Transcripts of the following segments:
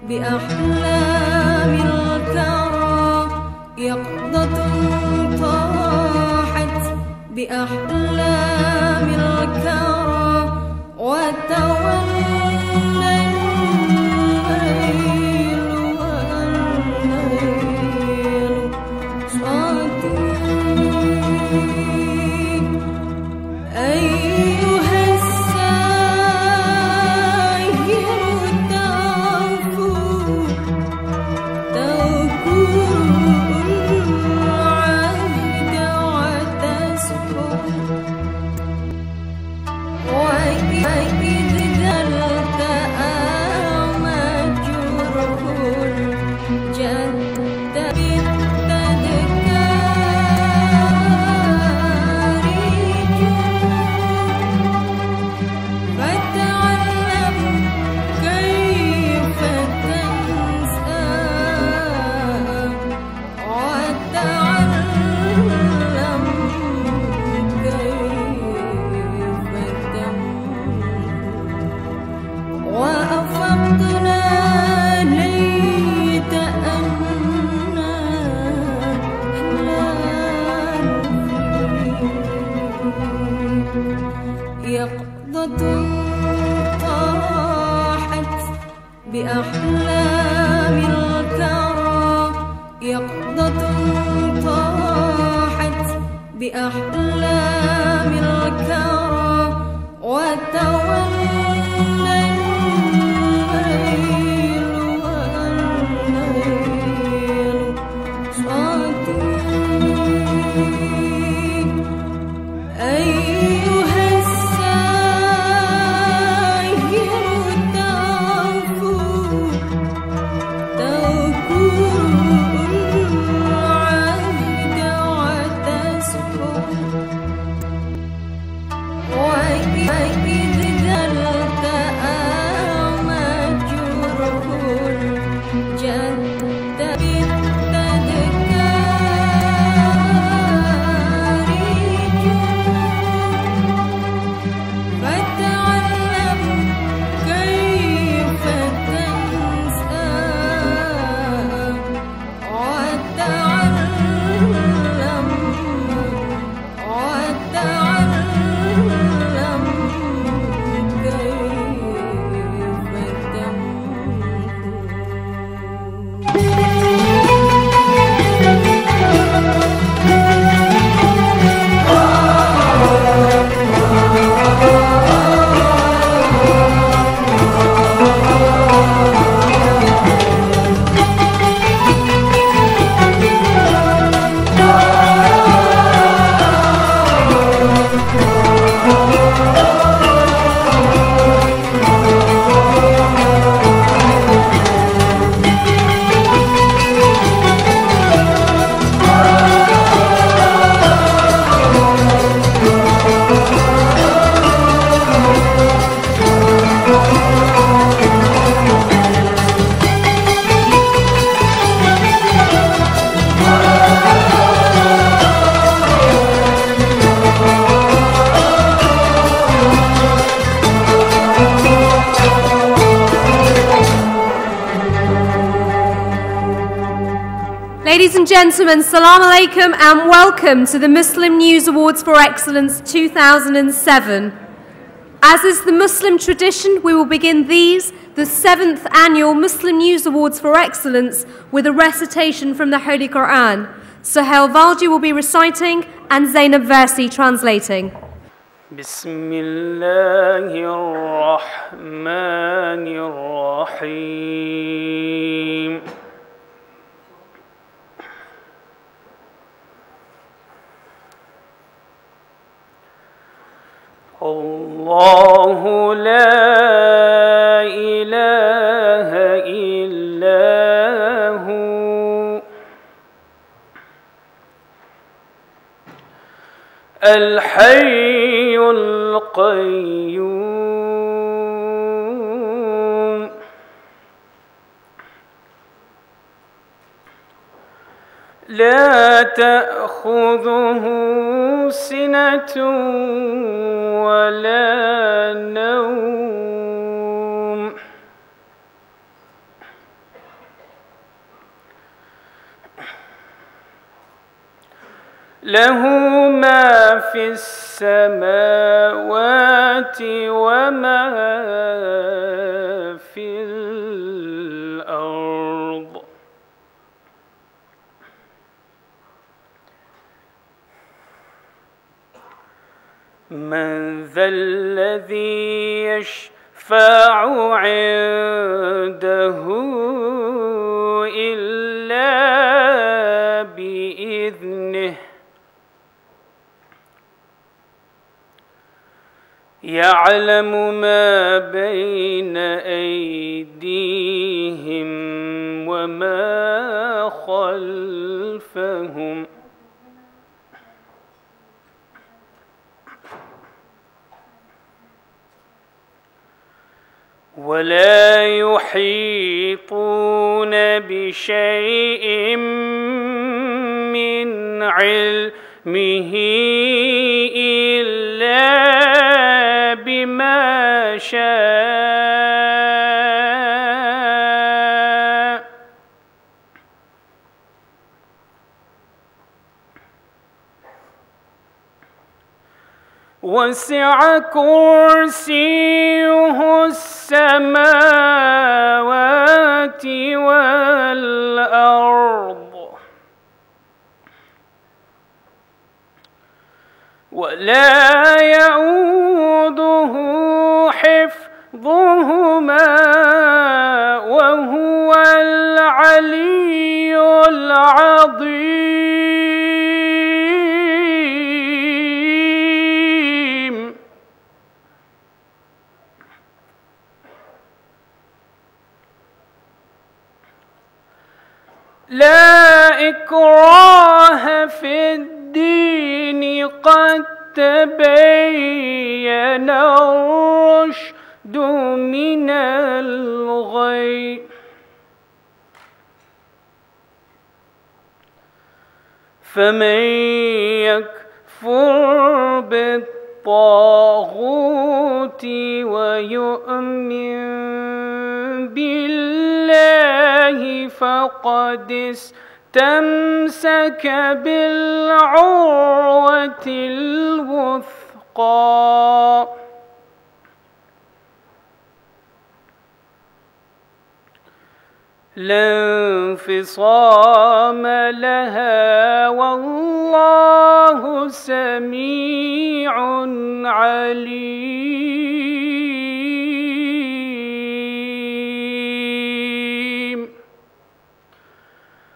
بأحلام الكرى يقظة طاحت بأحلام الكرى وتولى الليل والليل صديق أيها الساهر تعفو تذكر العهد وتسكن وإذ ذلك مجروح جد بالتذكار فتعلم كيف تنسى وتعلم كيف تموت وأفقنا ليت أننا لا نفيق يقظة طاحت بأحلام الكرى يقظة طاحت بأحلام الكرى وتولى الليل والليل صديق أيها الساهر تعفو تذكر العهد وتسكن وإذ ذلك مجروح جد بالتذكار فتعلم كيف تنسى وتعلم كيف Ladies and gentlemen, Salam Alaikum and welcome to the Muslim News Awards for Excellence 2007. As is the Muslim tradition, we will begin these, the 7th annual Muslim News Awards for Excellence, with a recitation from the Holy Quran. Sohail Valji will be reciting and Zainab Versi translating. Bismillahirrahmanirrahim. Allahu la ilaha illa hu al-hayyul qayyum la ta'khudhuhu sinatun ولا نوم له ما في السماوات وما في الأرض. من ذا الذي يشفع عنده إلا بإذنه يعلم ما بين أيديهم وما خلفهم ولا يحيطون بشيء من علمه إلا بما شاء وسع كرسيه السماوات والأرض ولا يؤوده حفظهما وهو العلي العظيم. لا إكراه في الدين قد تبين الرشد من الغي فمن يكفر بالطاغوت ويؤمن بالله فقد استمسك بالعروة الوثقى لا انفصام لها والله سميع عليم.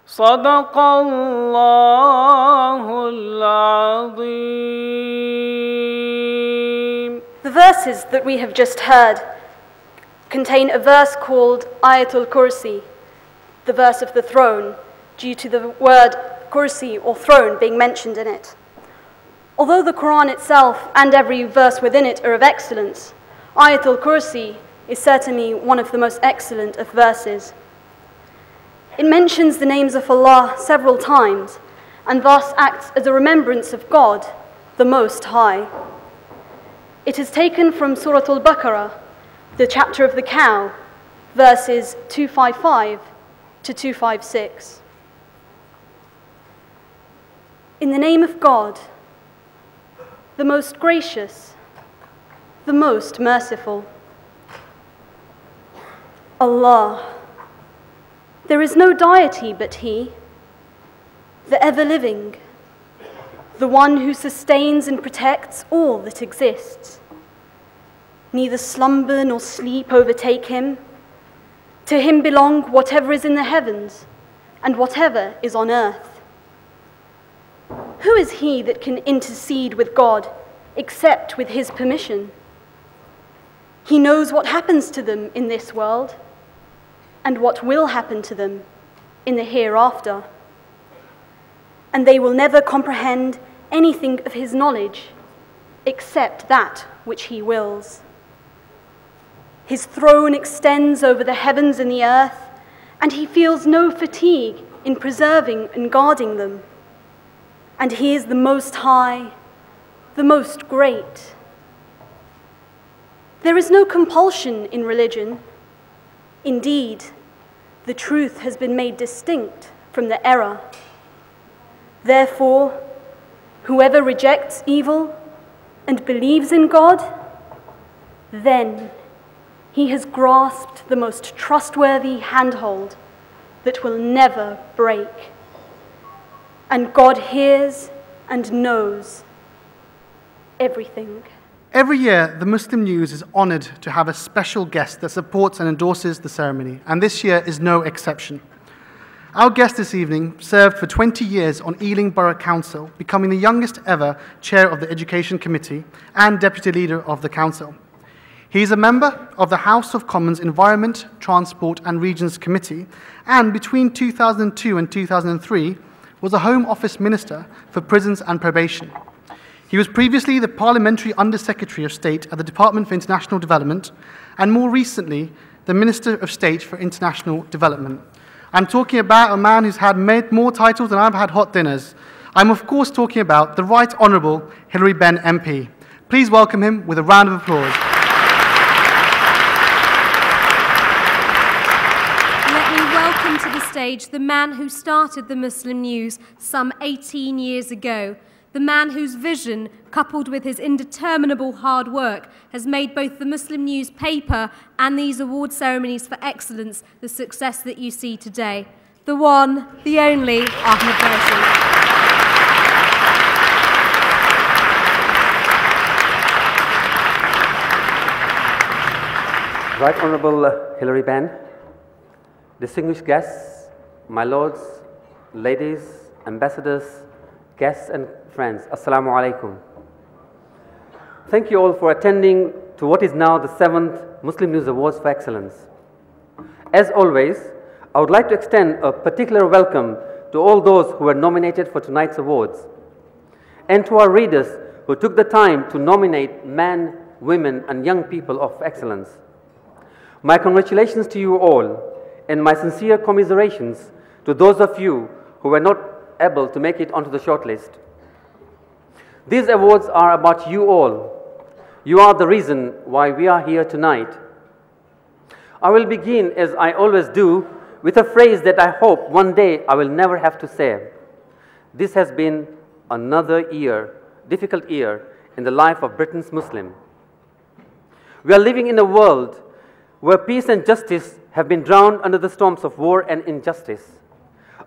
صدق الله العظيم. The verses that we have just heard contain a verse called Ayatul Kursi, the verse of the throne, due to the word kursi or throne being mentioned in it. Although the Quran itself and every verse within it are of excellence, Ayatul Kursi is certainly one of the most excellent of verses. It mentions the names of Allah several times and thus acts as a remembrance of God, the Most High. It is taken from Surah Al-Baqarah, the chapter of the cow, verses 255 to 256. In the name of God, the most gracious, the most merciful. Allah, there is no deity but He, the ever-living, the one who sustains and protects all that exists. Neither slumber nor sleep overtake Him. To Him belong whatever is in the heavens and whatever is on earth. Who is he that can intercede with God except with His permission? He knows what happens to them in this world and what will happen to them in the hereafter. And they will never comprehend anything of His knowledge except that which He wills. His throne extends over the heavens and the earth, and He feels no fatigue in preserving and guarding them. And He is the Most High, the Most Great. There is no compulsion in religion. Indeed, the truth has been made distinct from the error. Therefore, Whoever rejects evil and believes in God, then he has grasped the most trustworthy handhold that will never break. And God hears and knows everything. Every year, the Muslim News is honored to have a special guest that supports and endorses the ceremony, and this year is no exception. Our guest this evening served for 20 years on Ealing Borough Council, becoming the youngest ever chair of the Education Committee and deputy leader of the council. He is a member of the House of Commons Environment, Transport and Regions Committee, and between 2002 and 2003 was a Home Office Minister for Prisons and Probation. He was previously the Parliamentary Under-Secretary of State at the Department for International Development, and more recently, the Minister of State for International Development. I'm talking about a man who's had more titles than I've had hot dinners. I'm of course talking about the Right Honourable Hilary Benn MP. Please welcome him with a round of applause. Let me welcome to the stage the man who started the Muslim News some 18 years ago. The man whose vision, coupled with his indeterminable hard work, has made both the Muslim News paper and these award ceremonies for excellence the success that you see today. The one, the only, Ahmed Versi. Right Honourable Hilary Benn, distinguished guests, my lords, ladies, ambassadors, guests and friends, Assalamu alaikum. Thank you all for attending to what is now the 7th Muslim News Awards for Excellence. As always, I would like to extend a particular welcome to all those who were nominated for tonight's awards, and to our readers who took the time to nominate men, women and young people of excellence. My congratulations to you all, and my sincere commiserations to those of you who were not able to make it onto the shortlist. These awards are about you all. You are the reason why we are here tonight. I will begin, as I always do, with a phrase that I hope one day I will never have to say. This has been another year, difficult year, in the life of Britain's Muslim. We are living in a world where peace and justice have been drowned under the storms of war and injustice.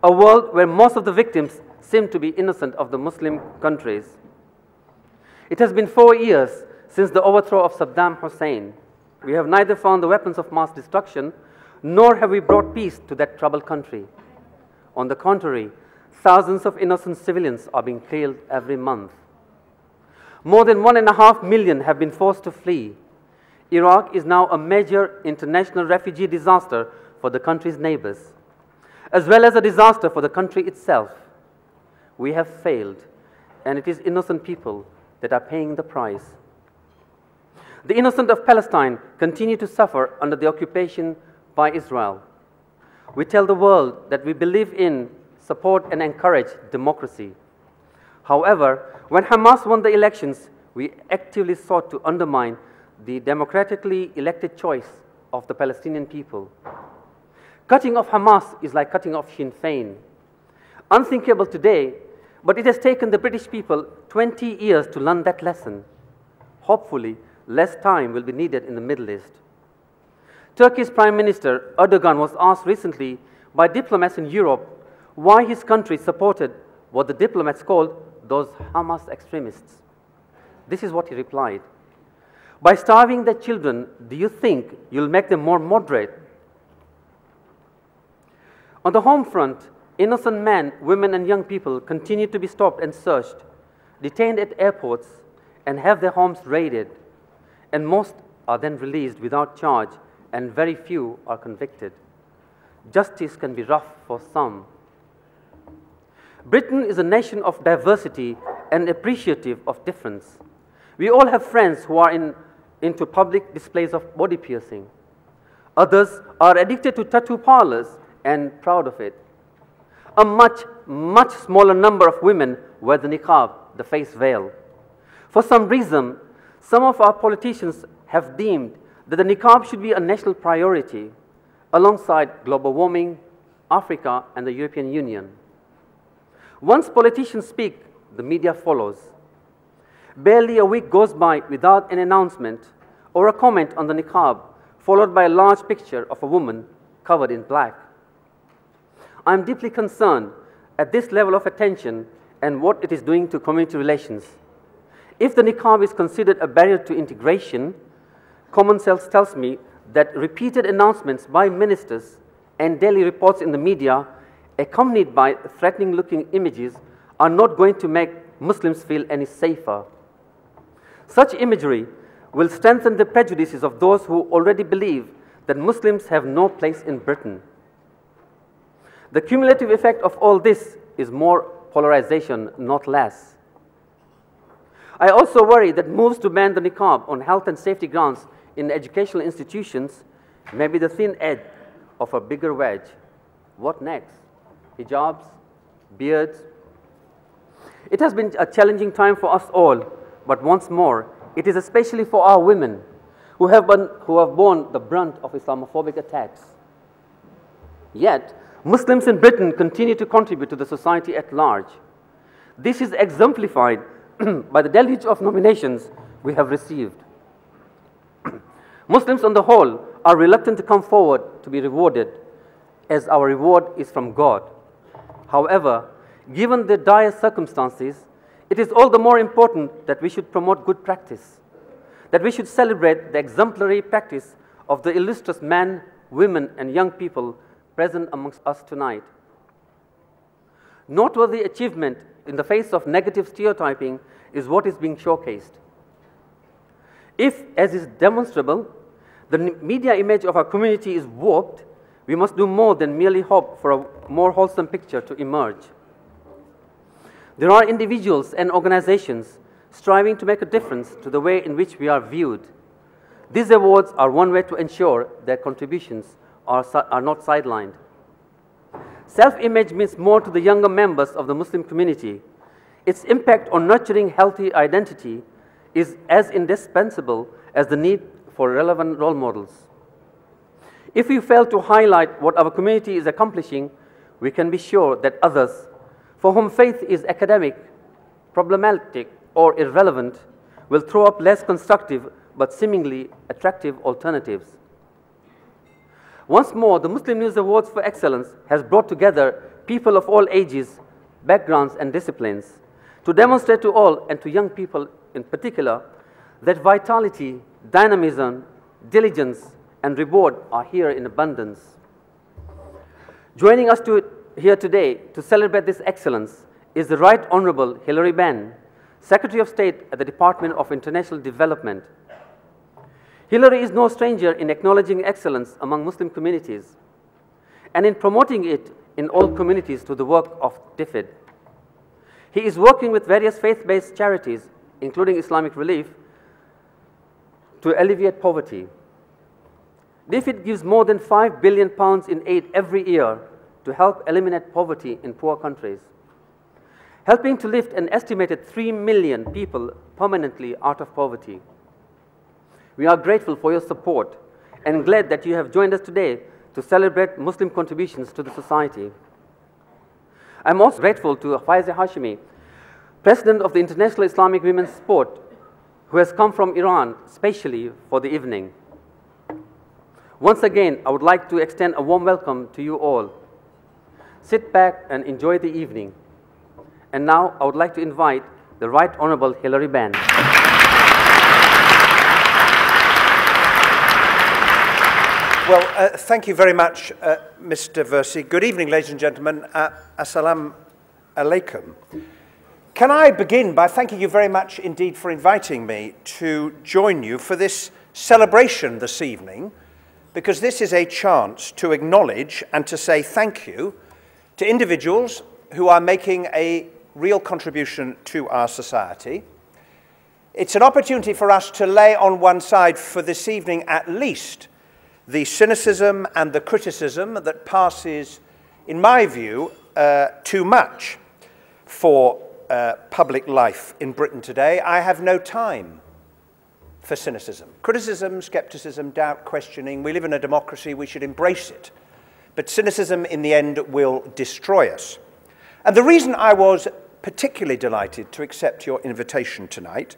A world where most of the victims seem to be innocent of the Muslim countries. It has been 4 years since the overthrow of Saddam Hussein. We have neither found the weapons of mass destruction, nor have we brought peace to that troubled country. On the contrary, thousands of innocent civilians are being killed every month. More than 1.5 million have been forced to flee. Iraq is now a major international refugee disaster for the country's neighbors, as well as a disaster for the country itself. We have failed, and it is innocent people that are paying the price. The innocent of Palestine continue to suffer under the occupation by Israel. We tell the world that we believe in, support and encourage democracy. However, when Hamas won the elections, we actively sought to undermine the democratically elected choice of the Palestinian people. Cutting off Hamas is like cutting off Sinn Féin. Unthinkable today, but it has taken the British people 20 years to learn that lesson. Hopefully, less time will be needed in the Middle East. Turkey's Prime Minister Erdogan was asked recently by diplomats in Europe why his country supported what the diplomats called those Hamas extremists. This is what he replied: "By starving their children, do you think you'll make them more moderate?" On the home front, innocent men, women and young people continue to be stopped and searched, detained at airports and have their homes raided, and most are then released without charge and very few are convicted. Justice can be rough for some. Britain is a nation of diversity and appreciative of difference. We all have friends who are into public displays of body piercing. Others are addicted to tattoo parlors and proud of it. A much, much smaller number of women wear the niqab, the face veil. For some reason, some of our politicians have deemed that the niqab should be a national priority alongside global warming, Africa, and the European Union. Once politicians speak the media follows. Barely a week goes by without an announcement or a comment on the niqab, followed by a large picture of a woman covered in black. I am deeply concerned at this level of attention and what it is doing to community relations. If the niqab is considered a barrier to integration, common sense tells me that repeated announcements by ministers and daily reports in the media, accompanied by threatening-looking images, are not going to make Muslims feel any safer. Such imagery will strengthen the prejudices of those who already believe that Muslims have no place in Britain. The cumulative effect of all this is more polarization, not less. I also worry that moves to ban the niqab on health and safety grounds in educational institutions may be the thin edge of a bigger wedge. What next? Hijabs? Beards? It has been a challenging time for us all, but once more, it is especially for our women who have borne the brunt of Islamophobic attacks. Yet, Muslims in Britain continue to contribute to the society at large. This is exemplified by the deluge of nominations we have received. Muslims on the whole are reluctant to come forward to be rewarded, as our reward is from God. However, given the dire circumstances, it is all the more important that we should promote good practice, that we should celebrate the exemplary practice of the illustrious men, women, and young people present amongst us tonight. Noteworthy achievement in the face of negative stereotyping is what is being showcased. If, as is demonstrable, the media image of our community is warped, we must do more than merely hope for a more wholesome picture to emerge. There are individuals and organizations striving to make a difference to the way in which we are viewed. These awards are one way to ensure their contributions are not sidelined. Self-image means more to the younger members of the Muslim community. Its impact on nurturing healthy identity is as indispensable as the need for relevant role models. If we fail to highlight what our community is accomplishing, we can be sure that others, for whom faith is academic, problematic, or irrelevant, will throw up less constructive but seemingly attractive alternatives. Once more, the Muslim News Awards for Excellence has brought together people of all ages, backgrounds, and disciplines to demonstrate to all, and to young people in particular, that vitality, dynamism, diligence, and reward are here in abundance. Joining us here today to celebrate this excellence is the Right Honorable Hilary Benn, Secretary of State at the Department of International Development. Hilary is no stranger in acknowledging excellence among Muslim communities and in promoting it in all communities through the work of DFID. He is working with various faith-based charities, including Islamic Relief, to alleviate poverty. DFID gives more than £5 billion in aid every year to help eliminate poverty in poor countries, helping to lift an estimated 3 million people permanently out of poverty. We are grateful for your support and glad that you have joined us today to celebrate Muslim contributions to the society. I'm also grateful to Faiza Hashimi, President of the International Islamic Women's Sport, who has come from Iran specially for the evening. Once again, I would like to extend a warm welcome to you all. Sit back and enjoy the evening. And now I would like to invite the Right Honorable Hilary Benn. Well, thank you very much, Mr. Versi. Good evening, ladies and gentlemen. Assalamu alaikum. Can I begin by thanking you very much indeed for inviting me to join you for this celebration this evening, because this is a chance to acknowledge and to say thank you to individuals who are making a real contribution to our society. It's an opportunity for us to lay on one side for this evening at least the cynicism and the criticism that passes, in my view, too much for public life in Britain today. I have no time for cynicism. Criticism, skepticism, doubt, questioning. We live in a democracy, we should embrace it. But cynicism in the end will destroy us. And the reason I was particularly delighted to accept your invitation tonight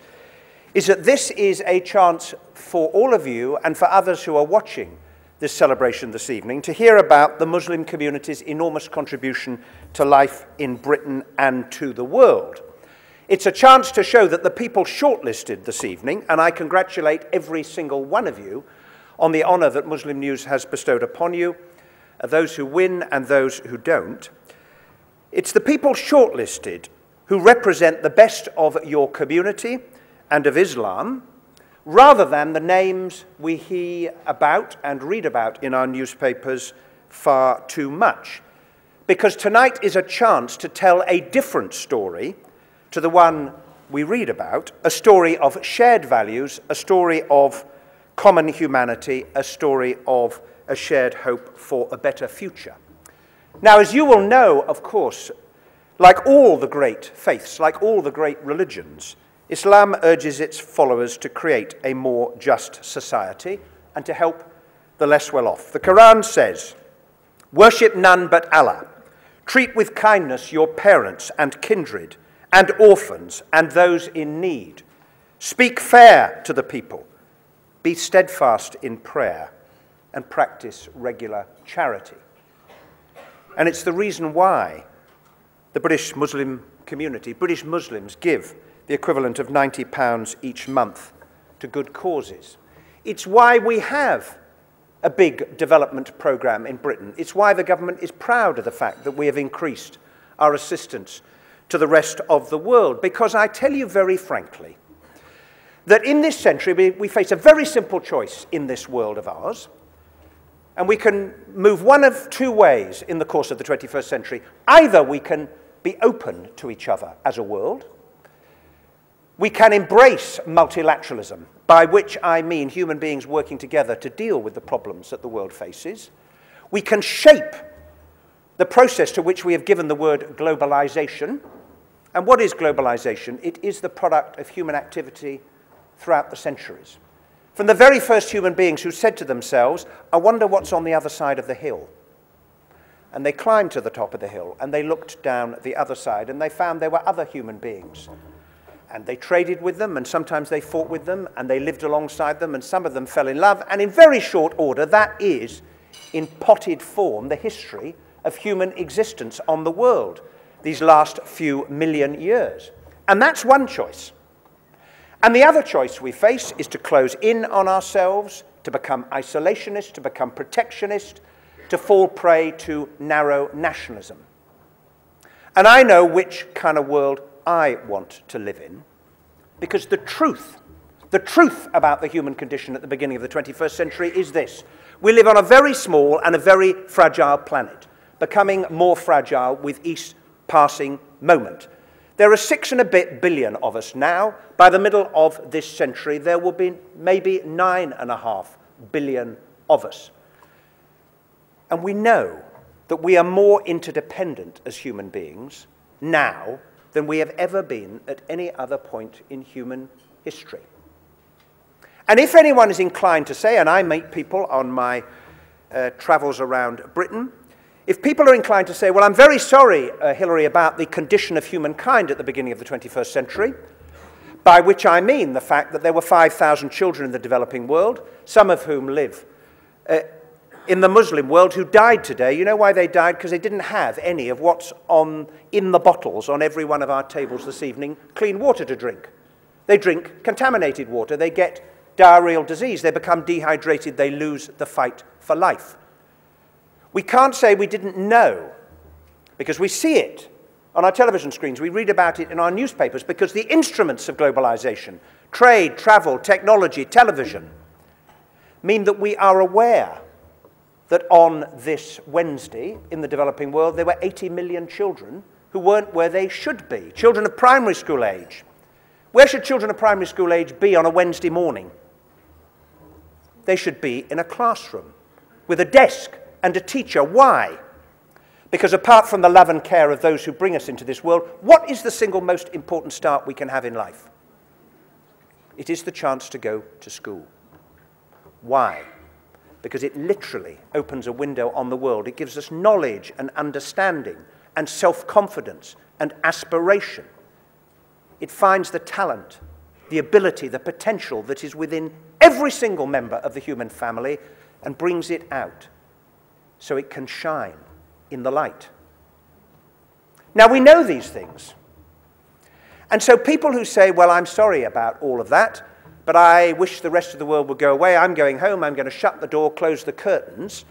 is that this is a chance for all of you and for others who are watching this celebration this evening to hear about the Muslim community's enormous contribution to life in Britain and to the world. It's a chance to show that the people shortlisted this evening, and I congratulate every single one of you on the honour that Muslim News has bestowed upon you, those who win and those who don't. It's the people shortlisted who represent the best of your community and of Islam, rather than the names we hear about and read about in our newspapers far too much. Because tonight is a chance to tell a different story to the one we read about, a story of shared values, a story of common humanity, a story of a shared hope for a better future. Now, as you will know, of course, like all the great faiths, like all the great religions, Islam urges its followers to create a more just society and to help the less well off. The Quran says, "Worship none but Allah. Treat with kindness your parents and kindred and orphans and those in need. Speak fair to the people. Be steadfast in prayer and practice regular charity." And it's the reason why the British Muslim community, British Muslims, give the equivalent of £90 each month to good causes. It's why we have a big development programme in Britain. It's why the government is proud of the fact that we have increased our assistance to the rest of the world. Because I tell you very frankly that in this century we face a very simple choice in this world of ours, and we can move one of two ways in the course of the 21st century. Either we can be open to each other as a world, we can embrace multilateralism, by which I mean human beings working together to deal with the problems that the world faces. We can shape the process to which we have given the word globalization. And what is globalization? It is the product of human activity throughout the centuries. From the very first human beings who said to themselves, "I wonder what's on the other side of the hill." And they climbed to the top of the hill, and they looked down the other side, and they found there were other human beings. And they traded with them, and sometimes they fought with them, and they lived alongside them, and some of them fell in love. And in very short order, that is, in potted form, the history of human existence on the world these last few million years. And that's one choice. And the other choice we face is to close in on ourselves, to become isolationist, to become protectionist, to fall prey to narrow nationalism. And I know which kind of world I want to live in, because the truth about the human condition at the beginning of the 21st century is this. We live on a very small and a very fragile planet, becoming more fragile with each passing moment. There are 6 and a bit billion of us now. By the middle of this century, there will be maybe 9.5 billion of us. And we know that we are more interdependent as human beings now than we have ever been at any other point in human history. And if anyone is inclined to say, and I meet people on my travels around Britain, if people are inclined to say, well, I'm very sorry, Hilary, about the condition of humankind at the beginning of the 21st century, by which I mean the fact that there were 5,000 children in the developing world, some of whom live in the Muslim world, who died today. You know why they died? Because they didn't have any of what's in the bottles on every one of our tables this evening, clean water to drink. They drink contaminated water. They get diarrheal disease. They become dehydrated. They lose the fight for life. We can't say we didn't know, because we see it on our television screens. We read about it in our newspapers, because the instruments of globalization, trade, travel, technology, television, mean that we are aware that on this Wednesday in the developing world there were 80 million children who weren't where they should be, children of primary school age. Where should children of primary school age be on a Wednesday morning? They should be in a classroom with a desk and a teacher. Why? Because apart from the love and care of those who bring us into this world, what is the single most important start we can have in life? It is the chance to go to school. Why? Because it literally opens a window on the world. It gives us knowledge and understanding and self-confidence and aspiration. It finds the talent, the ability, the potential that is within every single member of the human family and brings it out so it can shine in the light. Now, we know these things. And so people who say, well, I'm sorry about all of that, but I wish the rest of the world would go away, I'm going home, I'm going to shut the door, close the curtains,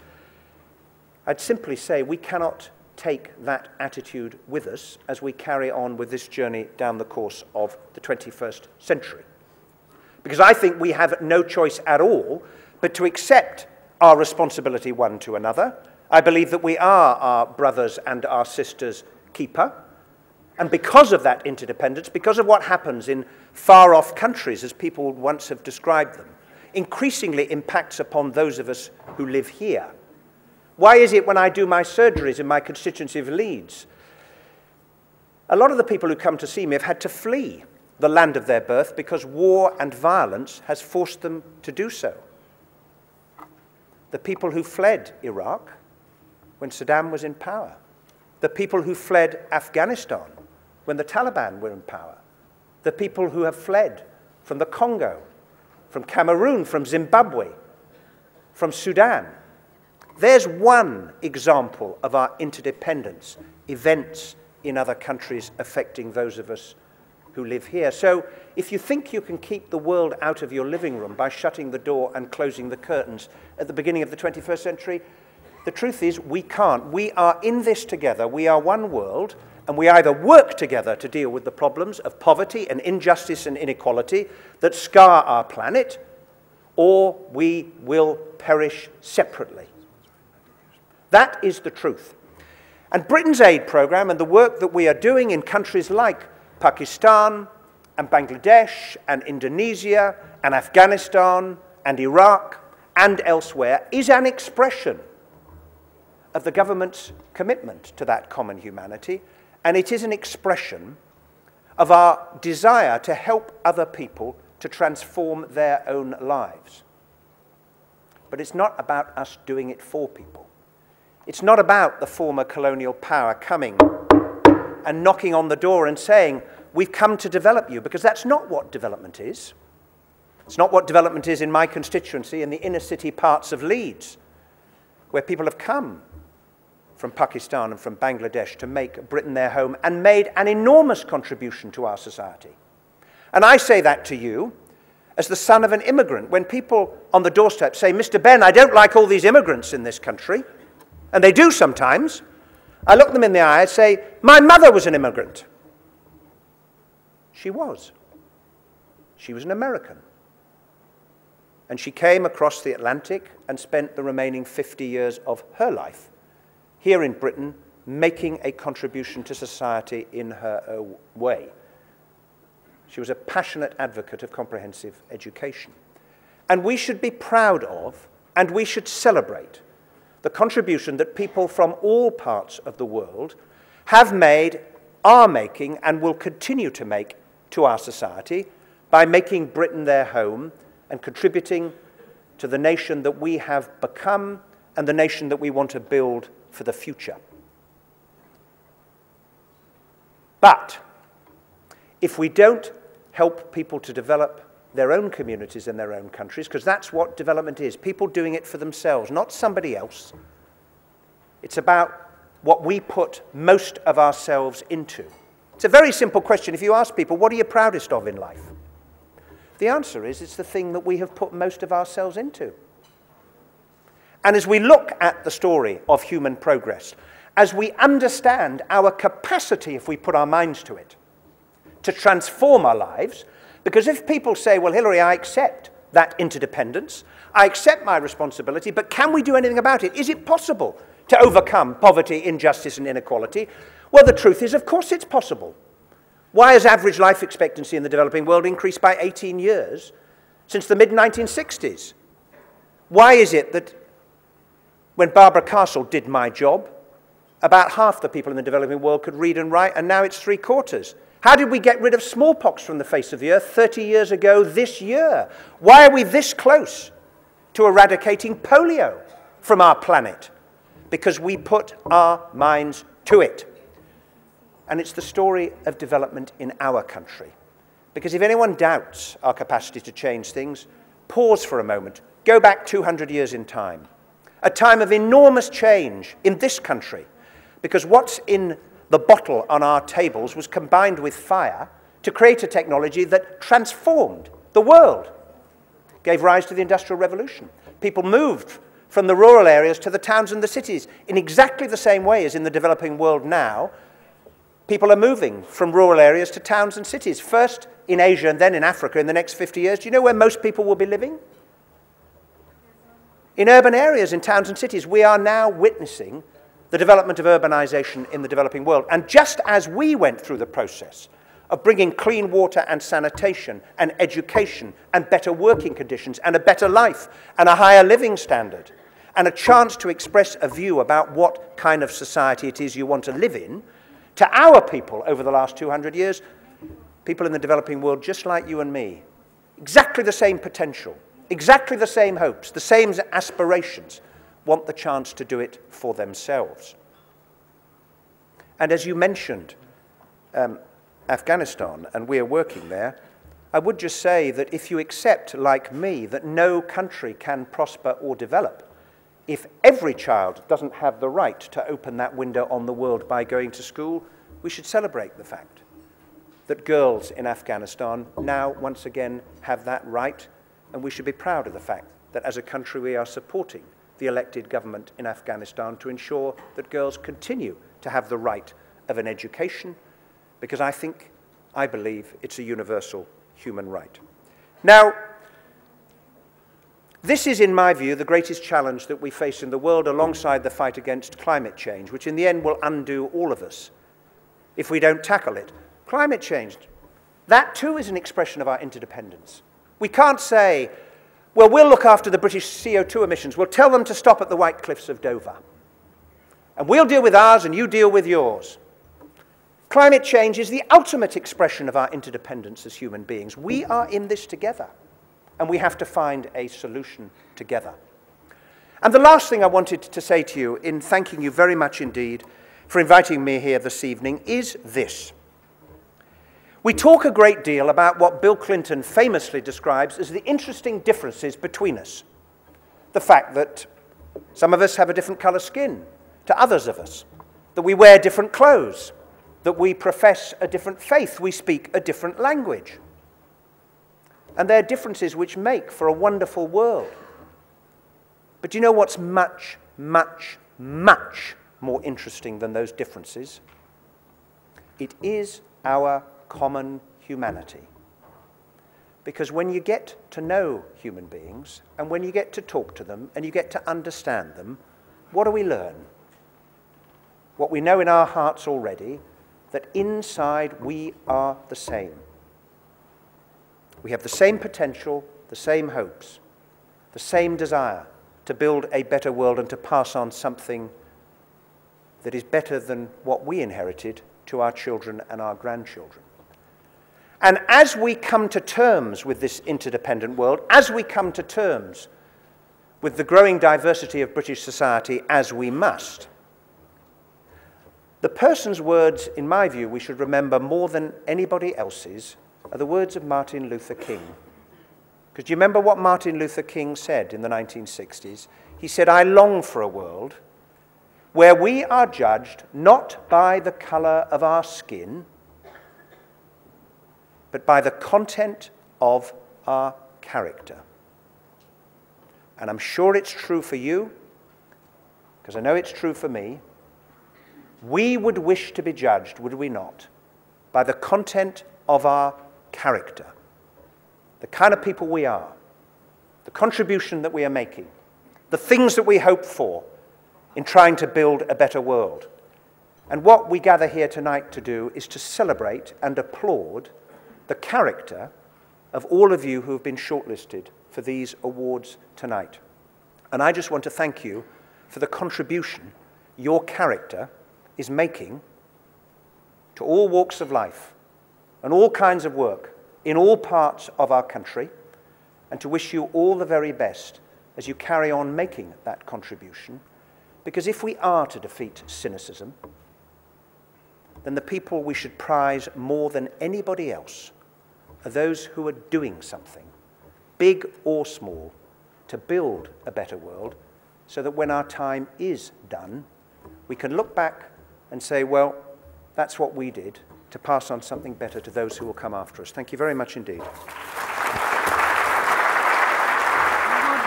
I'd simply say we cannot take that attitude with us as we carry on with this journey down the course of the 21st century. Because I think we have no choice at all but to accept our responsibility one to another. I believe that we are our brothers and our sisters' keeper. And because of that interdependence, because of what happens in far-off countries, as people once have described them, increasingly impacts upon those of us who live here. Why is it when I do my surgeries in my constituency of Leeds, a lot of the people who come to see me have had to flee the land of their birth because war and violence has forced them to do so? The people who fled Iraq when Saddam was in power. The people who fled Afghanistan when the Taliban were in power. The people who have fled from the Congo, from Cameroon, from Zimbabwe, from Sudan. There's one example of our interdependence, events in other countries affecting those of us who live here. So if you think you can keep the world out of your living room by shutting the door and closing the curtains at the beginning of the 21st century, the truth is we can't. We are in this together. We are one world, and we either work together to deal with the problems of poverty and injustice and inequality that scar our planet, or we will perish separately. That is the truth. And Britain's aid programme and the work that we are doing in countries like Pakistan and Bangladesh and Indonesia and Afghanistan and Iraq and elsewhere is an expression of the government's commitment to that common humanity, and it is an expression of our desire to help other people to transform their own lives. But it's not about us doing it for people. It's not about the former colonial power coming and knocking on the door and saying, we've come to develop you, because that's not what development is. It's not what development is in my constituency, in the inner city parts of Leeds, where people have come from Pakistan and from Bangladesh to make Britain their home and made an enormous contribution to our society. And I say that to you as the son of an immigrant. When people on the doorstep say, Mr. Ben, I don't like all these immigrants in this country, and they do sometimes, I look them in the eye and say, my mother was an immigrant. She was. She was an American. And she came across the Atlantic and spent the remaining 50 years of her life here in Britain, making a contribution to society in her own way. She was a passionate advocate of comprehensive education. And we should be proud of, and we should celebrate, the contribution that people from all parts of the world have made, are making, and will continue to make to our society by making Britain their home and contributing to the nation that we have become and the nation that we want to build for the future. But if we don't help people to develop their own communities in their own countries, because that's what development is, people doing it for themselves, not somebody else. It's about what we put most of ourselves into. It's a very simple question. If you ask people, what are you proudest of in life? The answer is, it's the thing that we have put most of ourselves into. And as we look at the story of human progress, as we understand our capacity, if we put our minds to it, to transform our lives, because if people say, well, Hilary, I accept that interdependence, I accept my responsibility, but can we do anything about it? Is it possible to overcome poverty, injustice, and inequality? Well, the truth is, of course it's possible. Why has average life expectancy in the developing world increased by 18 years since the mid-1960s? Why is it that when Barbara Castle did my job, about half the people in the developing world could read and write, and now it's 3/4? How did we get rid of smallpox from the face of the earth 30 years ago this year? Why are we this close to eradicating polio from our planet? Because we put our minds to it. and it's the story of development in our country. Because if anyone doubts our capacity to change things, pause for a moment, go back 200 years in time, a time of enormous change in this country, because what's in the bottle on our tables was combined with fire to create a technology that transformed the world, gave rise to the Industrial Revolution. People moved from the rural areas to the towns and the cities in exactly the same way as in the developing world now. People are moving from rural areas to towns and cities, first in Asia and then in Africa in the next 50 years. Do you know where most people will be living? In urban areas, in towns and cities. We are now witnessing the development of urbanization in the developing world. And just as we went through the process of bringing clean water and sanitation and education and better working conditions and a better life and a higher living standard and a chance to express a view about what kind of society it is you want to live in, to our people over the last 200 years, people in the developing world just like you and me, exactly the same potential, exactly the same hopes, the same aspirations, want the chance to do it for themselves. And as you mentioned, Afghanistan, and we are working there, I would just say that if you accept, like me, that no country can prosper or develop if every child doesn't have the right to open that window on the world by going to school, we should celebrate the fact that girls in Afghanistan now once again have that right, and we should be proud of the fact that as a country we are supporting the elected government in Afghanistan to ensure that girls continue to have the right of an education, because I believe it's a universal human right. Now, this is, in my view, the greatest challenge that we face in the world alongside the fight against climate change, which in the end will undo all of us if we don't tackle it. Climate change, that too is an expression of our interdependence. We can't say, well, we'll look after the British CO2 emissions. We'll tell them to stop at the White Cliffs of Dover. And we'll deal with ours and you deal with yours. Climate change is the ultimate expression of our interdependence as human beings. We are in this together, and we have to find a solution together. And the last thing I wanted to say to you, in thanking you very much indeed for inviting me here this evening, is this. We talk a great deal about what Bill Clinton famously describes as the interesting differences between us. The fact that some of us have a different colour skin to others of us, that we wear different clothes, that we profess a different faith, we speak a different language. And they're differences which make for a wonderful world. But do you know what's much, much, much more interesting than those differences? It is our common humanity. Because when you get to know human beings, and when you get to talk to them, and you get to understand them, what do we learn? What we know in our hearts already, that inside we are the same. We have the same potential, the same hopes, the same desire to build a better world and to pass on something that is better than what we inherited to our children and our grandchildren. And as we come to terms with this interdependent world, as we come to terms with the growing diversity of British society, as we must, the person's words, in my view, we should remember more than anybody else's, are the words of Martin Luther King. Because do you remember what Martin Luther King said in the 1960s? He said, "I long for a world where we are judged not by the colour of our skin, but by the content of our character." And I'm sure it's true for you, because I know it's true for me. We would wish to be judged, would we not, by the content of our character, the kind of people we are, the contribution that we are making, the things that we hope for in trying to build a better world. And what we gather here tonight to do is to celebrate and applaud the character of all of you who have been shortlisted for these awards tonight. And I just want to thank you for the contribution your character is making to all walks of life and all kinds of work in all parts of our country, and to wish you all the very best as you carry on making that contribution. Because if we are to defeat cynicism, then the people we should prize more than anybody else are those who are doing something, big or small, to build a better world, so that when our time is done, we can look back and say, well, that's what we did to pass on something better to those who will come after us. Thank you very much indeed.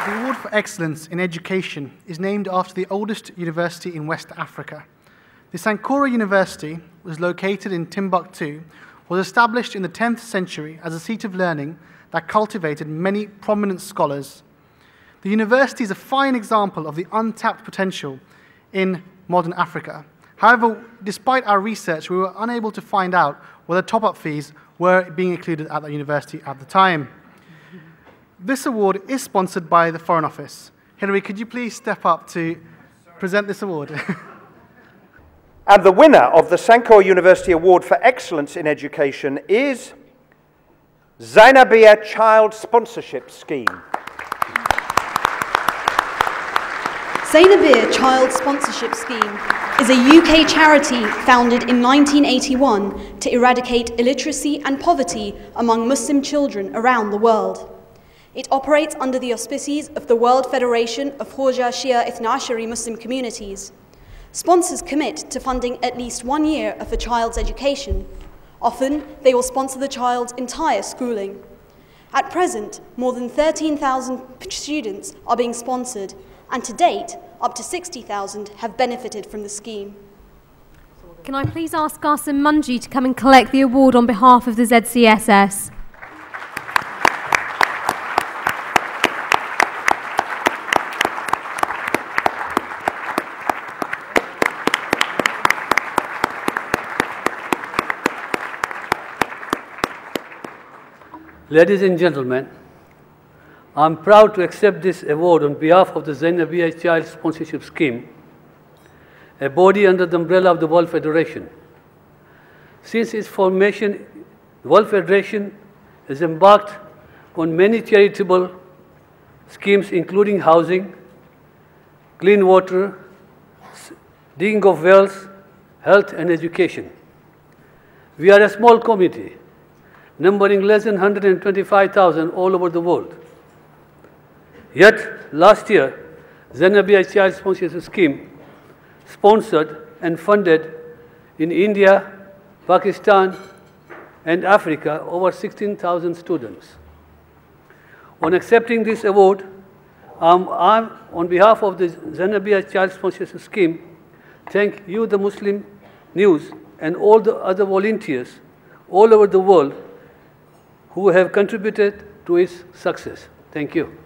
The Award for Excellence in Education is named after the oldest university in West Africa. The Sankora University was located in Timbuktu, was established in the 10th century as a seat of learning that cultivated many prominent scholars. The university is a fine example of the untapped potential in modern Africa. However, despite our research, we were unable to find out whether top-up fees were being included at the university at the time. This award is sponsored by the Foreign Office. Hilary, could you please step up to present this award? And the winner of the Sankora University Award for Excellence in Education is Zainabia Child Sponsorship Scheme. Zainabia Child Sponsorship Scheme is a UK charity founded in 1981 to eradicate illiteracy and poverty among Muslim children around the world. It operates under the auspices of the World Federation of Khoja Shia Ithna Ashari Muslim Communities. Sponsors commit to funding at least 1 year of a child's education. Often, they will sponsor the child's entire schooling. At present, more than 13,000 students are being sponsored, and to date, up to 60,000 have benefited from the scheme. Can I please ask Qasim Munji to come and collect the award on behalf of the ZCSS? Ladies and gentlemen, I'm proud to accept this award on behalf of the Zainabia Child Sponsorship Scheme, a body under the umbrella of the World Federation. Since its formation, the World Federation has embarked on many charitable schemes, including housing, clean water, digging of wells, health, and education. We are a small community, numbering less than 125,000 all over the world. Yet, last year, Zainabia Child Sponsorship Scheme sponsored and funded in India, Pakistan, and Africa over 16,000 students. On accepting this award, I'm, on behalf of the Zainabia Child Sponsorship Scheme, thank you, the Muslim News, and all the other volunteers all over the world who have contributed to its success. Thank you.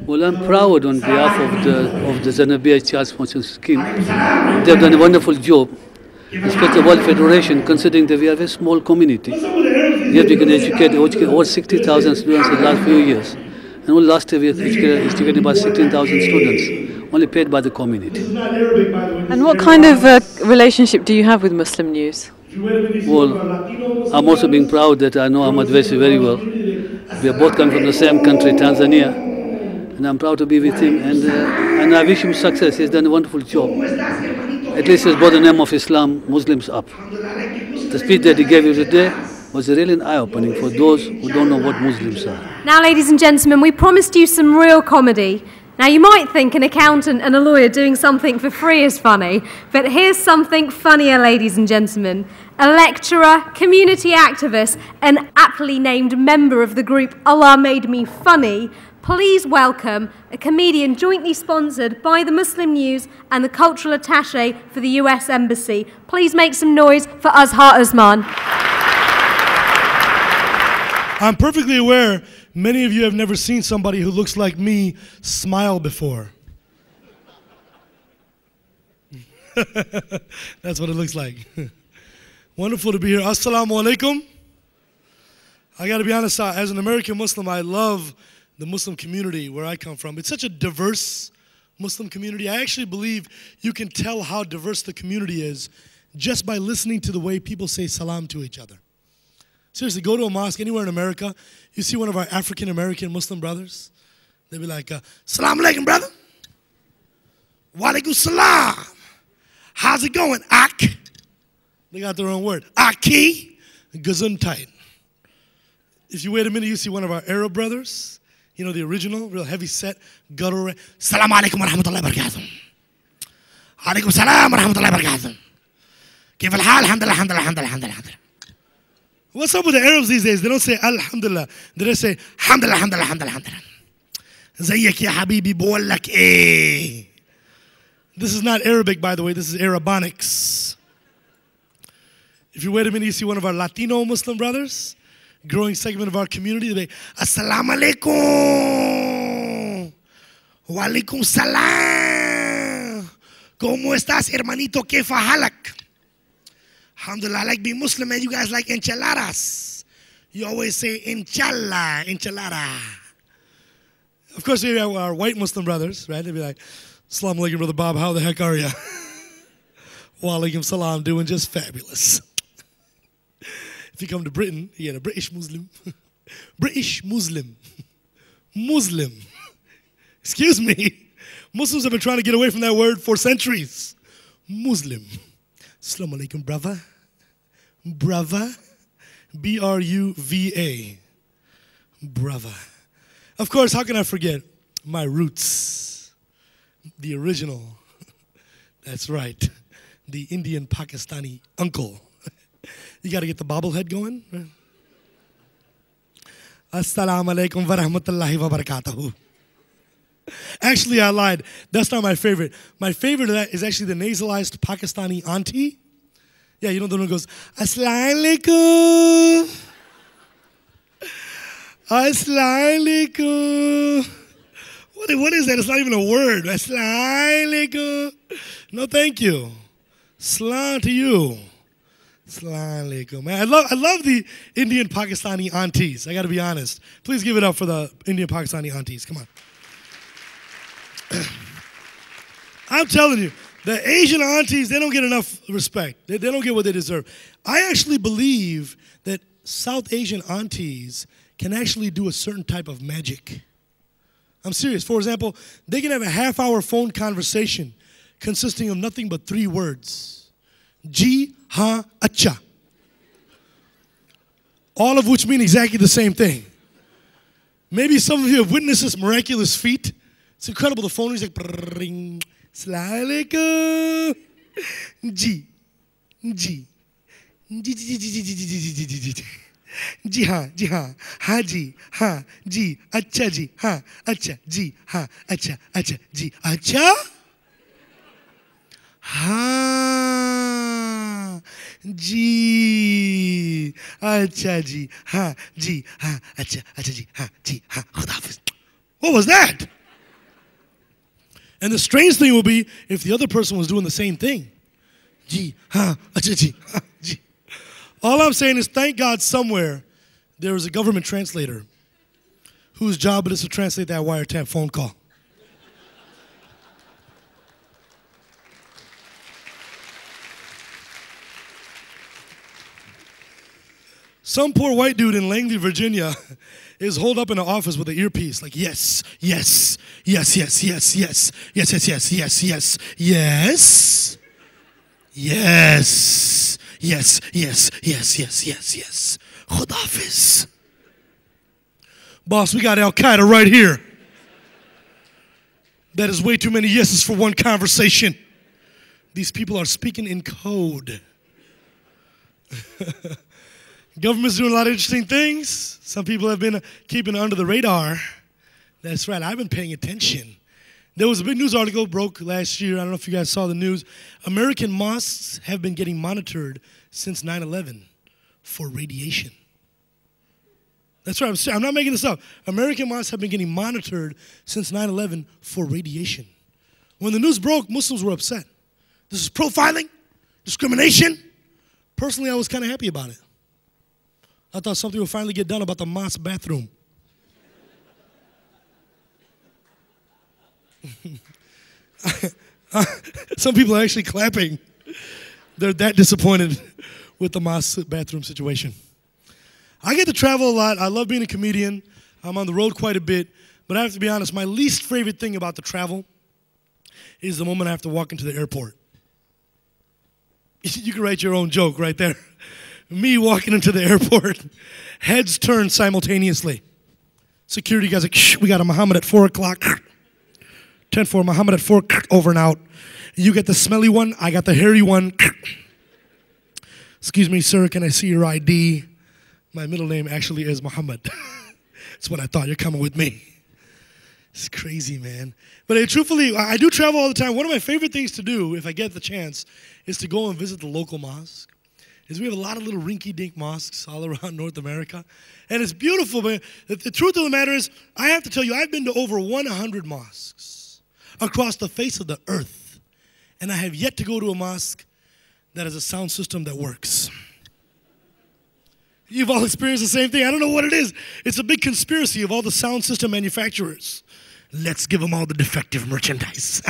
Well, I'm proud on behalf of the Zainabia Child Sponsorship Scheme. They've done a wonderful job, especially the World Federation, considering that we are a very small community. Yet we can educate over 60,000 students in the last few years. And only last year we educated about 16,000 students, only paid by the community. And what kind of relationship do you have with Muslim News? Well, I'm also being proud that I know Ahmad Vaisi very well. We are both coming from the same country, Tanzania. And I'm proud to be with him, and I wish him success. He's done a wonderful job. At least he's brought the name of Islam, Muslims up. The speech that he gave you today was really eye-opening for those who don't know what Muslims are. Now, ladies and gentlemen, we promised you some real comedy. Now, you might think an accountant and a lawyer doing something for free is funny, but here's something funnier, ladies and gentlemen. A lecturer, community activist, and aptly named member of the group Allah Made Me Funny, please welcome a comedian jointly sponsored by the Muslim News and the Cultural Attaché for the US Embassy. Please make some noise for Azhar Usman. I'm perfectly aware many of you have never seen somebody who looks like me smile before. That's what it looks like. Wonderful to be here. Assalamu alaikum. I got to be honest, as an American Muslim, I love the Muslim community where I come from. It's such a diverse Muslim community. I actually believe you can tell how diverse the community is just by listening to the way people say salam to each other. Seriously, go to a mosque anywhere in America, you see one of our African-American Muslim brothers. They'd be like, Salaam alaikum, brother. Wa alaikum salam. How's it going, Ak? They got their own word. Aki, Gesundheit. If you wait a minute, you see one of our Arab brothers, you know, the original, real heavy set, guttural. Salaam alaikum wa rahmatullahi wa barakatuh. Alaikum salam wa rahmatullahi wa barakatuh. Kif al-hal, alhamdulillah, alhamdulillah, alhamdulillah, alhamdulillah. What's up with the Arabs these days? They don't say alhamdulillah. They just say alhamdulillah, alhamdulillah, alhamdulillah, alhamdulillah. زيك يا حبيبي بقول لك إيه. This is not Arabic, by the way. This is Arabonics. If you wait a minute, you see one of our Latino Muslim brothers, growing segment of our community. They say, Assalamu alaikum. Wa alaikum salam. ¿Cómo estás, hermanito? ¿Qué halak? Alhamdulillah, I like being Muslim, and you guys like enchiladas. You always say inshallah, enchilada. Of course, we have our white Muslim brothers, right? They'd be like, Assalamu alaikum, Brother Bob, how the heck are you? Wa alaikum salam, doing just fabulous. If you come to Britain, you get a British Muslim. British Muslim. Muslim. Excuse me. Muslims have been trying to get away from that word for centuries. Muslim. Assalamu alaikum, brother. Brother. B-R-U-V-A. Brother. Of course, how can I forget my roots? The original. That's right. The Indian Pakistani uncle. You got to get the bobblehead going. Right? Assalamu alaikum wa rahmatullahi wa barakatuhu. Actually, I lied. That's not my favorite. My favorite of that is actually the nasalized Pakistani auntie. Yeah, you know the one who goes, Assalamu alaikum. Assalamu alaikum. What is that? It's not even a word. Assalamu alaikum. No, thank you. Salam to you. Assalamu alaikum. Man, I love the Indian Pakistani aunties. I got to be honest. Please give it up for the Indian Pakistani aunties. Come on. I'm telling you, the Asian aunties, they don't get enough respect. They don't get what they deserve. I actually believe that South Asian aunties can actually do a certain type of magic. I'm serious. For example, they can have a half-hour phone conversation consisting of nothing but 3 words. Ji, ha, acha. All of which mean exactly the same thing. Maybe some of you have witnessed this miraculous feat. It's incredible. The phone is like, ring, Assalamu alaikum. Ji, ji, ji ha, ha ji, acha ji, ha, acha ji, ha, acha, ji, acha, ha, ji, acha ji, ha, acha ji, ha, Khudafis. What was that? And the strange thing will be if the other person was doing the same thing. Ji, ha, acha ji, ha, ji. All I'm saying is thank God somewhere there is a government translator whose job it is to translate that wiretap phone call. Some poor white dude in Langley, Virginia is holed up in an office with an earpiece like, yes, yes, yes, yes, yes, yes, yes, yes, yes, yes, yes, yes, yes, yes, yes, yes, yes, yes, yes, Khudafis. Boss, we got Al-Qaeda right here. That is way too many yeses for one conversation. These people are speaking in code. Government's doing a lot of interesting things. Some people have been keeping it under the radar. That's right, I've been paying attention. There was a big news article broke last year. I don't know if you guys saw the news. American mosques have been getting monitored since 9/11 for radiation. That's right, I'm not making this up. American mosques have been getting monitored since 9/11 for radiation. When the news broke, Muslims were upset. This is profiling, discrimination. Personally, I was kind of happy about it. I thought something would finally get done about the mosque bathroom. Some people are actually clapping. They're that disappointed with the mosque bathroom situation. I get to travel a lot. I love being a comedian. I'm on the road quite a bit. but I have to be honest, my least favorite thing about the travel is the moment I have to walk into the airport. You can write your own joke right there. Me walking into the airport, heads turn simultaneously. Security guy's like, shh, we got a Muhammad at 4 o'clock. 10-4, Muhammad at 4, over and out. You get the smelly one, I got the hairy one. Excuse me, sir, can I see your ID? My middle name actually is Muhammad. That's what I thought, you're coming with me. It's crazy, man. But truthfully, I do travel all the time. One of my favorite things to do, if I get the chance, is to go and visit the local mosque. Is we have a lot of little rinky-dink mosques all around North America. And it's beautiful, but the truth of the matter is, I have to tell you, I've been to over 100 mosques across the face of the earth. And I have yet to go to a mosque that has a sound system that works. You've all experienced the same thing. I don't know what it is. It's a big conspiracy of all the sound system manufacturers. Let's give them all the defective merchandise.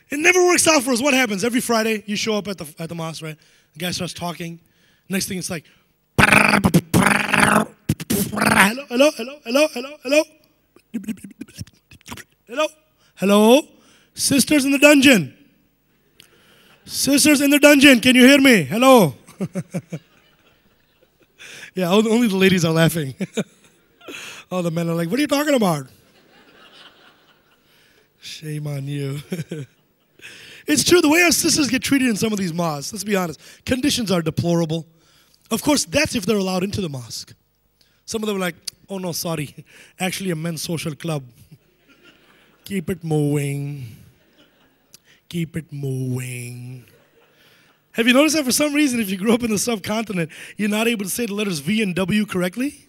It never works out for us. What happens? Every Friday, you show up at the mosque, right? The guy starts talking. Next thing, it's like, hello, hello, hello, hello, hello, hello. Hello, hello. Sisters in the dungeon. Sisters in the dungeon, can you hear me? Hello. Yeah, only the ladies are laughing. All the men are like, what are you talking about? Shame on you. It's true, the way our sisters get treated in some of these mosques, let's be honest, conditions are deplorable. Of course, that's if they're allowed into the mosque. Some of them are like, oh no, sorry, actually a men's social club. Keep it moving. Keep it moving. Have you noticed that for some reason, if you grew up in the subcontinent, you're not able to say the letters V and W correctly?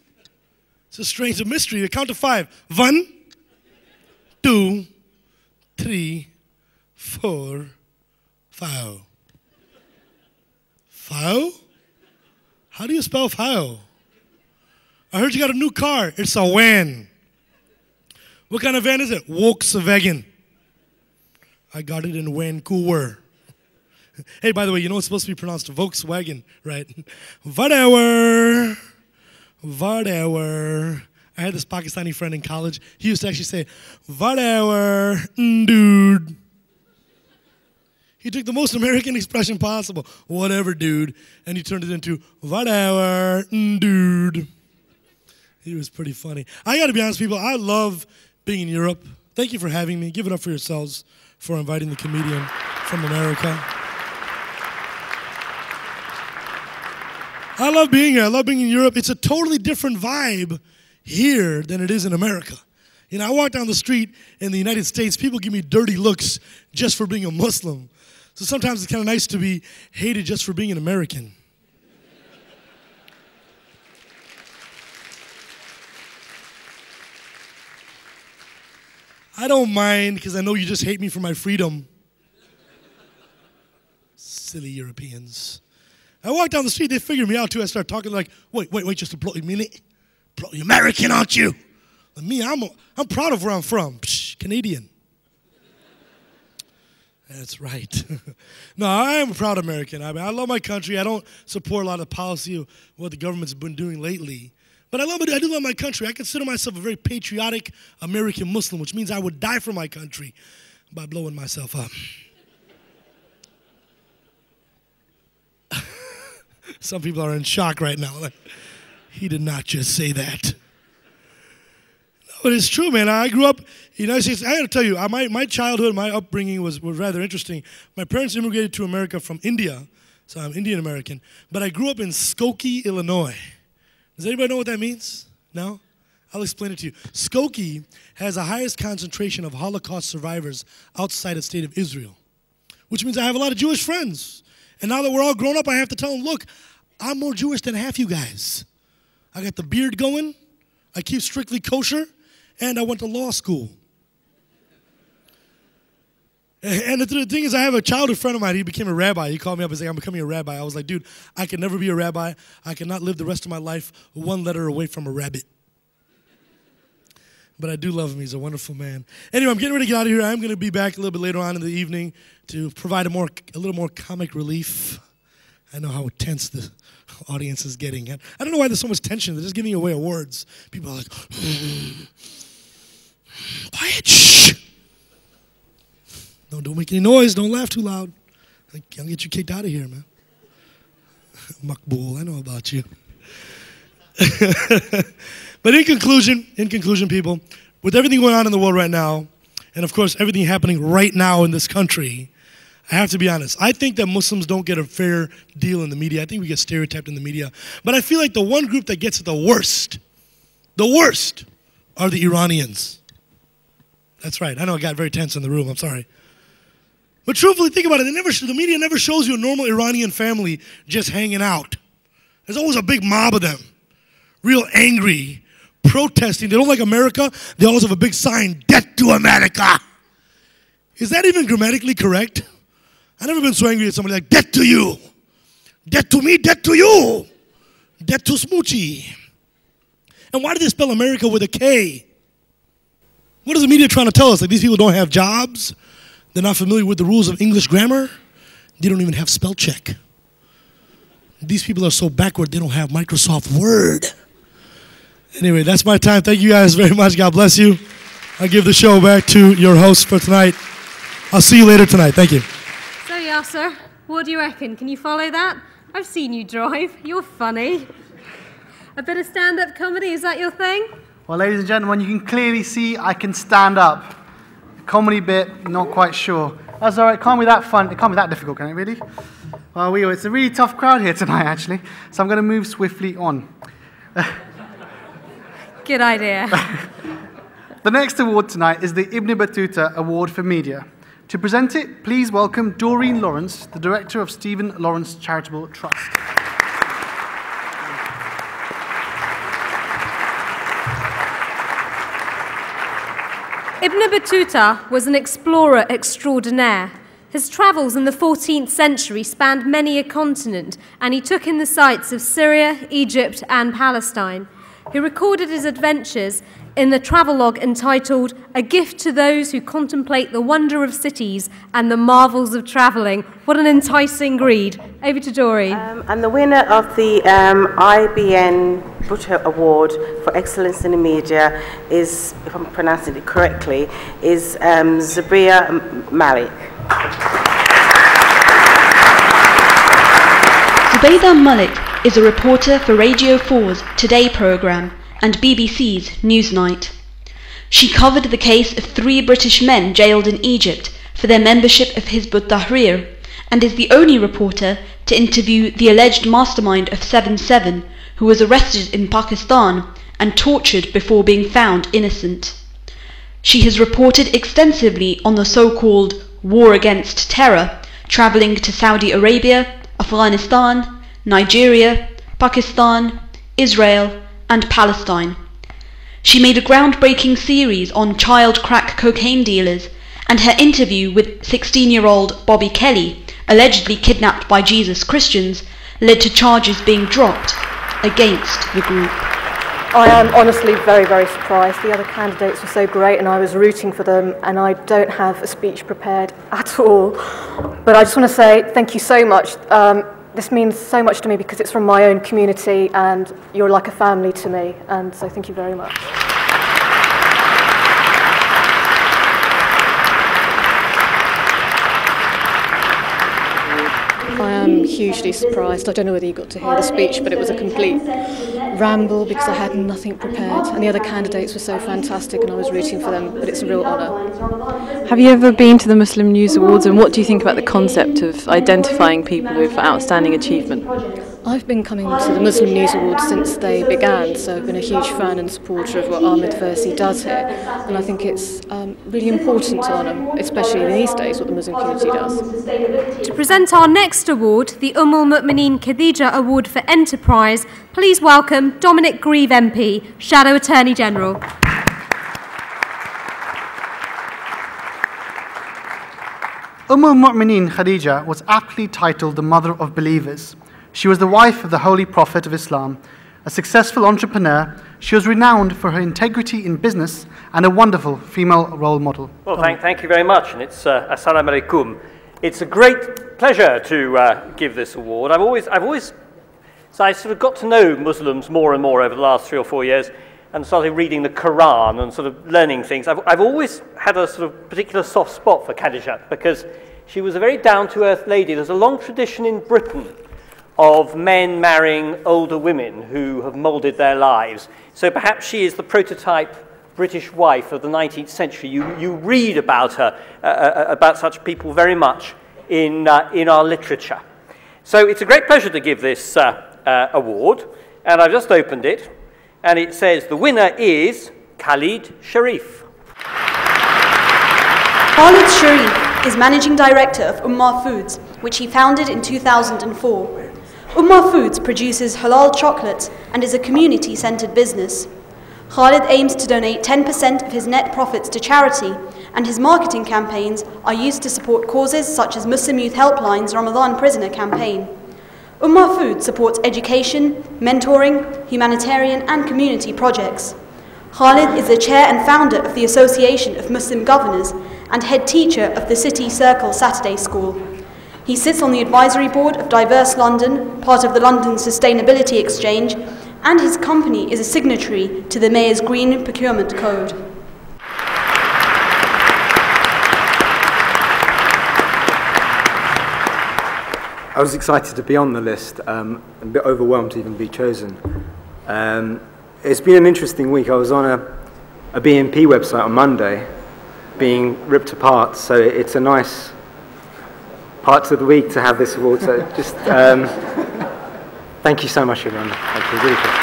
It's a strange mystery. You count to 5. 1, 2, 3, 4, 5. Fao? How do you spell Fao? I heard you got a new car. It's a van. What kind of van is it? Volkswagen. I got it in Vancouver. Hey, by the way, you know it's supposed to be pronounced Volkswagen, right? Whatever. Whatever. I had this Pakistani friend in college. He used to actually say, whatever, dude. He took the most American expression possible, whatever, dude, and he turned it into, whatever, dude. He was pretty funny. I got to be honest, people, I love being in Europe. Thank you for having me. Give it up for yourselves for inviting the comedian from America. I love being here. I love being in Europe. It's a totally different vibe here than it is in America. You know, I walk down the street in the United States, people give me dirty looks just for being a Muslim. So sometimes it's kind of nice to be hated just for being an American. I don't mind because I know you just hate me for my freedom. Silly Europeans. I walk down the street, they figure me out too. I start talking like, wait, just a minute. You're American, aren't you? Like me, I'm proud of where I'm from. Psh, Canadian. That's right. No, I am a proud American. I mean, I love my country. I don't support a lot of policy of what the government's been doing lately. But I do love my country. I consider myself a very patriotic American Muslim, which means I would die for my country by blowing myself up. Some people are in shock right now. Like, he did not just say that. No, but it's true, man. I grew up in the United States. I got to tell you, my childhood, my upbringing was rather interesting. My parents immigrated to America from India, so I'm Indian American. But I grew up in Skokie, Illinois. Does anybody know what that means? No? I'll explain it to you. Skokie has the highest concentration of Holocaust survivors outside the state of Israel, which means I have a lot of Jewish friends. And now that we're all grown up, I have to tell them, look, I'm more Jewish than half you guys. I got the beard going, I keep strictly kosher, and I went to law school. And the thing is, I have a childhood friend of mine, he became a rabbi. He called me up and said, I'm becoming a rabbi. I was like, dude, I can never be a rabbi. I cannot live the rest of my life one letter away from a rabbit. But I do love him. He's a wonderful man. Anyway, I'm getting ready to get out of here. I'm going to be back a little bit later on in the evening to provide a little more comic relief. I know how tense the audience is getting. I don't know why there's so much tension. They're just giving away awards. People are like, Quiet, shh. Don't make any noise. Don't laugh too loud. I'll get you kicked out of here, man. Makbul, I know about you. But in conclusion, people, with everything going on in the world right now, and of course everything happening right now in this country, I have to be honest. I think that Muslims don't get a fair deal in the media. I think we get stereotyped in the media. But I feel like the one group that gets it the worst are the Iranians. That's right. I know I got very tense in the room. I'm sorry. But truthfully, think about it. The media never shows you a normal Iranian family just hanging out. There's always a big mob of them, real angry, protesting. They don't like America. They always have a big sign, "Death to America." Is that even grammatically correct? I've never been so angry at somebody like, "Death to you. Death to me, death to you. Death to Smoochie." And why do they spell America with a K? What is the media trying to tell us? Like these people don't have jobs? They're not familiar with the rules of English grammar? They don't even have spell check. These people are so backward, they don't have Microsoft Word. Anyway, that's my time. Thank you guys very much. God bless you. I give the show back to your host for tonight. I'll see you later tonight. Thank you. So, Yasser, what do you reckon? Can you follow that? I've seen you drive. You're funny. A bit of stand-up comedy, is that your thing? Well, ladies and gentlemen, you can clearly see I can stand up. The comedy bit, not quite sure. That's all right. It can't be that fun. It can't be that difficult, can it really? Well, it's a really tough crowd here tonight, actually. So I'm going to move swiftly on. Good idea. The next award tonight is the Ibn Battuta Award for Media. To present it, please welcome Doreen Lawrence, the director of Stephen Lawrence Charitable Trust. Ibn Battuta was an explorer extraordinaire. His travels in the 14th century spanned many a continent, and he took in the sights of Syria, Egypt, and Palestine. He recorded his adventures in the travelogue entitled A Gift to Those Who Contemplate the Wonder of Cities and the Marvels of Travelling. What an enticing read. Over to Doreen. And the winner of the IBN Bhutto Award for Excellence in the Media is, if I'm pronouncing it correctly, is Zabria Malik. Zubaydah Malik is a reporter for Radio 4's Today programme and BBC's Newsnight. She covered the case of 3 British men jailed in Egypt for their membership of Hizb ut-Tahrir and is the only reporter to interview the alleged mastermind of 7/7 who was arrested in Pakistan and tortured before being found innocent. She has reported extensively on the so-called war against terror, travelling to Saudi Arabia, Afghanistan, Nigeria, Pakistan, Israel, and Palestine. She made a groundbreaking series on child crack cocaine dealers, and her interview with 16-year-old Bobby Kelly, allegedly kidnapped by Jesus Christians, led to charges being dropped against the group. I am honestly very, very surprised. The other candidates were so great and I was rooting for them, and I don't have a speech prepared at all. But I just want to say thank you so much. This means so much to me because it's from my own community and you're like a family to me, and so thank you very much. I am hugely surprised. I don't know whether you got to hear the speech, but it was a complete ramble because I had nothing prepared, and the other candidates were so fantastic and I was rooting for them, but it's a real honour. Have you ever been to the Muslim News Awards, and what do you think about the concept of identifying people with outstanding achievement? I've been coming to the Muslim News Awards since they began, so I've been a huge fan and supporter of what Ahmed Versi does here, and I think it's really important to honour, especially in these days, what the Muslim community does. To present our next award, the Al Mu'mineen Khadija Award for Enterprise, please welcome Dominic Grieve MP, Shadow Attorney General. Mu'mineen Khadija was aptly titled the Mother of Believers. She was the wife of the Holy Prophet of Islam. A successful entrepreneur, she was renowned for her integrity in business and a wonderful female role model. Well, thank you very much, and it's Assalamu alaikum. It's a great pleasure to give this award. I sort of got to know Muslims more and more over the last 3 or 4 years, and started reading the Quran and sort of learning things, I've always had a sort of particular soft spot for Khadijat because she was a very down-to-earth lady. There's a long tradition in Britain of men marrying older women who have moulded their lives. So perhaps she is the prototype British wife of the 19th century. You read about her, about such people very much in our literature. So it's a great pleasure to give this award, and I've just opened it, and it says the winner is Khalid Sharif. Khalid Sharif is Managing Director of Ummah Foods, which he founded in 2004. Ummah Foods produces halal chocolates and is a community-centered business. Khalid aims to donate 10% of his net profits to charity, and his marketing campaigns are used to support causes such as Muslim Youth Helpline's Ramadan Prisoner campaign. Ummah Foods supports education, mentoring, humanitarian and community projects. Khalid is the chair and founder of the Association of Muslim Governors and head teacher of the City Circle Saturday School. He sits on the advisory board of Diverse London, part of the London Sustainability Exchange, and his company is a signatory to the Mayor's Green Procurement Code. I was excited to be on the list, a bit overwhelmed to even be chosen. It's been an interesting week. I was on a BNP website on Monday, being ripped apart, so it's a nice part of the week to have this award. So just thank you so much, everyone. Thank you. Really good.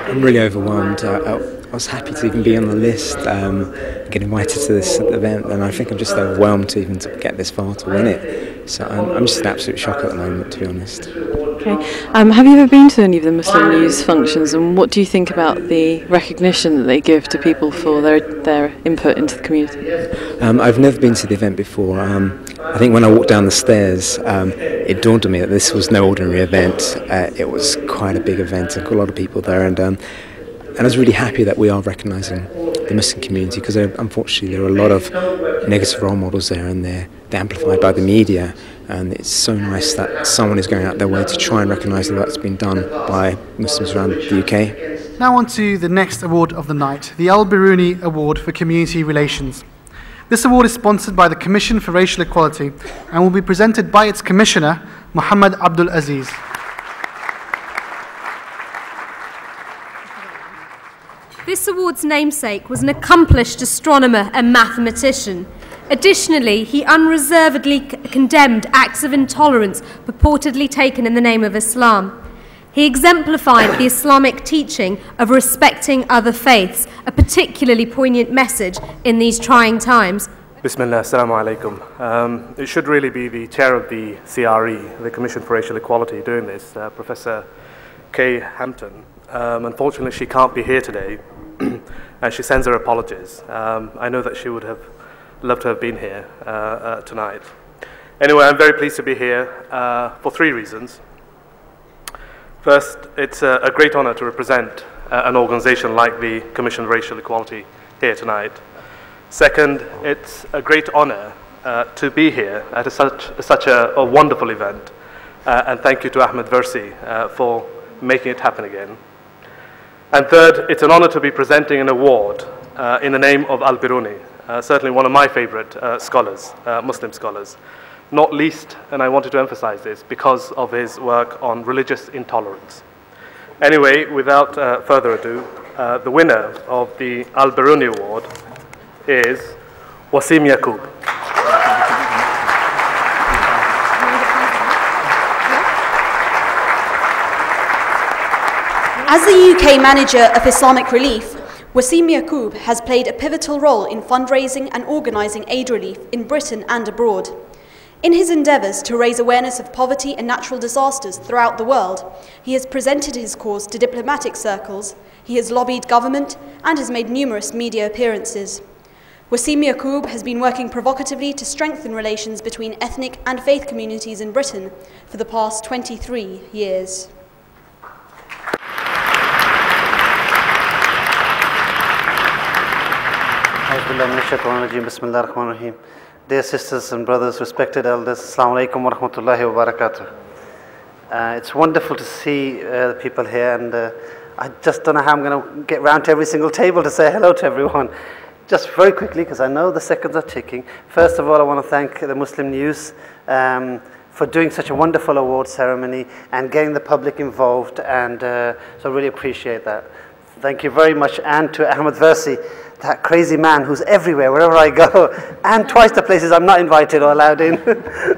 I'm really overwhelmed. I was happy to even be on the list, get invited to this event, and I think I'm just overwhelmed to even to get this far to win it. So I'm just in absolute shock at the moment, to be honest. Okay. Have you ever been to any of the Muslim News functions, and what do you think about the recognition that they give to people for their input into the community? I've never been to the event before. I think when I walked down the stairs, it dawned on me that this was no ordinary event. It was quite a big event, and a lot of people there, and I was really happy that we are recognising the Muslim community, because unfortunately there are a lot of negative role models there, and they're amplified by the media, and it's so nice that someone is going out their way to try and recognise the work that's been done by Muslims around the UK. Now on to the next award of the night, the Al-Biruni Award for Community Relations. This award is sponsored by the Commission for Racial Equality and will be presented by its Commissioner, Muhammad Abdul Aziz. This award's namesake was an accomplished astronomer and mathematician. Additionally, he unreservedly condemned acts of intolerance purportedly taken in the name of Islam. He exemplified the Islamic teaching of respecting other faiths, a particularly poignant message in these trying times. Bismillah, assalamu alaikum. It should really be the chair of the CRE, the Commission for Racial Equality, doing this, Professor Kay Hampton. Unfortunately, she can't be here today, and she sends her apologies. I know that she would have loved to have been here tonight. Anyway, I'm very pleased to be here for three reasons. First, it's a great honor to represent an organization like the Commission for Racial Equality here tonight. Second, it's a great honor to be here at such a wonderful event. And thank you to Ahmed Versi for making it happen again. And third, it's an honor to be presenting an award in the name of Al-Biruni, certainly one of my favorite scholars, Muslim scholars. Not least, and I wanted to emphasize this, because of his work on religious intolerance. Anyway, without further ado, the winner of the Al-Biruni Award is Wasim Yaqub. As the UK Manager of Islamic Relief, Wasim Yaqub has played a pivotal role in fundraising and organising aid relief in Britain and abroad. In his endeavours to raise awareness of poverty and natural disasters throughout the world, he has presented his cause to diplomatic circles, he has lobbied government, and has made numerous media appearances. Wasim Yaqub has been working provocatively to strengthen relations between ethnic and faith communities in Britain for the past 23 years. Dear sisters and brothers, respected elders, Assalamu alaikum wa rahmatullahi wa barakatuh. It's wonderful to see the people here, and I just don't know how I'm going to get round to every single table to say hello to everyone. Just very quickly, because I know the seconds are ticking. First of all, I want to thank the Muslim News for doing such a wonderful award ceremony and getting the public involved, and so I really appreciate that. Thank you very much, and to Ahmed Versi, that crazy man who's everywhere, wherever I go, and twice the places I'm not invited or allowed in.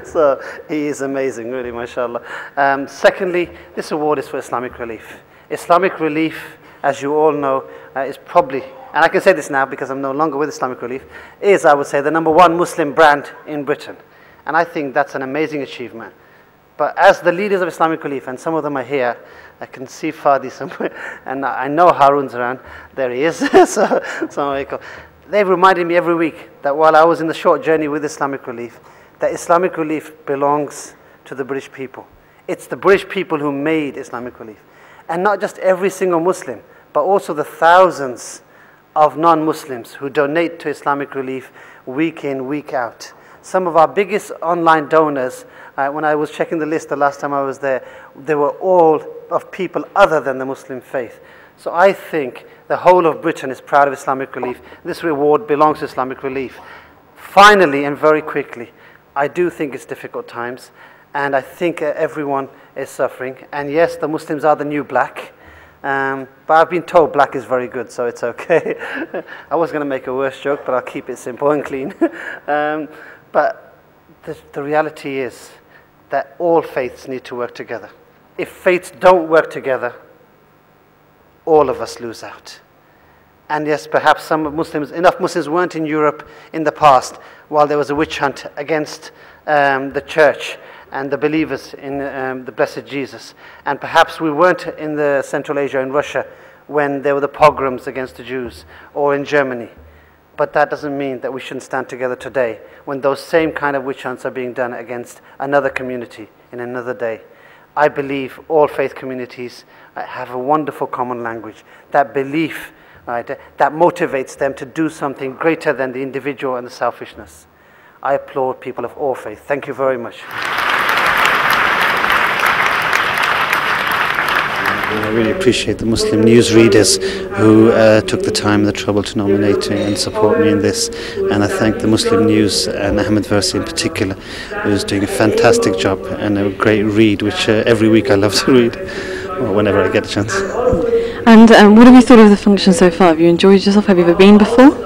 So he is amazing, really, mashallah. Secondly, this award is for Islamic Relief. Islamic Relief, as you all know, is probably, and I can say this now because I'm no longer with Islamic Relief, is, I would say, the #1 Muslim brand in Britain. And I think that's an amazing achievement. But as the leaders of Islamic Relief, and some of them are here, I can see Fadi somewhere, and I know Harun's around. There he is. So they've reminded me every week that while I was in the short journey with Islamic Relief, that Islamic Relief belongs to the British people. It's the British people who made Islamic Relief. And not just every single Muslim, but also the thousands of non-Muslims who donate to Islamic Relief week in, week out. Some of our biggest online donors, when I was checking the list the last time I was there, they were all of people other than the Muslim faith. So I think the whole of Britain is proud of Islamic Relief. This reward belongs to Islamic Relief. Finally, and very quickly, I do think it's difficult times, and I think everyone is suffering. And yes, the Muslims are the new black. But I've been told black is very good, so it's okay. I was going to make a worse joke, but I'll keep it simple and clean. But the reality is that all faiths need to work together. If faiths don't work together, all of us lose out. And yes, perhaps enough Muslims weren't in Europe in the past while there was a witch hunt against the church and the believers in the blessed Jesus. And perhaps we weren't in the Central Asia, in Russia, when there were the pogroms against the Jews, or in Germany. But that doesn't mean that we shouldn't stand together today when those same kind of witch hunts are being done against another community in another day. I believe all faith communities have a wonderful common language. That belief, right, that motivates them to do something greater than the individual and the selfishness. I applaud people of all faith. Thank you very much. I really appreciate the Muslim News readers who took the time and the trouble to nominate me and support me in this. And I thank the Muslim News and Ahmed Versi in particular, who's doing a fantastic job and a great read, which every week I love to read, or whenever I get a chance. And what have you thought of the function so far? Have you enjoyed yourself? Have you ever been before?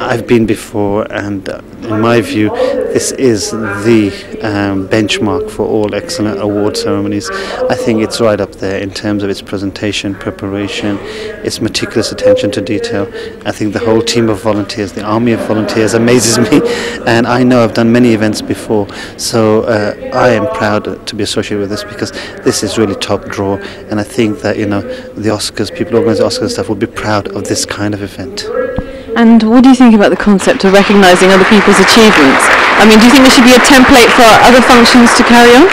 I've been before, and in my view, this is the benchmark for all excellent award ceremonies. I think it's right up there in terms of its presentation, preparation, its meticulous attention to detail. I think the whole team of volunteers, the army of volunteers, amazes me, and I know I've done many events before, so I am proud to be associated with this because this is really top draw, and I think that, you know, the Oscars, people who organize the Oscars and stuff, will be proud of this kind of event. And what do you think about the concept of recognising other people's achievements? I mean, do you think there should be a template for other functions to carry on?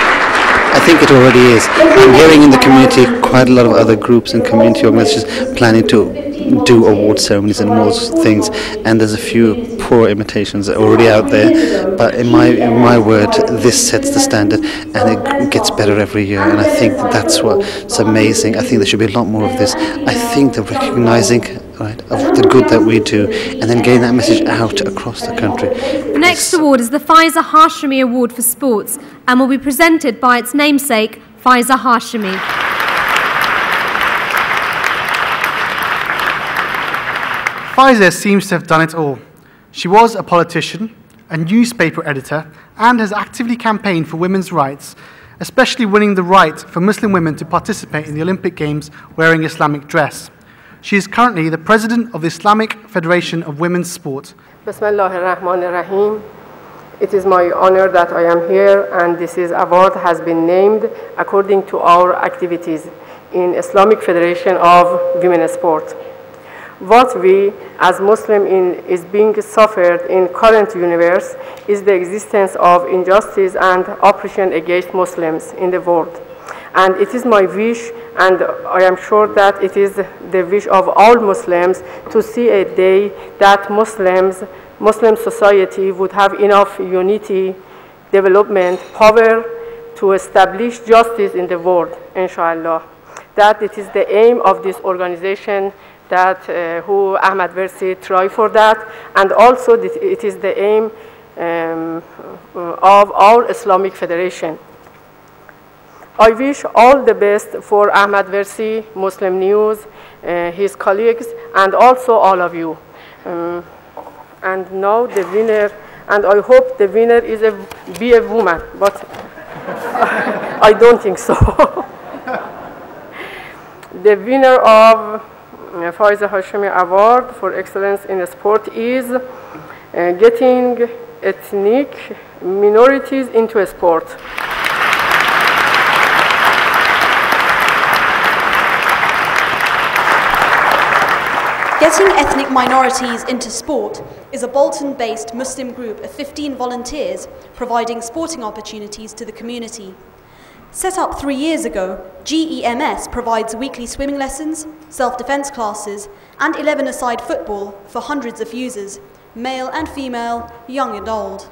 I think it already is. I'm hearing in the community quite a lot of other groups and community organisations planning to do award ceremonies and more things, and there's a few poor imitations already out there, but in my word, this sets the standard and it gets better every year, and I think that's what's amazing. I think there should be a lot more of this. I think the recognising, right, of the good that we do, and then getting that message out across the country. The next award is the Faiza Hashimi Award for Sports and will be presented by its namesake, Faiza Hashimi. Faiza seems to have done it all. She was a politician, a newspaper editor, and has actively campaigned for women's rights, especially winning the right for Muslim women to participate in the Olympic Games wearing Islamic dress. She is currently the president of the Islamic Federation of Women's Sport. Bismillahirrahmanirrahim. It is my honor that I am here, and this award has been named according to our activities in Islamic Federation of Women's Sport. What we as Muslims is being suffered in current universe is the existence of injustice and oppression against Muslims in the world. And it is my wish, and I am sure that it is the wish of all Muslims, to see a day that Muslim society would have enough unity, development, power to establish justice in the world, inshallah. That it is the aim of this organization that who Ahmad Versi try for that, and also it is the aim of our Islamic Federation. I wish all the best for Ahmad Versi, Muslim News, his colleagues, and also all of you. And now the winner, and I hope the winner is be a woman, but I don't think so. The winner of Faiza Hashemi Award for Excellence in Sport is getting ethnic minorities into sport. Getting ethnic minorities into sport is a Bolton-based Muslim group of 15 volunteers providing sporting opportunities to the community. Set up 3 years ago, GEMS provides weekly swimming lessons, self-defense classes, and 11-a-side football for hundreds of users, male and female, young and old.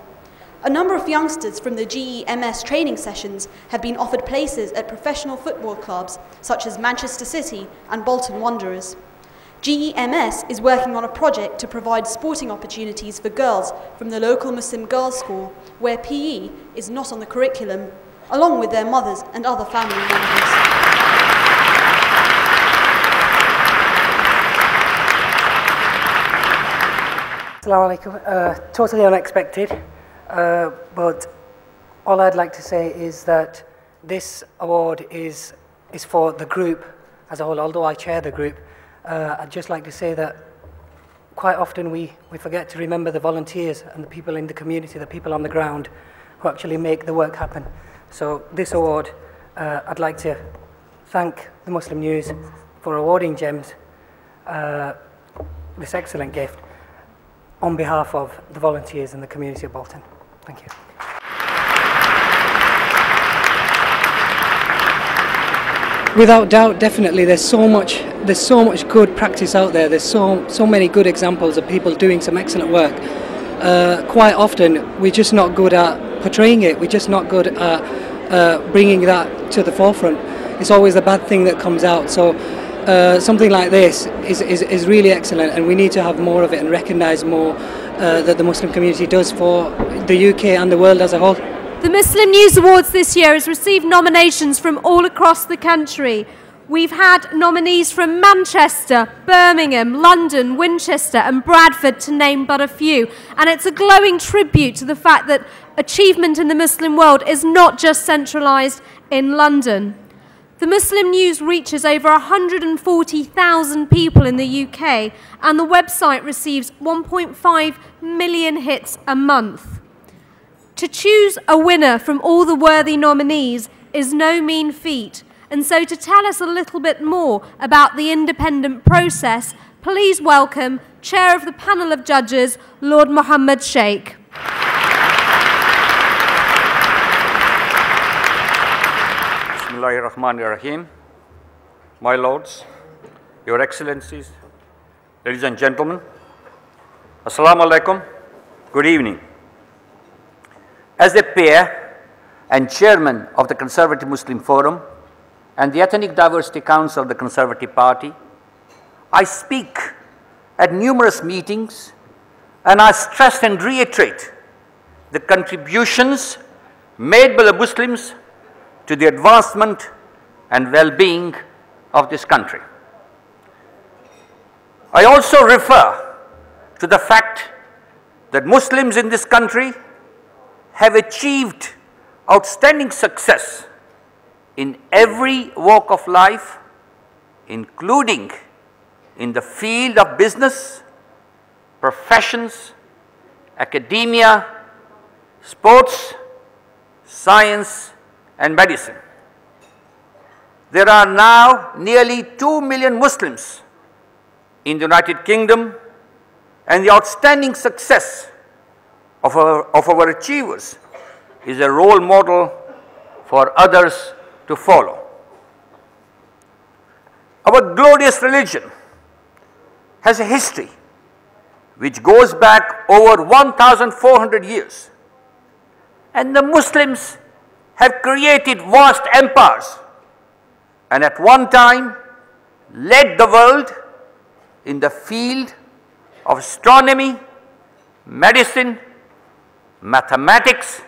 A number of youngsters from the GEMS training sessions have been offered places at professional football clubs such as Manchester City and Bolton Wanderers. GEMS is working on a project to provide sporting opportunities for girls from the local Muslim girls' school, where PE is not on the curriculum, along with their mothers and other family members. Assalamu alaikum. Totally unexpected, but all I'd like to say is that this award is for the group as a whole, although I chair the group. I'd just like to say that quite often we forget to remember the volunteers and the people in the community, the people on the ground who actually make the work happen. So this award, I'd like to thank the Muslim News for awarding GEMS this excellent gift on behalf of the volunteers and the community of Bolton. Thank you. Without doubt, definitely, there's so much good practice out there. There's so many good examples of people doing some excellent work. Quite often, we're just not good at portraying it. We're just not good at bringing that to the forefront. It's always the bad thing that comes out. So something like this is really excellent, and we need to have more of it and recognise more that the Muslim community does for the UK and the world as a whole. The Muslim News Awards this year has received nominations from all across the country. We've had nominees from Manchester, Birmingham, London, Winchester and Bradford, to name but a few. And it's a glowing tribute to the fact that achievement in the Muslim world is not just centralised in London. The Muslim News reaches over 140,000 people in the UK, and the website receives 1.5 million hits a month. To choose a winner from all the worthy nominees is no mean feat, and so to tell us a little bit more about the independent process, please welcome Chair of the Panel of Judges, Lord Muhammad Sheikh. Bismillahirrahmanirrahim. My Lords, Your Excellencies, ladies and gentlemen, Assalamu alaikum, good evening. As the peer and chairman of the Conservative Muslim Forum and the Ethnic Diversity Council of the Conservative Party, I speak at numerous meetings and I stress and reiterate the contributions made by the Muslims to the advancement and well-being of this country. I also refer to the fact that Muslims in this country have achieved outstanding success in every walk of life, including in the field of business, professions, academia, sports, science, and medicine. There are now nearly 2 million Muslims in the United Kingdom, and the outstanding success of our achievers is a role model for others to follow. Our glorious religion has a history which goes back over 1,400 years, and the Muslims have created vast empires and at one time led the world in the field of astronomy, medicine, mathematics,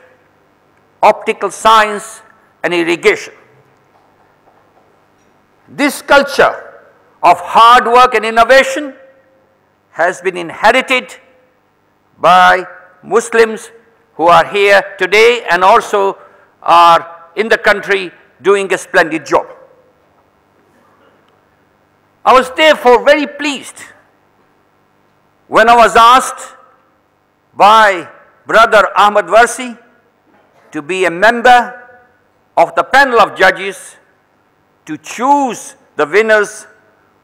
optical science, and irrigation. This culture of hard work and innovation has been inherited by Muslims who are here today and also are in the country doing a splendid job. I was therefore very pleased when I was asked by Brother Ahmed Warsi to be a member of the panel of judges to choose the winners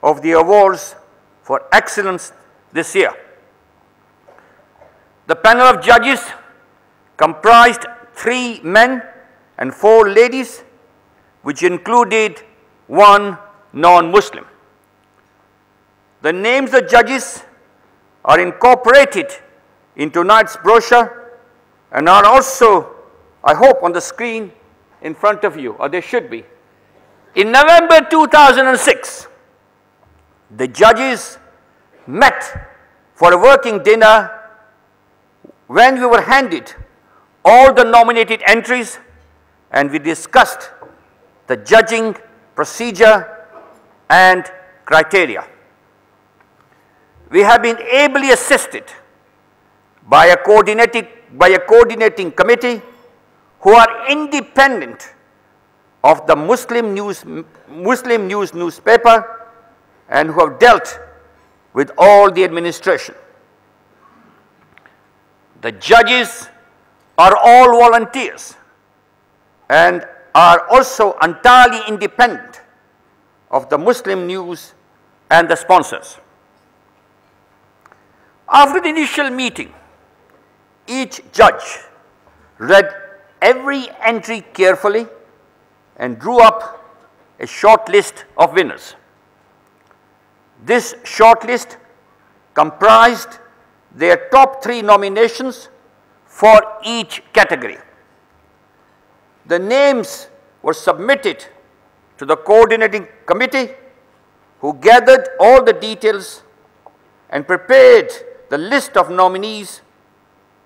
of the awards for excellence this year. The panel of judges comprised 3 men and 4 ladies, which included 1 non-Muslim. The names of judges are incorporated in tonight's brochure and are also, I hope, on the screen in front of you, or they should be. In November 2006, the judges met for a working dinner when we were handed all the nominated entries and we discussed the judging procedure and criteria. We have been ably assisted by a coordinating committee who are independent of the Muslim News newspaper and who have dealt with all the administration. The judges are all volunteers and are also entirely independent of the Muslim News and the sponsors. After the initial meeting, each judge read every entry carefully and drew up a short list of winners. This short list comprised their top 3 nominations for each category. The names were submitted to the coordinating committee, who gathered all the details and prepared the list of nominees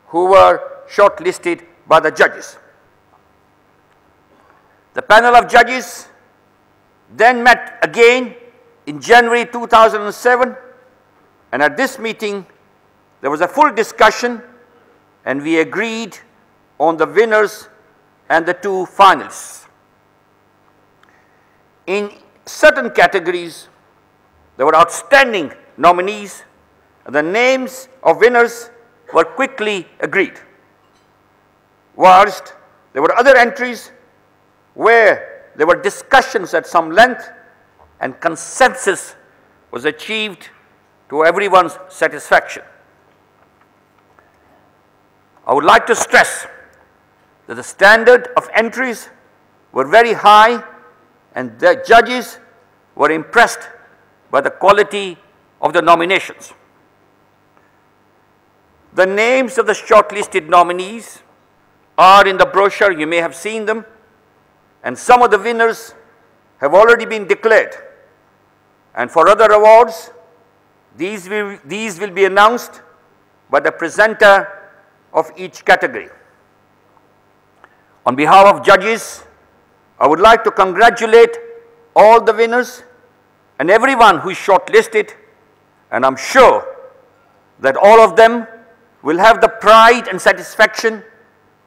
who were shortlisted by the judges. The panel of judges then met again in January 2007, and at this meeting there was a full discussion and we agreed on the winners and the 2 finalists. In certain categories, there were outstanding nominees and the names of winners were quickly agreed, whilst there were other entries where there were discussions at some length and consensus was achieved to everyone's satisfaction. I would like to stress that the standard of entries were very high and the judges were impressed by the quality of the nominations. The names of the shortlisted nominees are in the brochure, you may have seen them, and some of the winners have already been declared. And for other awards, these will be announced by the presenter of each category. On behalf of judges, I would like to congratulate all the winners and everyone who is shortlisted, and I'm sure that all of them will have the pride and satisfaction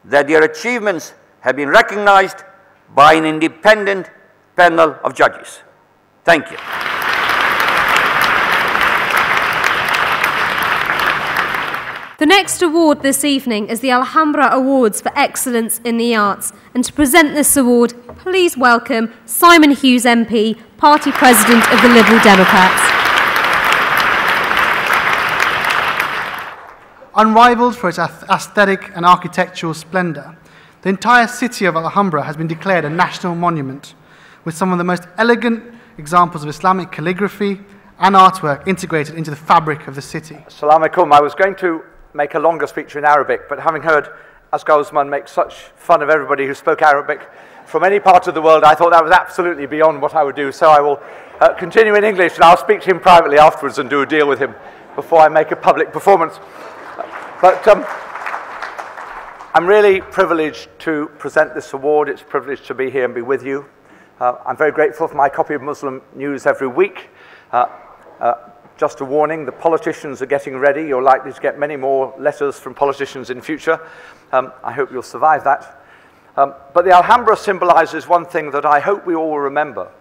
that their achievements have been recognized by an independent panel of judges. Thank you. The next award this evening is the Alhambra Awards for Excellence in the Arts. And to present this award, please welcome Simon Hughes MP, Party President of the Liberal Democrats. Unrivaled for its aesthetic and architectural splendour, the entire city of Alhambra has been declared a national monument, with some of the most elegant examples of Islamic calligraphy and artwork integrated into the fabric of the city. Assalamu alaikum. I was going to make a longer speech in Arabic, but having heard Askar Osman makes such fun of everybody who spoke Arabic from any part of the world, I thought that was absolutely beyond what I would do. So I will continue in English, and I'll speak to him privately afterwards and do a deal with him before I make a public performance. But I'm really privileged to present this award. It's a privilege to be here and be with you. I'm very grateful for my copy of Muslim News every week. Just a warning, the politicians are getting ready. You're likely to get many more letters from politicians in future. I hope you'll survive that. But the Alhambra symbolizes one thing that I hope we all remember,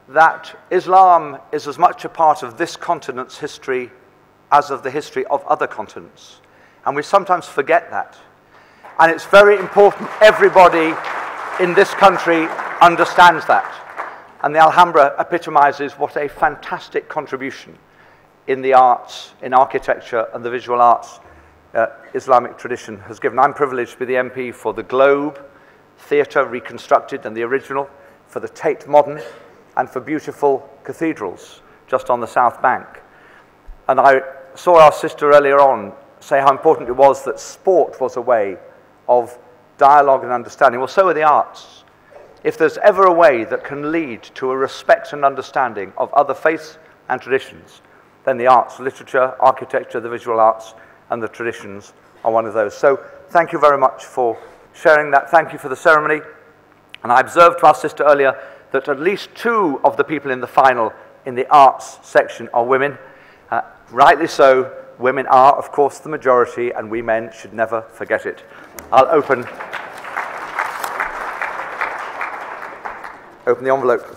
that Islam is as much a part of this continent's history as of the history of other continents. And we sometimes forget that. And it's very important everybody in this country understands that. And the Alhambra epitomizes what a fantastic contribution in the arts, in architecture and the visual arts Islamic tradition has given. I'm privileged to be the MP for the Globe Theatre reconstructed and the original, for the Tate Modern, and for beautiful cathedrals just on the South Bank. And I saw our sister earlier on say how important it was that sport was a way of dialogue and understanding. Well, so are the arts. If there's ever a way that can lead to a respect and understanding of other faiths and traditions, then the arts, literature, architecture, the visual arts, and the traditions are one of those. So thank you very much for sharing that. Thank you for the ceremony. And I observed to our sister earlier that at least 2 of the people in the final in the arts section are women. Rightly so, women are, of course, the majority, and we men should never forget it. I'll open the envelope.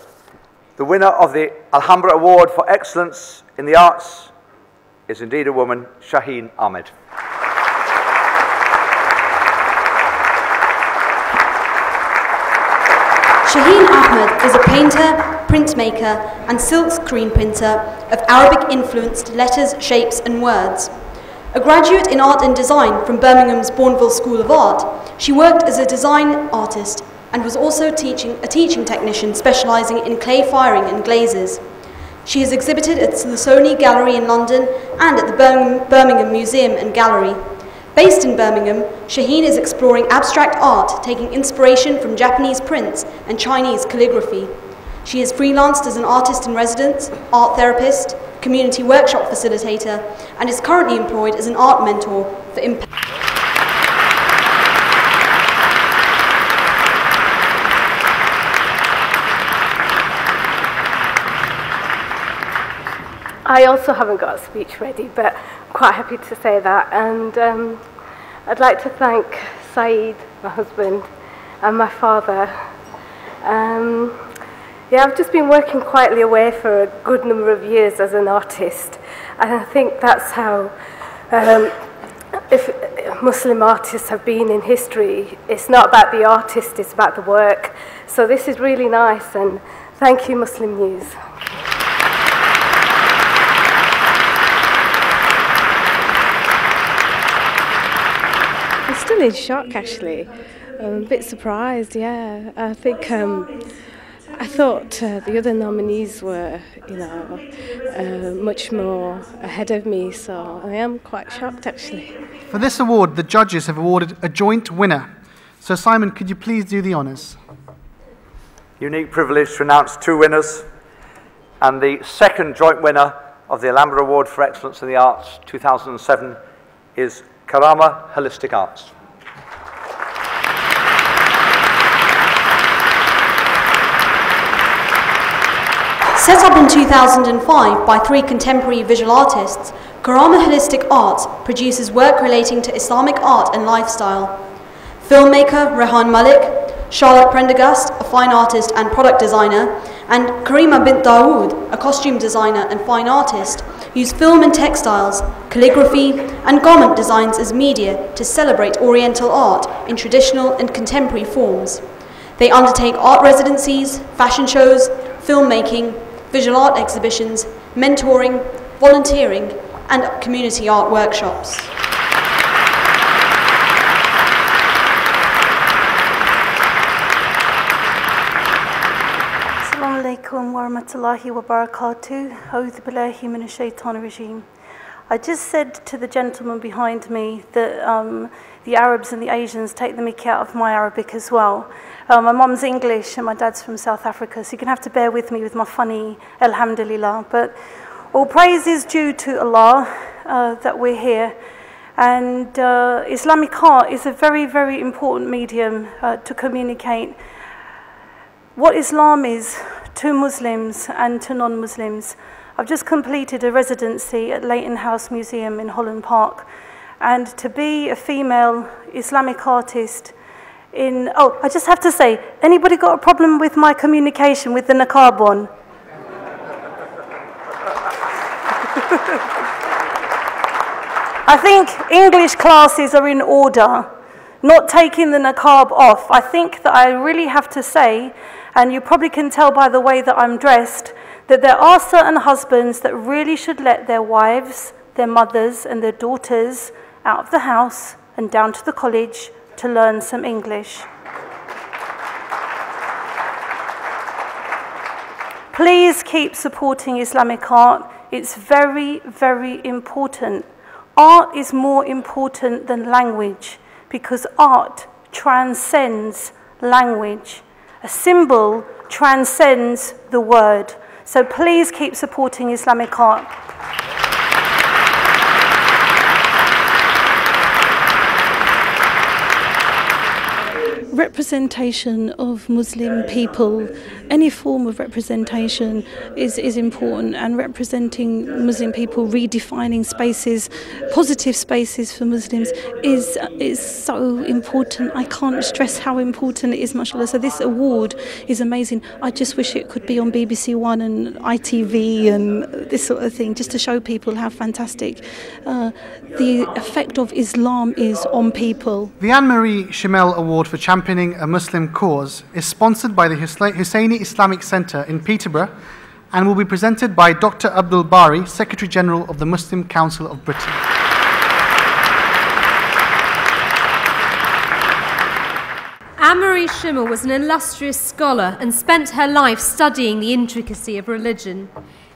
The winner of the Alhambra Award for Excellence in the Arts is indeed a woman, Shaheen Ahmed. Shaheen Ahmed is a painter, printmaker, and silk screen printer of Arabic-influenced letters, shapes, and words. A graduate in art and design from Birmingham's Bournville School of Art, she worked as a design artist and was also a teaching technician specialising in clay firing and glazes. She has exhibited at the Sony Gallery in London and at the Birmingham Museum and Gallery. Based in Birmingham, Shaheen is exploring abstract art, taking inspiration from Japanese prints and Chinese calligraphy. She has freelanced as an artist-in-residence, art therapist, community workshop facilitator, and is currently employed as an art mentor for Impact. I also haven't got a speech ready, but I'm quite happy to say that. And I'd like to thank Saeed, my husband, and my father. Yeah, I've just been working quietly away for a good number of years as an artist, and I think that's how if Muslim artists have been in history. It's not about the artist, it's about the work. So this is really nice, and thank you, Muslim News. I'm still in shock, actually. I'm a bit surprised, yeah. I think I thought the other nominees were, much more ahead of me, so I am quite shocked, actually. For this award, the judges have awarded a joint winner. So Simon, could you please do the honours? Unique privilege to announce 2 winners, and the second joint winner of the Alhambra Award for Excellence in the Arts 2007 is Karama Holistic Arts. Set up in 2005 by 3 contemporary visual artists, Karama Holistic Arts produces work relating to Islamic art and lifestyle. Filmmaker Rehan Malik, Charlotte Prendergast, a fine artist and product designer, and Karima bint Dawood, a costume designer and fine artist, use film and textiles, calligraphy, and garment designs as media to celebrate Oriental art in traditional and contemporary forms. They undertake art residencies, fashion shows, filmmaking, visual art exhibitions, mentoring, volunteering, and community art workshops. Assalamu alaikum wa rahmatullahi wa barakatuh. A'udhu billahi minash shaitanir rajim. I just said to the gentleman behind me that the Arabs and the Asians take the mickey out of my Arabic as well. My mum's English and my dad's from South Africa, so you're going to have to bear with me with my funny alhamdulillah. But all praise is due to Allah that we're here. And Islamic art is a very, very important medium to communicate what Islam is to Muslims and to non-Muslims. I've just completed a residency at Leighton House Museum in Holland Park, and to be a female Islamic artist in, oh, I just have to say, anybody got a problem with my communication with the niqab on? I think English classes are in order, not taking the niqab off. I think that I really have to say, and you probably can tell by the way that I'm dressed, that there are certain husbands that really should let their wives, their mothers and their daughters out of the house and down to the college to learn some English. Please keep supporting Islamic art. It's very, very important. Art is more important than language because art transcends language. A symbol transcends the word. So please keep supporting Islamic art. Representation of Muslim people, any form of representation is important, and representing Muslim people, redefining spaces, positive spaces for Muslims is so important. I can't stress how important it is, mashallah. So this award is amazing. I just wish it could be on BBC One and ITV and this sort of thing, just to show people how fantastic the effect of Islam is on people. The Anne-Marie Schimmel Award for Championing a Muslim Cause is sponsored by the Husseini Islamic Centre in Peterborough and will be presented by Dr. Abdul Bari, Secretary General of the Muslim Council of Britain. Anne-Marie Schimmel was an illustrious scholar and spent her life studying the intricacy of religion.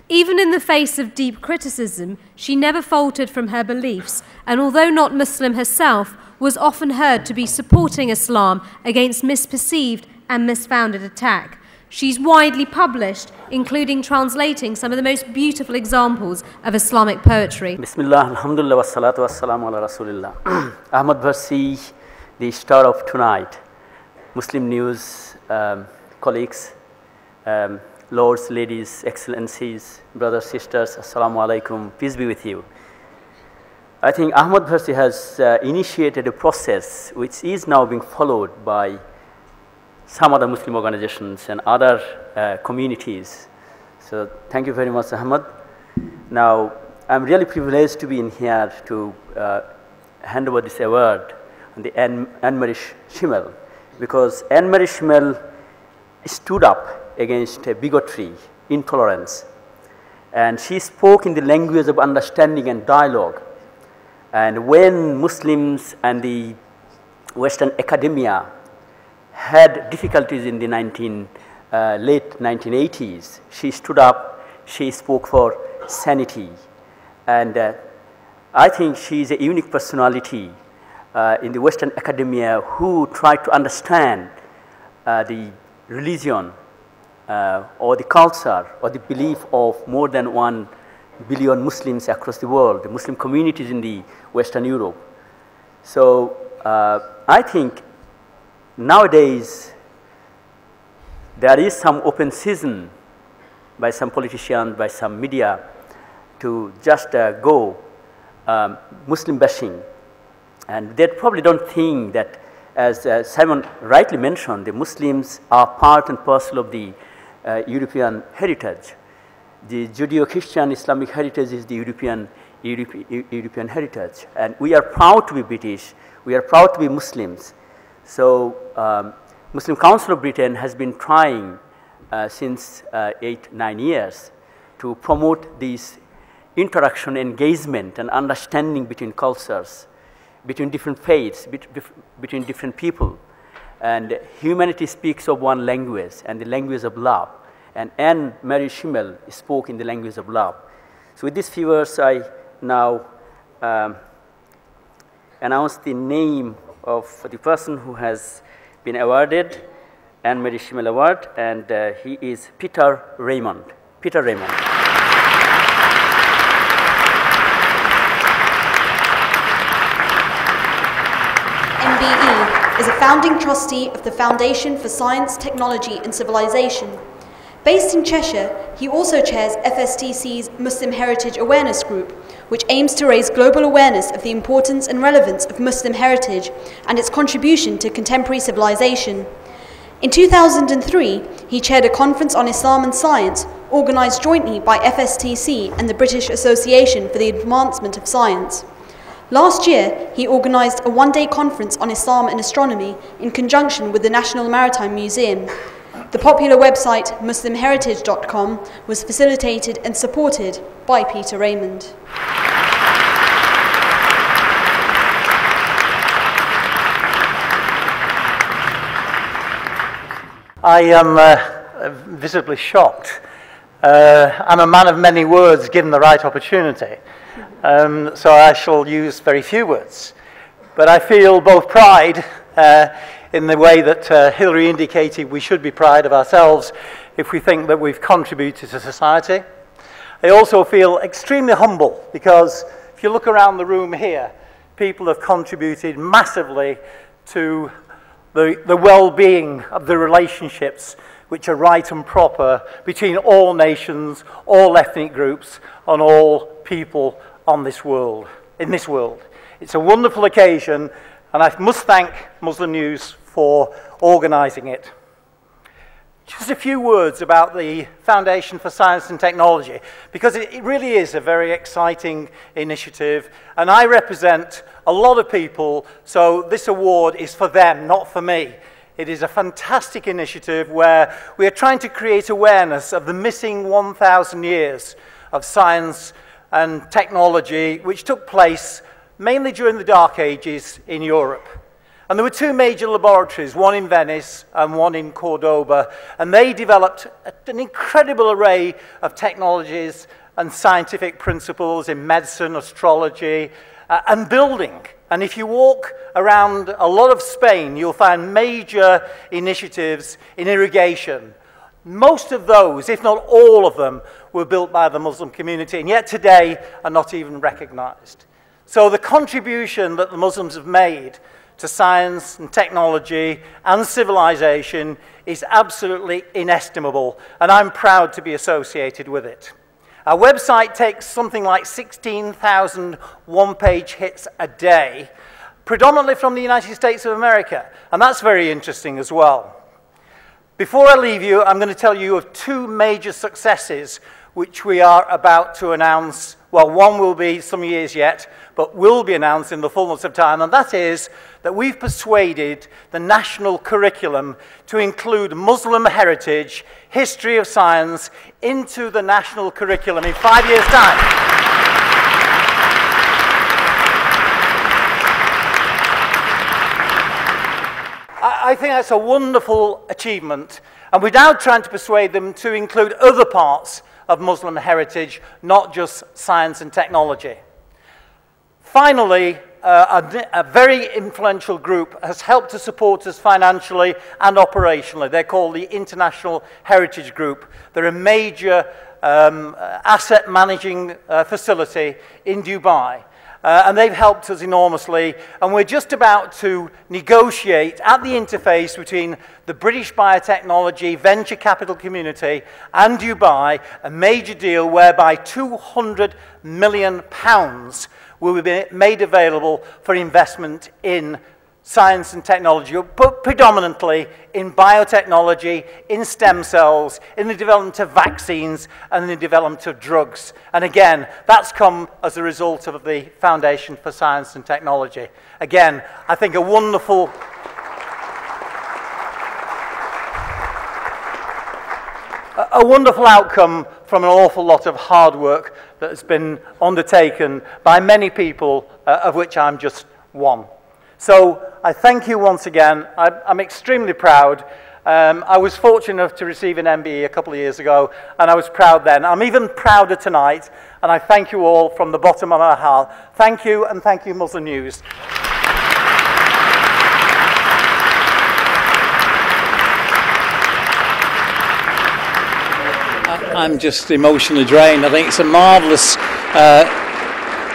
Even in the face of deep criticism, she never faltered from her beliefs, and although not Muslim herself, was often heard to be supporting Islam against misperceived and misfounded attack. She's widely published, including translating some of the most beautiful examples of Islamic poetry. Bismillah, alhamdulillah, wa salatu wa salamu ala rasulillah. Ahmad Versi, the star of tonight. Muslim News, colleagues, lords, ladies, excellencies, brothers, sisters, assalamu alaikum, peace be with you. I think Ahmad Versi has initiated a process which is now being followed by some other Muslim organizations and other communities. So thank you very much, Ahmad. Now, I'm really privileged to be in here to hand over this award on the Anne-Marie Schimmel, because Anne-Marie Schimmel stood up against bigotry, intolerance, and she spoke in the language of understanding and dialogue. And when Muslims and the Western academia had difficulties in the late 1980s, she stood up, she spoke for sanity. And I think she is a unique personality in the Western academia who tried to understand the religion or the culture or the belief of more than 1 billion Muslims across the world, the Muslim communities in the Western Europe. So I think nowadays there is some open season by some politicians, by some media to just go Muslim bashing. And they probably don't think that, as Simon rightly mentioned, the Muslims are part and parcel of the European heritage. The Judeo-Christian Islamic heritage is the European heritage. And we are proud to be British. We are proud to be Muslims. So Muslim Council of Britain has been trying since 8-9 years to promote this interaction, engagement, and understanding between cultures, between different faiths, between different people. And humanity speaks of one language, and the language of love. And Anne-Marie Schimmel spoke in the language of love. So with these few words, I now announce the name of the person who has been awarded Anne-Marie Schimmel Award, and he is Peter Raymond. Peter Raymond. MBE is a founding trustee of the Foundation for Science, Technology and Civilization. Based in Cheshire, he also chairs FSTC's Muslim Heritage Awareness Group, which aims to raise global awareness of the importance and relevance of Muslim heritage and its contribution to contemporary civilization. In 2003, he chaired a conference on Islam and science, organised jointly by FSTC and the British Association for the Advancement of Science. Last year, he organised a one-day conference on Islam and astronomy in conjunction with the National Maritime Museum. The popular website muslimheritage.com was facilitated and supported by Peter Raymond. I am visibly shocked. I'm a man of many words given the right opportunity, so I shall use very few words. But I feel both pride in the way that Hilary indicated we should be proud of ourselves if we think that we've contributed to society. I also feel extremely humble because if you look around the room here, people have contributed massively to the well-being of the relationships which are right and proper between all nations, all ethnic groups, and all people on this world, in this world. It's a wonderful occasion, and I must thank Muslim News for organising it. Just a few words about the Foundation for Science and Technology, because it really is a very exciting initiative, and I represent a lot of people, so this award is for them, not for me. It is a fantastic initiative where we are trying to create awareness of the missing 1,000 years of science and technology which took place mainly during the Dark Ages in Europe. And there were two major laboratories, one in Venice and one in Cordoba, and they developed an incredible array of technologies and scientific principles in medicine, astrology, and building. And if you walk around a lot of Spain, you'll find major initiatives in irrigation. Most of those, if not all of them, were built by the Muslim community, and yet today are not even recognized. So the contribution that the Muslims have made to science and technology and civilization is absolutely inestimable, and I'm proud to be associated with it. Our website takes something like 16,000 one-page hits a day, predominantly from the United States of America, and that's very interesting as well. Before I leave you, I'm going to tell you of two major successes which we are about to announce. Well, one will be some years yet, but will be announced in the fullness of time, and that is that we've persuaded the national curriculum to include Muslim heritage, history of science, into the national curriculum in 5 years' time. I think that's a wonderful achievement, and we're now trying to persuade them to include other parts of Muslim heritage, not just science and technology. Finally, a very influential group has helped to support us financially and operationally. They're called the International Heritage Group. They're a major asset managing facility in Dubai. And they've helped us enormously, and we're just about to negotiate at the interface between the British biotechnology venture capital community and Dubai a major deal whereby £200 million will be made available for investment in science and technology, but predominantly in biotechnology, in stem cells, in the development of vaccines, and in the development of drugs. And again, that's come as a result of the Foundation for Science and Technology. Again, I think a wonderful outcome from an awful lot of hard work that has been undertaken by many people, of which I'm just one. So I thank you once again. I'm extremely proud, I was fortunate enough to receive an MBE a couple of years ago, and I was proud then. I'm even prouder tonight, and I thank you all from the bottom of my heart. Thank you, and thank you, Muslim News. I'm just emotionally drained. I think it's a marvellous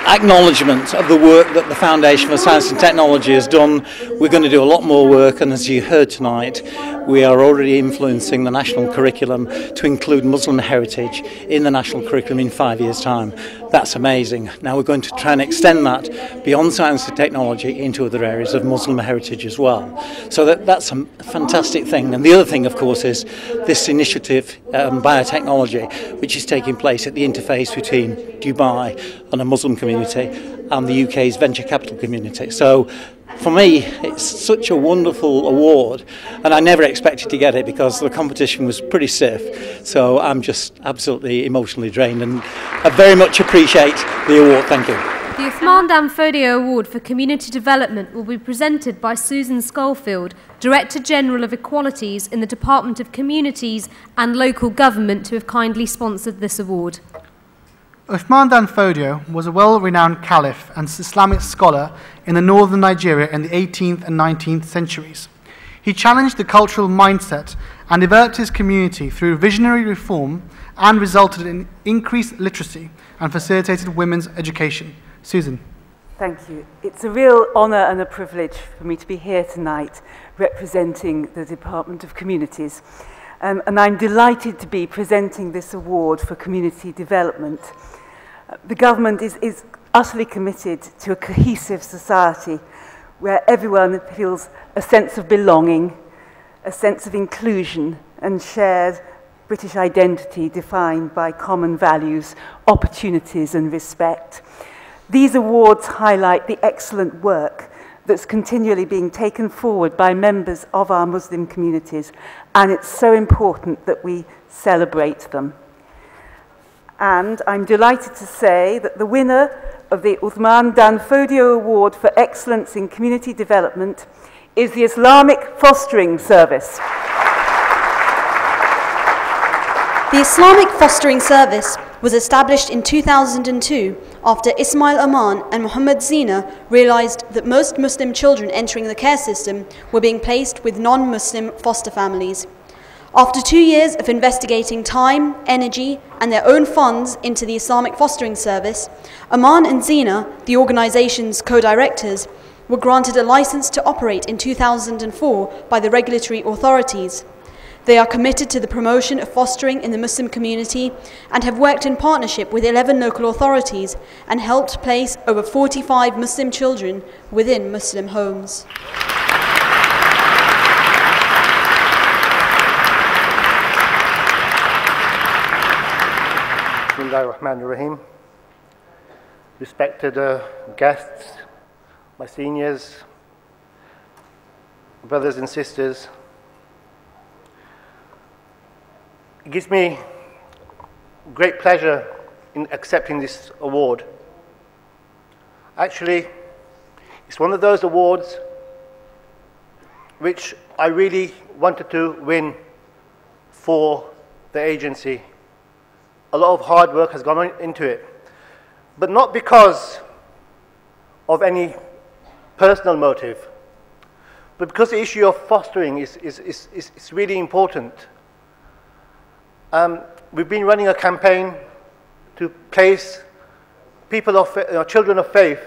acknowledgement of the work that the Foundation for Science and Technology has done. We're going to do a lot more work, and as you heard tonight, we are already influencing the national curriculum to include Muslim heritage in the national curriculum in 5 years' time. That's amazing. Now we're going to try and extend that beyond science and technology into other areas of Muslim heritage as well. So that's a fantastic thing. And the other thing, of course, is this initiative, biotechnology, which is taking place at the interface between Dubai and a Muslim community and the UK's venture capital community. So for me, it's such a wonderful award, and I never expected to get it because the competition was pretty stiff. So I'm just absolutely emotionally drained, and I very much appreciate the award. Thank you. The Uthman Danfodio Award for Community Development will be presented by Susan Schofield, Director General of Equalities in the Department of Communities and Local Government, who have kindly sponsored this award. Uthman Danfodio was a well-renowned caliph and Islamic scholar in the northern Nigeria in the 18th and 19th centuries. He challenged the cultural mindset and developed his community through visionary reform and resulted in increased literacy and facilitated women's education. Susan. Thank you. It's a real honour and a privilege for me to be here tonight representing the Department of Communities. And I'm delighted to be presenting this award for community development. The government is utterly committed to a cohesive society where everyone feels a sense of belonging, a sense of inclusion and shared British identity defined by common values, opportunities and respect. These awards highlight the excellent work that's continually being taken forward by members of our Muslim communities, and it's so important that we celebrate them. And I'm delighted to say that the winner of the Uthman Danfodio Award for Excellence in Community Development is the Islamic Fostering Service. The Islamic Fostering Service was established in 2002 after Ismail Aman and Muhammad Zina realized that most Muslim children entering the care system were being placed with non-Muslim foster families. After 2 years of investigating time, energy, and their own funds into the Islamic Fostering Service, Aman and Zina, the organization's co-directors, were granted a license to operate in 2004 by the regulatory authorities. They are committed to the promotion of fostering in the Muslim community and have worked in partnership with 11 local authorities and helped place over 45 Muslim children within Muslim homes. Bismillahirrahmanirrahim. Respected guests, my seniors, brothers and sisters, it gives me great pleasure in accepting this award. Actually, it's one of those awards which I really wanted to win for the agency. A lot of hard work has gone into it, but not because of any personal motive, but because the issue of fostering is really important. We've been running a campaign to place people of children of faith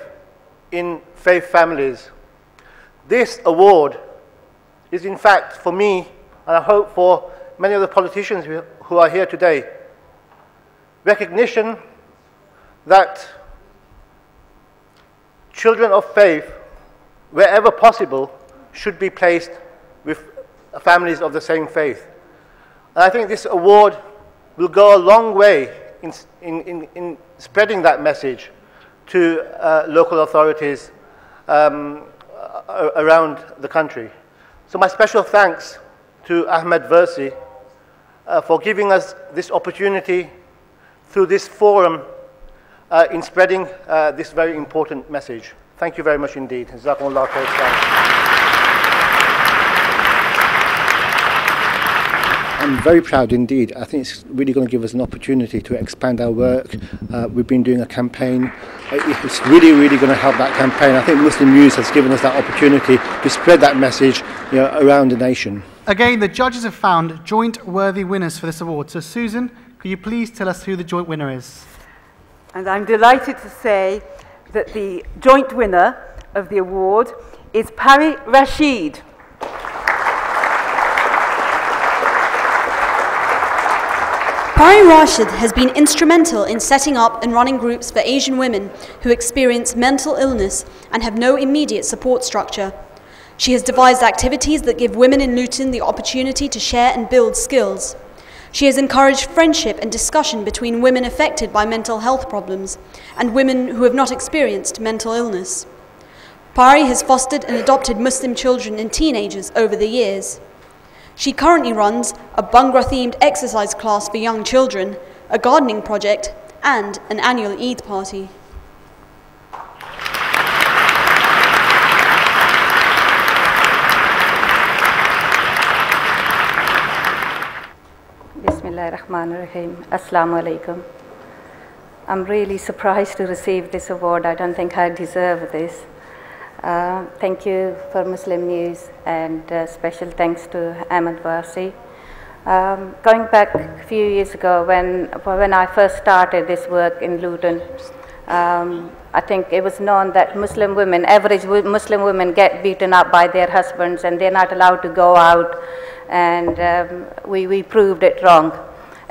in faith families. This award is, in fact, for me, and I hope for many of the politicians who are here today, recognition that children of faith, wherever possible, should be placed with families of the same faith. And I think this award will go a long way in spreading that message to local authorities around the country. So my special thanks to Ahmed Versi for giving us this opportunity through this forum in spreading this very important message. Thank you very much indeed. Jazakumullah khair. I'm very proud indeed. I think it's really going to give us an opportunity to expand our work. We've been doing a campaign. It's really, really going to help that campaign. I think Muslim News has given us that opportunity to spread that message, around the nation. Again, the judges have found joint worthy winners for this award. So Susan, could you please tell us who the joint winner is? And I'm delighted to say that the joint winner of the award is Pari Rashid. Pari Rashid has been instrumental in setting up and running groups for Asian women who experience mental illness and have no immediate support structure. She has devised activities that give women in Luton the opportunity to share and build skills. She has encouraged friendship and discussion between women affected by mental health problems and women who have not experienced mental illness. Pari has fostered and adopted Muslim children and teenagers over the years. She currently runs a Bhangra-themed exercise class for young children, a gardening project, and an annual Eid party. Bismillahirrahmanirrahim. Assalamu alaikum. I'm really surprised to receive this award. I don't think I deserve this. Thank you for Muslim News, and special thanks to Ahmed Varsi. Going back a few years ago when I first started this work in Luton, I think it was known that Muslim women, average Muslim women, get beaten up by their husbands and they're not allowed to go out, and we proved it wrong.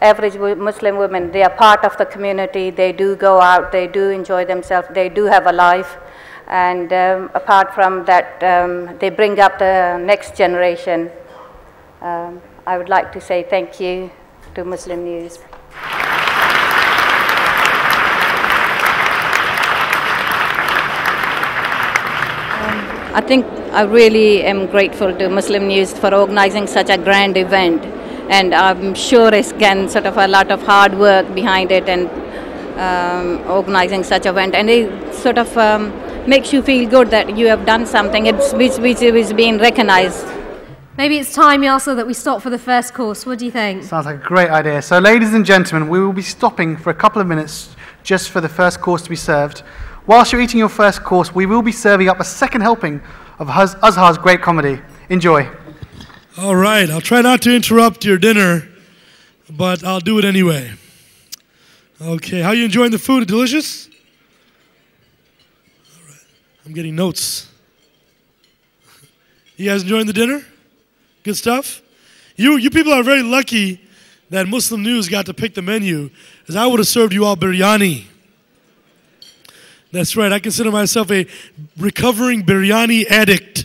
Average Muslim women, they are part of the community, they do go out, they do enjoy themselves, they do have a life. And apart from that, they bring up the next generation. I would like to say thank you to Muslim News. I think I really am grateful to Muslim News for organizing such a grand event. And I'm sure it's again sort of a lot of hard work behind it and organizing such an event. And it sort of makes you feel good that you have done something which is being recognized. Maybe it's time, Yasser, that we stop for the first course. What do you think? Sounds like a great idea. So ladies and gentlemen, we will be stopping for a couple of minutes just for the first course to be served. Whilst you're eating your first course, we will be serving up a second helping of Azhar's great comedy. Enjoy. All right, I'll try not to interrupt your dinner, but I'll do it anyway. Okay, how are you enjoying the food? Delicious? I'm getting notes. You guys enjoying the dinner? Good stuff? You people are very lucky that Muslim News got to pick the menu, because I would have served you all biryani. That's right, I consider myself a recovering biryani addict.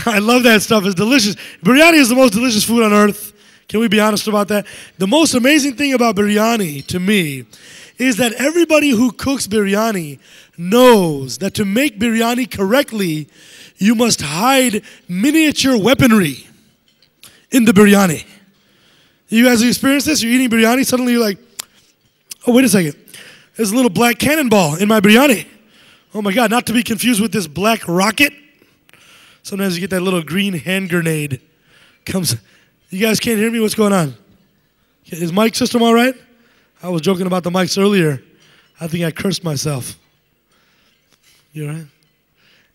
I love that stuff, it's delicious. Biryani is the most delicious food on earth. Can we be honest about that? The most amazing thing about biryani, to me, is that everybody who cooks biryani knows that to make biryani correctly, you must hide miniature weaponry in the biryani. You guys have experienced this? You're eating biryani, suddenly you're like, oh, wait a second. There's a little black cannonball in my biryani. Oh my God, not to be confused with this black rocket. Sometimes you get that little green hand grenade. Comes. You guys can't hear me? What's going on? Is mic system all right? I was joking about the mics earlier. I think I cursed myself. You all right?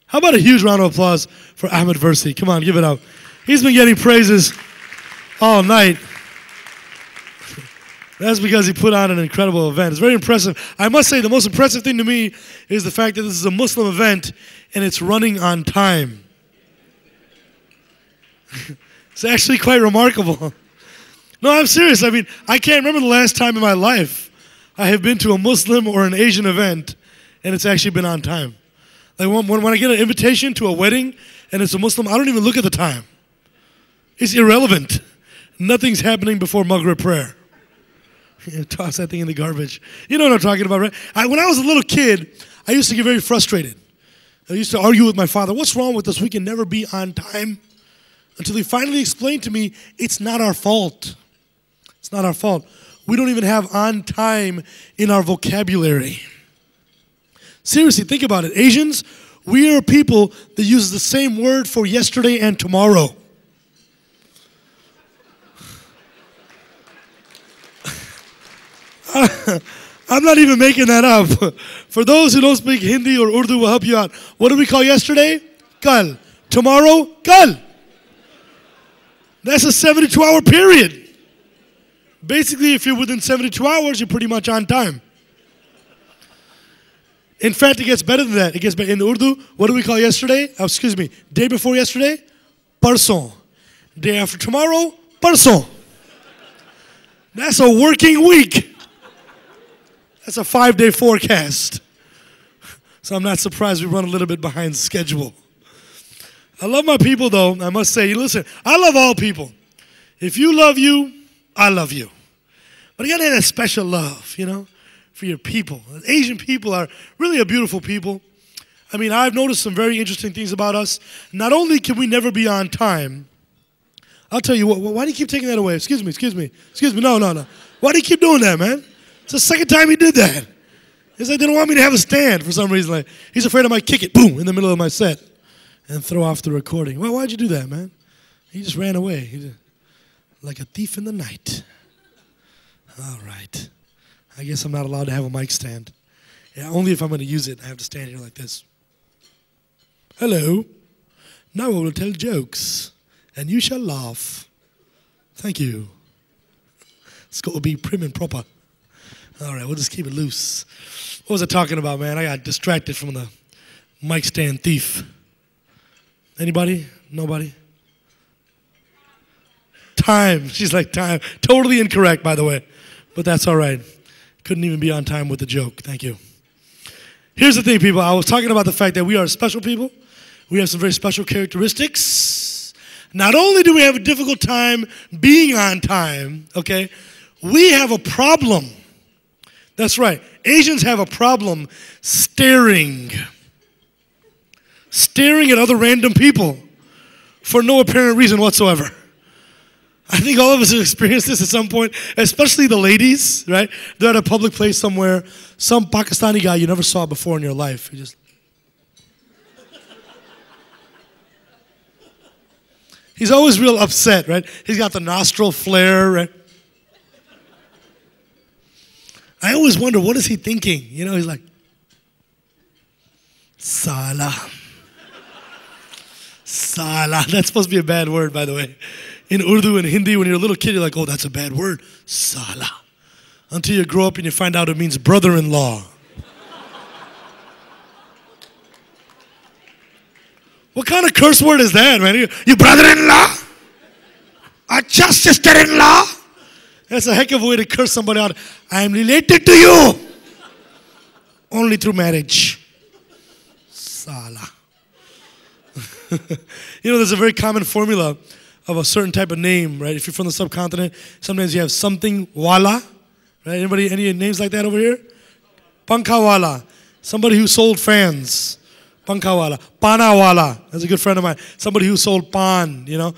How about a huge round of applause for Ahmed Varsi? Come on, give it up. He's been getting praises all night. That's because he put on an incredible event. It's very impressive. I must say the most impressive thing to me is the fact that this is a Muslim event and it's running on time. It's actually quite remarkable. No, I'm serious. I mean, I can't remember the last time in my life I have been to a Muslim or an Asian event and it's actually been on time. Like when I get an invitation to a wedding and it's a Muslim, I don't even look at the time. It's irrelevant. Nothing's happening before Maghrib prayer. Toss that thing in the garbage. You know what I'm talking about, right? When I was a little kid, I used to get very frustrated. I used to argue with my father, what's wrong with us? We can never be on time. Until he finally explained to me, it's not our fault. It's not our fault. We don't even have on time in our vocabulary. Seriously, think about it. Asians, we are people that use the same word for yesterday and tomorrow. I'm not even making that up. For those who don't speak Hindi or Urdu, we'll help you out. What did we call yesterday? Kal. Tomorrow? Kal. That's a 72-hour period. Basically, if you're within 72 hours, you're pretty much on time. In fact, it gets better than that. It gets better. In Urdu, what do we call yesterday? Oh, excuse me, day before yesterday? Parson. Day after tomorrow? Parson. That's a working week. That's a 5-day forecast. So I'm not surprised we run a little bit behind schedule. I love my people, though. I must say, listen, I love all people. If you love you, I love you. But you got to have that special love, you know, for your people. Asian people are really a beautiful people. I mean, I've noticed some very interesting things about us. Not only can we never be on time, I'll tell you what, why do you keep taking that away? Excuse me, no. Why do you keep doing that, man? It's the second time he did that. It's like they don't want me to have a stand for some reason. Like, he's afraid I might kick it, boom, in the middle of my set and throw off the recording. Well, why'd you do that, man? He just ran away. Like a thief in the night. All right. I guess I'm not allowed to have a mic stand. Yeah, only if I'm going to use it, I have to stand here like this. Hello. Now I will tell jokes, and you shall laugh. Thank you. It's got to be prim and proper. All right, we'll just keep it loose. What was I talking about, man? I got distracted from the mic stand thief. Anybody? Nobody? Time. She's like, time. Totally incorrect, by the way. But that's all right. Couldn't even be on time with the joke. Thank you. Here's the thing, people. I was talking about the fact that we are special people. We have some very special characteristics. Not only do we have a difficult time being on time, okay, we have a problem. That's right. Asians have a problem staring at other random people for no apparent reason whatsoever. I think all of us have experienced this at some point, especially the ladies, right? They're at a public place somewhere, some Pakistani guy you never saw before in your life. You just... He's always real upset, right? He's got the nostril flare, right? I always wonder, what is he thinking? You know, he's like, Sala. Sala. That's supposed to be a bad word, by the way. In Urdu and Hindi, when you're a little kid, you're like, oh, that's a bad word. Sala. Until you grow up and you find out it means brother-in-law. What kind of curse word is that, man? You brother-in-law? Acha sister-in-law? That's a heck of a way to curse somebody out. I am related to you. Only through marriage. Sala. You know, there's a very common formula of a certain type of name, right? If you're from the subcontinent, sometimes you have something wala, right? Anybody, any names like that over here? Pankawala. Somebody who sold fans. Pankawala. Panawala. That's a good friend of mine. Somebody who sold pan, you know.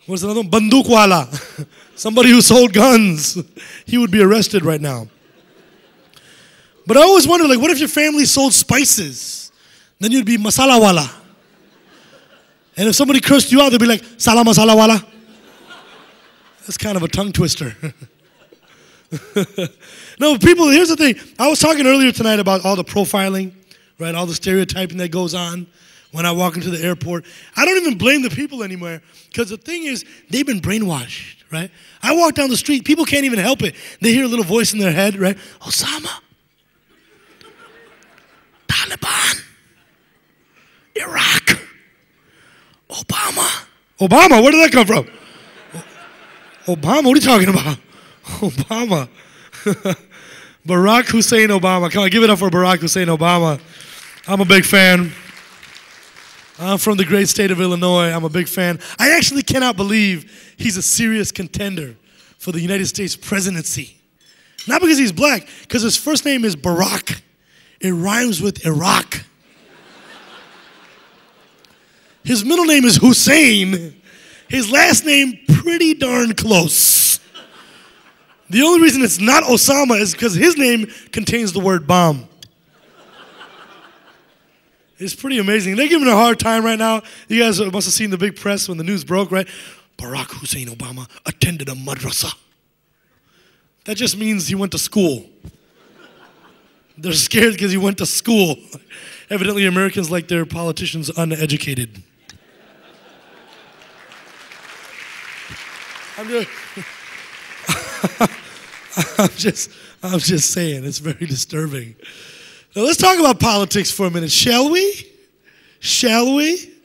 What's another one? Bandukwala. Somebody who sold guns. He would be arrested right now. But I always wonder, like, what if your family sold spices? Then you'd be masala wala. And if somebody cursed you out, they'd be like, Sala masala wala. That's kind of a tongue twister. No, people, here's the thing. I was talking earlier tonight about all the profiling, right? All the stereotyping that goes on when I walk into the airport. I don't even blame the people anymore, because the thing is, they've been brainwashed, right? I walk down the street, people can't even help it. They hear a little voice in their head, right? Osama. Taliban. Iraq. Obama. Obama, where did that come from? Obama, what are you talking about? Obama. Barack Hussein Obama. Come on, give it up for Barack Hussein Obama. I'm a big fan. I'm from the great state of Illinois. I'm a big fan. I actually cannot believe he's a serious contender for the United States presidency. Not because he's black, because his first name is Barack. It rhymes with Iraq. His middle name is Hussein. His last name, pretty darn close. The only reason it's not Osama is because his name contains the word bomb. It's pretty amazing. They're giving him a hard time right now. You guys must have seen the big press when the news broke, right? Barack Hussein Obama attended a madrasa. That just means he went to school. They're scared because he went to school. Evidently, Americans like their politicians uneducated. I'm just saying, it's very disturbing. Now let's talk about politics for a minute, shall we? Shall we?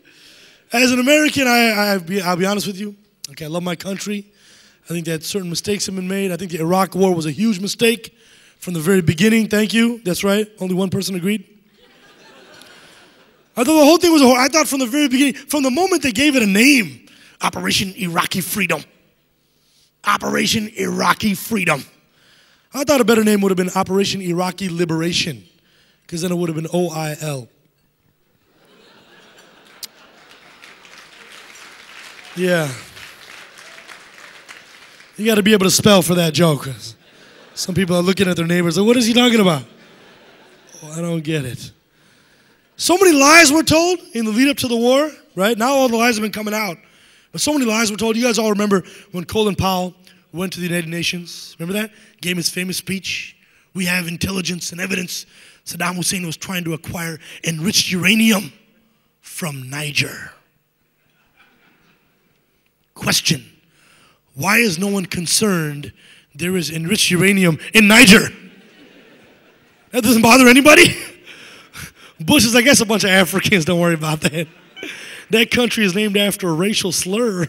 As an American, I'll be honest with you. Okay, I love my country. I think that certain mistakes have been made. I think the Iraq War was a huge mistake from the very beginning. Thank you. That's right. Only one person agreed. I thought the whole thing was I thought from the very beginning, from the moment they gave it a name, Operation Iraqi Freedom. Operation Iraqi Freedom. I thought a better name would have been Operation Iraqi Liberation, because then it would have been OIL. Yeah. You got to be able to spell for that joke. Some people are looking at their neighbors like, what is he talking about? Oh, I don't get it. So many lies were told in the lead up to the war, right? Now all the lies have been coming out. But so many lies were told. You guys all remember when Colin Powell went to the United Nations. Remember that? Gave his famous speech. We have intelligence and evidence. Saddam Hussein was trying to acquire enriched uranium from Niger. Question. Why is no one concerned there is enriched uranium in Niger? That doesn't bother anybody? Bush is, I guess, a bunch of Africans. Don't worry about that. That country is named after a racial slur.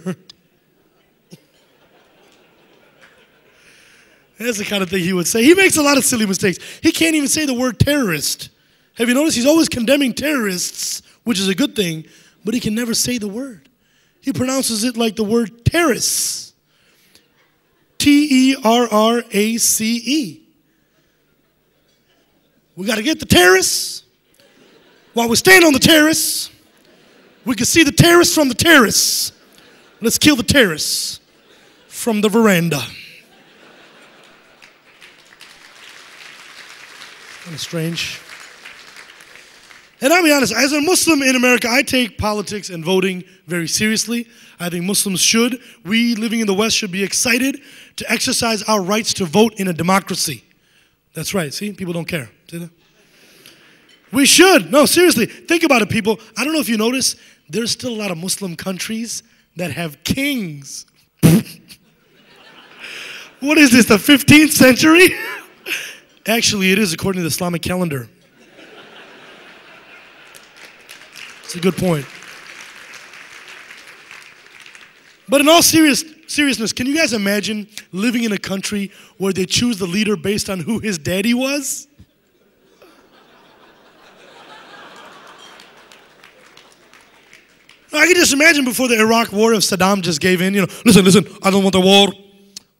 That's the kind of thing he would say. He makes a lot of silly mistakes. He can't even say the word terrorist. Have you noticed? He's always condemning terrorists, which is a good thing, but he can never say the word. He pronounces it like the word terrace. Terrace. We got to get the terrace. While we stand on the terrace, we can see the terrace from the terrace. Let's kill the terrace from the veranda. Kind of strange. And I'll be honest, as a Muslim in America, I take politics and voting very seriously. I think Muslims should. We living in the West should be excited to exercise our rights to vote in a democracy. That's right. See, people don't care. See that? We should. No, seriously. Think about it, people. I don't know if you notice, there's still a lot of Muslim countries that have kings. What is this, the 15th century? Actually, it is according to the Islamic calendar. It's a good point. But in all seriousness, can you guys imagine living in a country where they choose the leader based on who his daddy was? I can just imagine before the Iraq war if Saddam just gave in, listen, I don't want the war.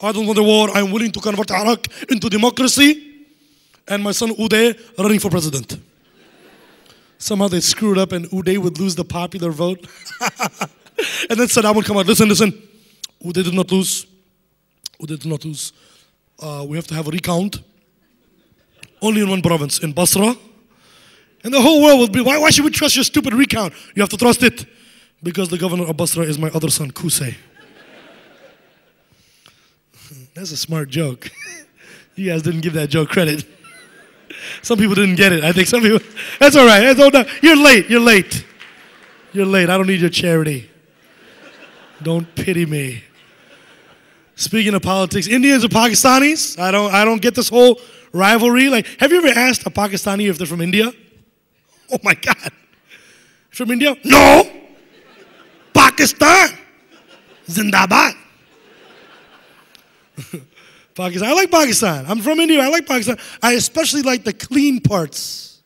I don't want the war. I'm willing to convert Iraq into democracy. And my son Uday running for president. Somehow they screwed up and Uday would lose the popular vote. And then Saddam would come out, listen, Uday did not lose. Uday did not lose. We have to have a recount. Only in one province, in Basra. And the whole world would be, why should we trust your stupid recount? You have to trust it. Because the governor of Basra is my other son, Qusay. That's a smart joke. You guys didn't give that joke credit. Some people didn't get it. I think some people, that's all right. You're late. You're late. I don't need your charity. Don't pity me. Speaking of politics, Indians or Pakistanis? I don't get this whole rivalry. Like, have you ever asked a Pakistani if they're from India? Oh my God. From India? No. Pakistan. Zindabad. Pakistan. I like Pakistan. I'm from India. I like Pakistan. I especially like the clean parts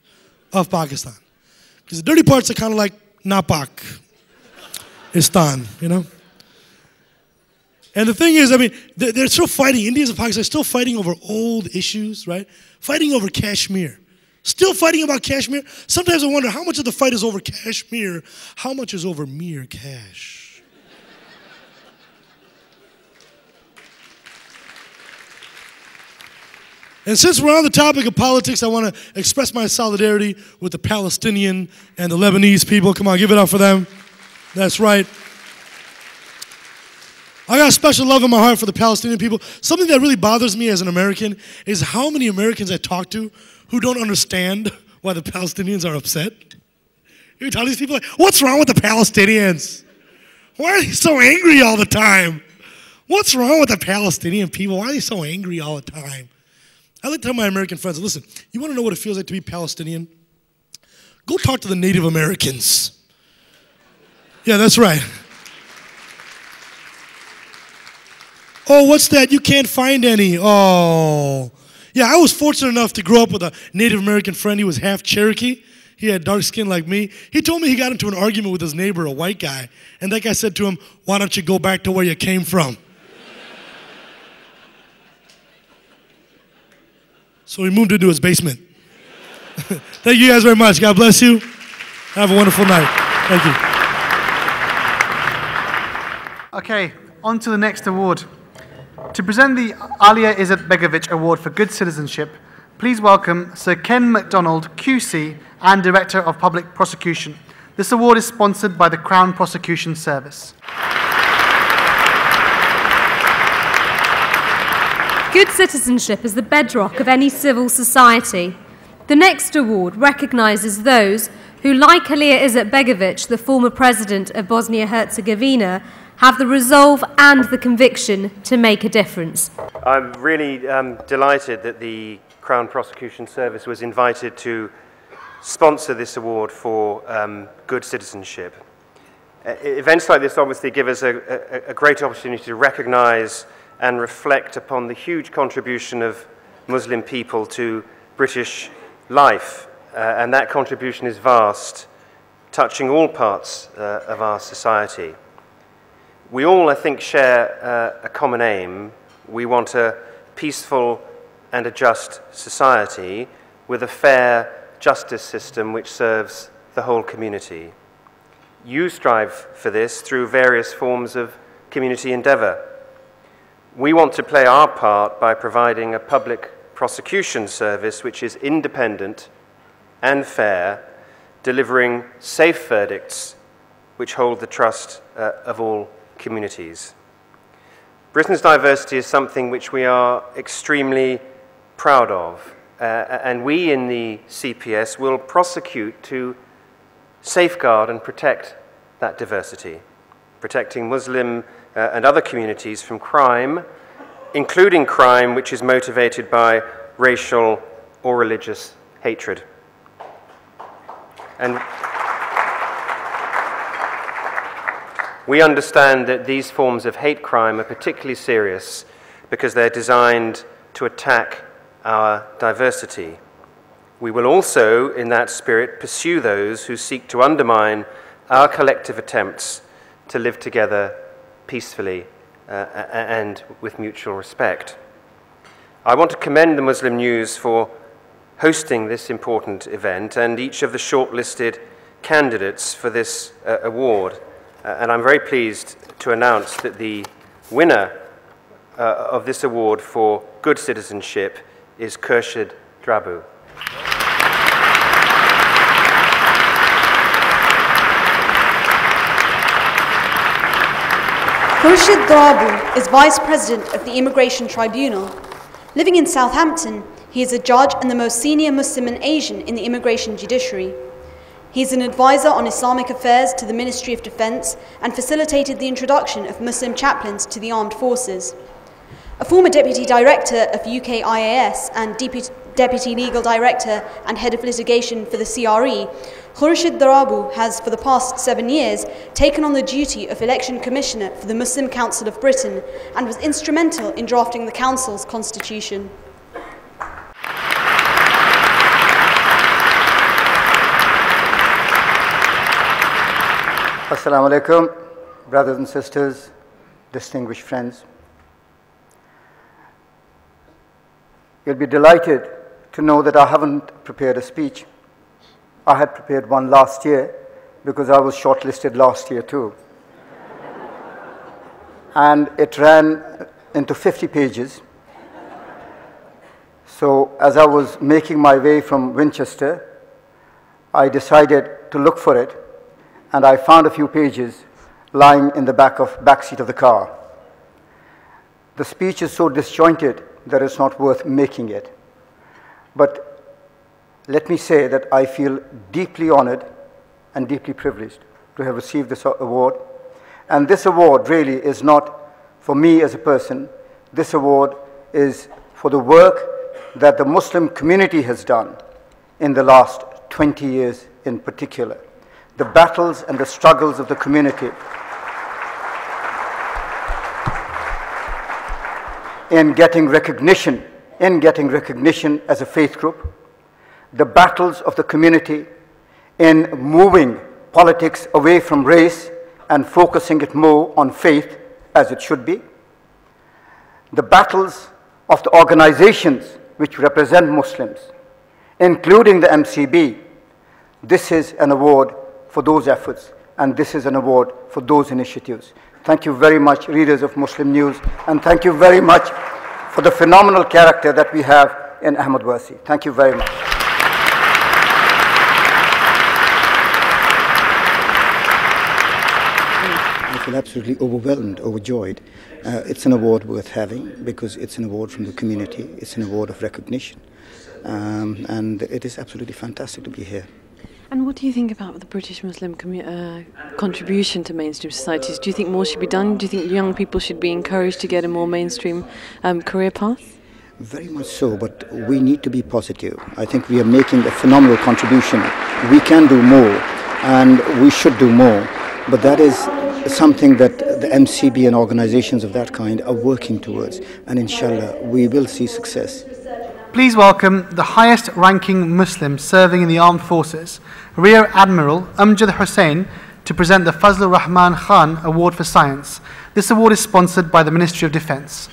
of Pakistan. Because the dirty parts are kind of like Napakistan, And the thing is, they're still fighting. Indians and Pakistan are still fighting over old issues, right? Fighting over Kashmir. Still fighting about Kashmir. Sometimes I wonder how much of the fight is over Kashmir, how much is over mere cash. And since we're on the topic of politics, I want to express my solidarity with the Palestinian and the Lebanese people. Come on, give it up for them. That's right. I got a special love in my heart for the Palestinian people. Something that really bothers me as an American is how many Americans I talk to who don't understand why the Palestinians are upset. You tell these people, like, what's wrong with the Palestinians? Why are they so angry all the time? What's wrong with the Palestinian people? Why are they so angry all the time? I like to tell my American friends, listen, you want to know what it feels like to be Palestinian? Go talk to the Native Americans. Yeah, that's right. Oh, what's that? You can't find any. Oh. Yeah, I was fortunate enough to grow up with a Native American friend. He was half Cherokee. He had dark skin like me. He told me he got into an argument with his neighbor, a white guy. And that guy said to him, why don't you go back to where you came from? So he moved into his basement. Thank you guys very much. God bless you. Have a wonderful night. Thank you. Okay, on to the next award. To present the Alia Izzat Begovic Award for Good Citizenship, please welcome Sir Ken MacDonald, QC and Director of Public Prosecution. This award is sponsored by the Crown Prosecution Service. Good citizenship is the bedrock of any civil society. The next award recognises those who, like Alia Izzat Begovic, the former president of Bosnia-Herzegovina, have the resolve and the conviction to make a difference. I'm really delighted that the Crown Prosecution Service was invited to sponsor this award for good citizenship. Events like this obviously give us a great opportunity to recognise and reflect upon the huge contribution of Muslim people to British life, and that contribution is vast, touching all parts of our society. We all, I think, share a common aim. We want a peaceful and a just society with a fair justice system which serves the whole community. You strive for this through various forms of community endeavour. We want to play our part by providing a public prosecution service which is independent and fair, delivering safe verdicts which hold the trust of all communities. Britain's diversity is something which we are extremely proud of, and we in the CPS will prosecute to safeguard and protect that diversity, protecting Muslim and other communities from crime, including crime which is motivated by racial or religious hatred. And we understand that these forms of hate crime are particularly serious because they're designed to attack our diversity. We will also, in that spirit, pursue those who seek to undermine our collective attempts to live together peacefully and with mutual respect. I want to commend the Muslim News for hosting this important event and each of the shortlisted candidates for this award. And I'm very pleased to announce that the winner of this award for good citizenship is Khurshid Drabu. Khurshid Drabu is Vice President of the Immigration Tribunal. Living in Southampton, he is a judge and the most senior Muslim and Asian in the immigration judiciary. He is an advisor on Islamic affairs to the Ministry of Defence and facilitated the introduction of Muslim chaplains to the armed forces. A former Deputy Director of UK IAS and Deputy Legal Director and Head of Litigation for the CRE, Khurshid Drabu has, for the past 7 years, taken on the duty of Election Commissioner for the Muslim Council of Britain and was instrumental in drafting the Council's constitution. Assalamu alaikum, brothers and sisters, distinguished friends. You'll be delighted to know that I haven't prepared a speech. I had prepared one last year because I was shortlisted last year too. And it ran into 50 pages. So as I was making my way from Winchester, I decided to look for it. And I found a few pages lying in the back seat of the car. The speech is so disjointed that it's not worth making it. But let me say that I feel deeply honored and deeply privileged to have received this award. And this award really is not for me as a person. This award is for the work that the Muslim community has done in the last 20 years in particular. The battles and the struggles of the community in getting recognition as a faith group, the battles of the community in moving politics away from race and focusing it more on faith as it should be, the battles of the organizations which represent Muslims, including the MCB. This is an award for those efforts, and this is an award for those initiatives. Thank you very much, readers of Muslim News, and thank you very much for the phenomenal character that we have in Ahmed Warsi. Thank you very much. I feel absolutely overwhelmed, overjoyed. It's an award worth having because it's an award from the community. It's an award of recognition. And it is absolutely fantastic to be here. And what do you think about the British Muslim contribution to mainstream societies? Do you think more should be done? Do you think young people should be encouraged to get a more mainstream career path? Very much so, but we need to be positive. I think we are making a phenomenal contribution. We can do more, and we should do more. But that is something that the MCB and organizations of that kind are working towards. And inshallah, we will see success. Please welcome the highest ranking Muslim serving in the armed forces, Rear Admiral Amjad Hussain, to present the Fazlur Rahman Khan Award for Science. This award is sponsored by the Ministry of Defence.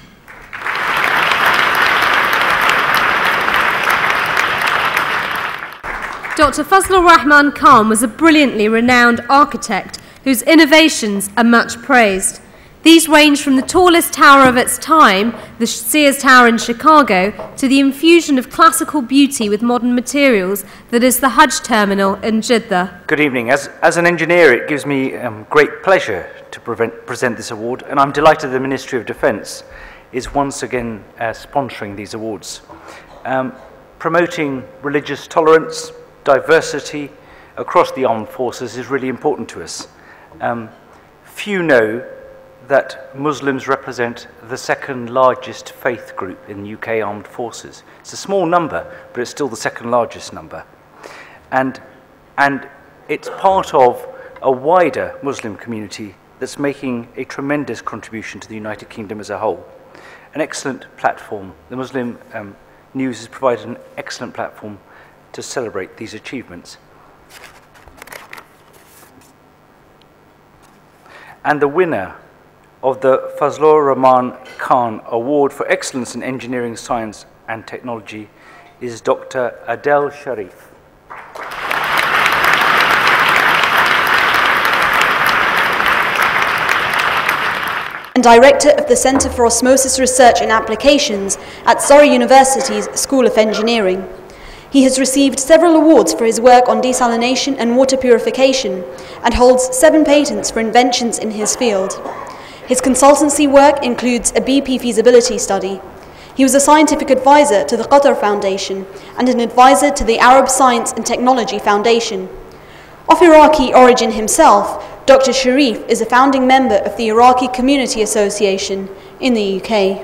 Dr. Fazlur Rahman Khan was a brilliantly renowned architect whose innovations are much praised. These range from the tallest tower of its time, the Sears Tower in Chicago, to the infusion of classical beauty with modern materials that is the Hajj Terminal in Jeddah. Good evening. As an engineer, it gives me great pleasure to present this award, and I'm delighted the Ministry of Defence is once again sponsoring these awards. Promoting religious tolerance, diversity across the armed forces is really important to us. Few know that Muslims represent the second largest faith group in the UK Armed Forces. It's a small number, but it's still the second largest number. And it's part of a wider Muslim community that's making a tremendous contribution to the United Kingdom as a whole. An excellent platform. The Muslim News has provided an excellent platform to celebrate these achievements. And the winner of the Fazlur Rahman Khan Award for Excellence in Engineering, Science and Technology is Dr. Adel Sharif. And Director of the Centre for Osmosis Research and Applications at Surrey University's School of Engineering. He has received several awards for his work on desalination and water purification and holds 7 patents for inventions in his field. His consultancy work includes a BP feasibility study. He was a scientific advisor to the Qatar Foundation and an advisor to the Arab Science and Technology Foundation. Of Iraqi origin himself, Dr. Sharif is a founding member of the Iraqi Community Association in the UK.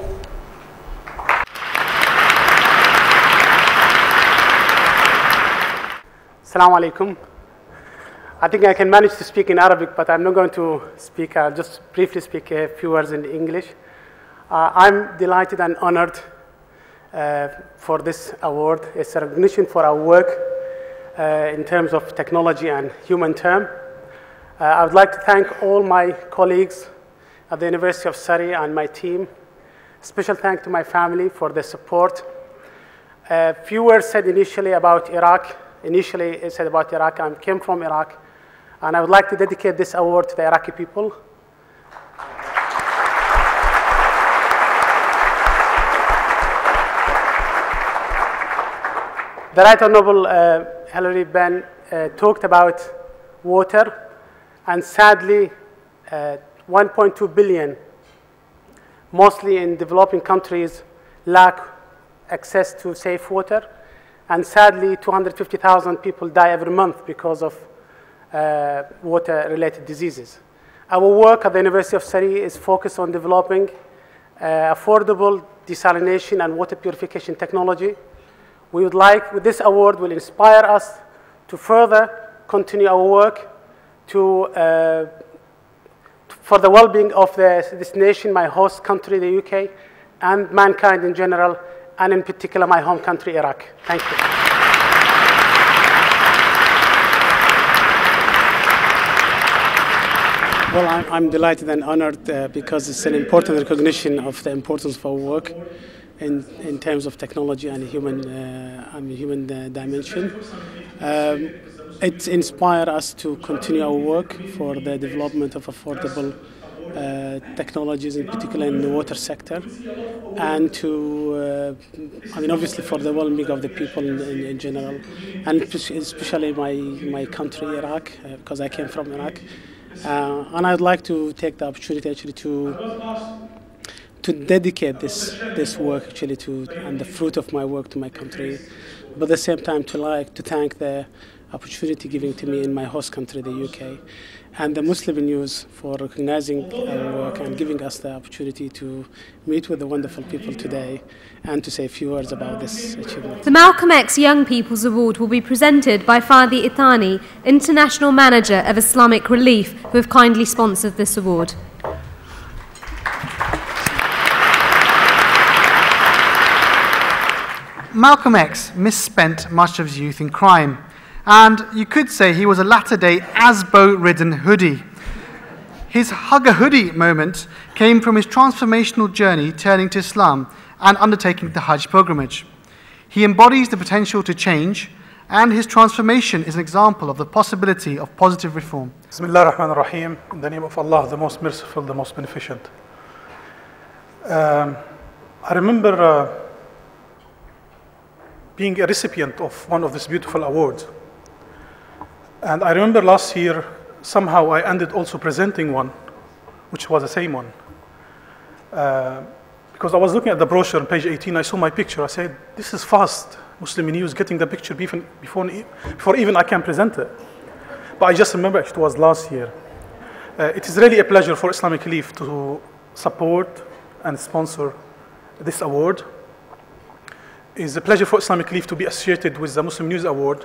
Assalamu alaikum. I think I can manage to speak in Arabic, but I'm not going to speak, I'll just briefly speak a few words in English. I'm delighted and honored for this award. It's a recognition for our work in terms of technology and human term. I would like to thank all my colleagues at the University of Surrey and my team. Special thanks to my family for the support. A few words said initially about Iraq. Initially, it said about Iraq. I came from Iraq. And I would like to dedicate this award to the Iraqi people. The Right Honorable Hilary Benn talked about water, and sadly, 1.2 billion mostly in developing countries, lack access to safe water. And sadly, 250,000 people die every month because of water-related diseases. Our work at the University of Surrey is focused on developing affordable desalination and water purification technology. We would like, with this award, will inspire us to further continue our work for the well-being of this nation, my host country, the UK, and mankind in general, and in particular my home country, Iraq. Thank you. Well, I'm delighted and honored because it's an important recognition of the importance of our work in terms of technology and human dimension. It inspires us to continue our work for the development of affordable technologies, in particular in the water sector, and to, obviously for the well-being of the people in general, and especially my country, Iraq, because I came from Iraq. And I'd like to take the opportunity actually to dedicate this work actually and the fruit of my work to my country, but at the same time to thank the opportunity given to me in my host country, the UK, and the Muslim News for recognizing our work and giving us the opportunity to meet with the wonderful people today and to say a few words about this achievement. The Malcolm X Young People's Award will be presented by Fadi Ithani, International Manager of Islamic Relief, who have kindly sponsored this award. Malcolm X misspent much of his youth in crime, and you could say he was a latter-day Asbo-ridden hoodie. His hug-a-hoodie moment came from his transformational journey turning to Islam and undertaking the Hajj pilgrimage. He embodies the potential to change, and his transformation is an example of the possibility of positive reform. Bismillah ar-Rahman ar-Rahim, in the name of Allah, the most merciful, the most beneficent. I remember being a recipient of one of these beautiful awards. And I remember last year, somehow I ended also presenting one, which was the same one. Because I was looking at the brochure on page 18, I saw my picture, I said, this is fast, Muslim News getting the picture before even I can present it. But I just remember it was last year. It is really a pleasure for Islamic Relief to support and sponsor this award. It is a pleasure for Islamic Relief to be associated with the Muslim News Award,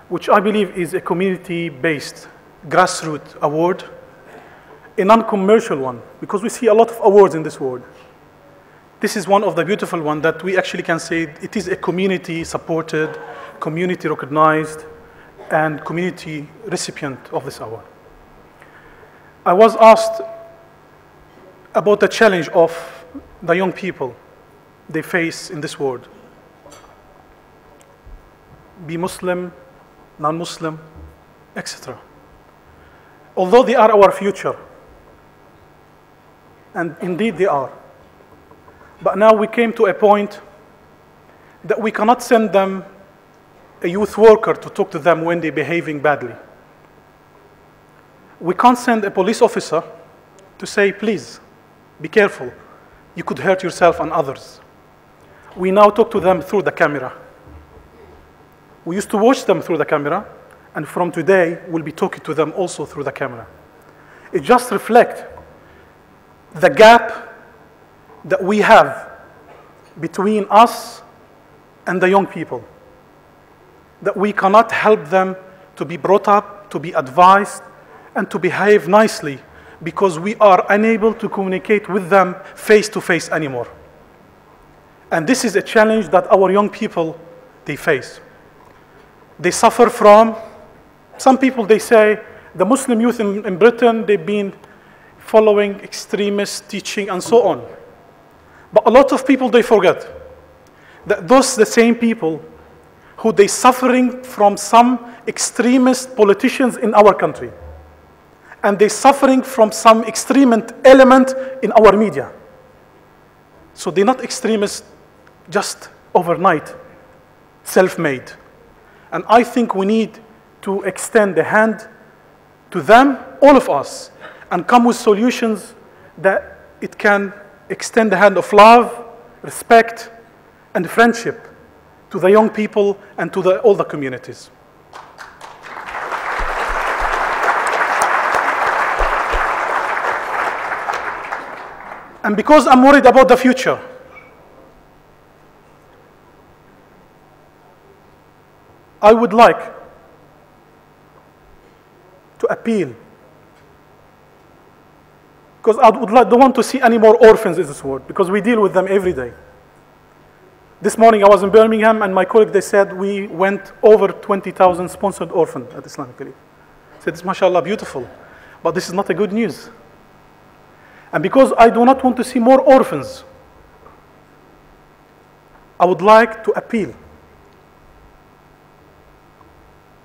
which I believe is a community-based, grassroots award, a non-commercial one, because we see a lot of awards in this world. This is one of the beautiful ones that we actually can say it is a community-supported, community-recognized, and community recipient of this award. I was asked about the challenge of the young people they face in this world. Be Muslim, non-Muslim, etc. Although they are our future, and indeed they are, but now we came to a point that we cannot send them a youth worker to talk to them when they're behaving badly. We can't send a police officer to say, please, be careful, you could hurt yourself and others. We now talk to them through the camera. We used to watch them through the camera, and from today, we'll be talking to them also through the camera. It just reflects the gap that we have between us and the young people, that we cannot help them to be brought up, to be advised, and to behave nicely because we are unable to communicate with them face-to-face anymore. And this is a challenge that our young people, they face. They suffer from, some people, they say, the Muslim youth in Britain, they've been following extremist teaching and so on. But a lot of people, they forget that those the same people who they suffering from some extremist politicians in our country. And they suffering from some extremist element in our media. So they're not extremists just overnight, self-made. And I think we need to extend the hand to them, all of us, and come with solutions that it can extend a hand of love, respect, and friendship to the young people and to all the communities. And because I'm worried about the future, I would like to appeal, because I don't want to see any more orphans in this world, because we deal with them every day. This morning I was in Birmingham, and my colleague, they said we went over 20,000 sponsored orphans at Islamic Relief. I said, it's mashallah beautiful, but this is not a good news. And because I do not want to see more orphans, I would like to appeal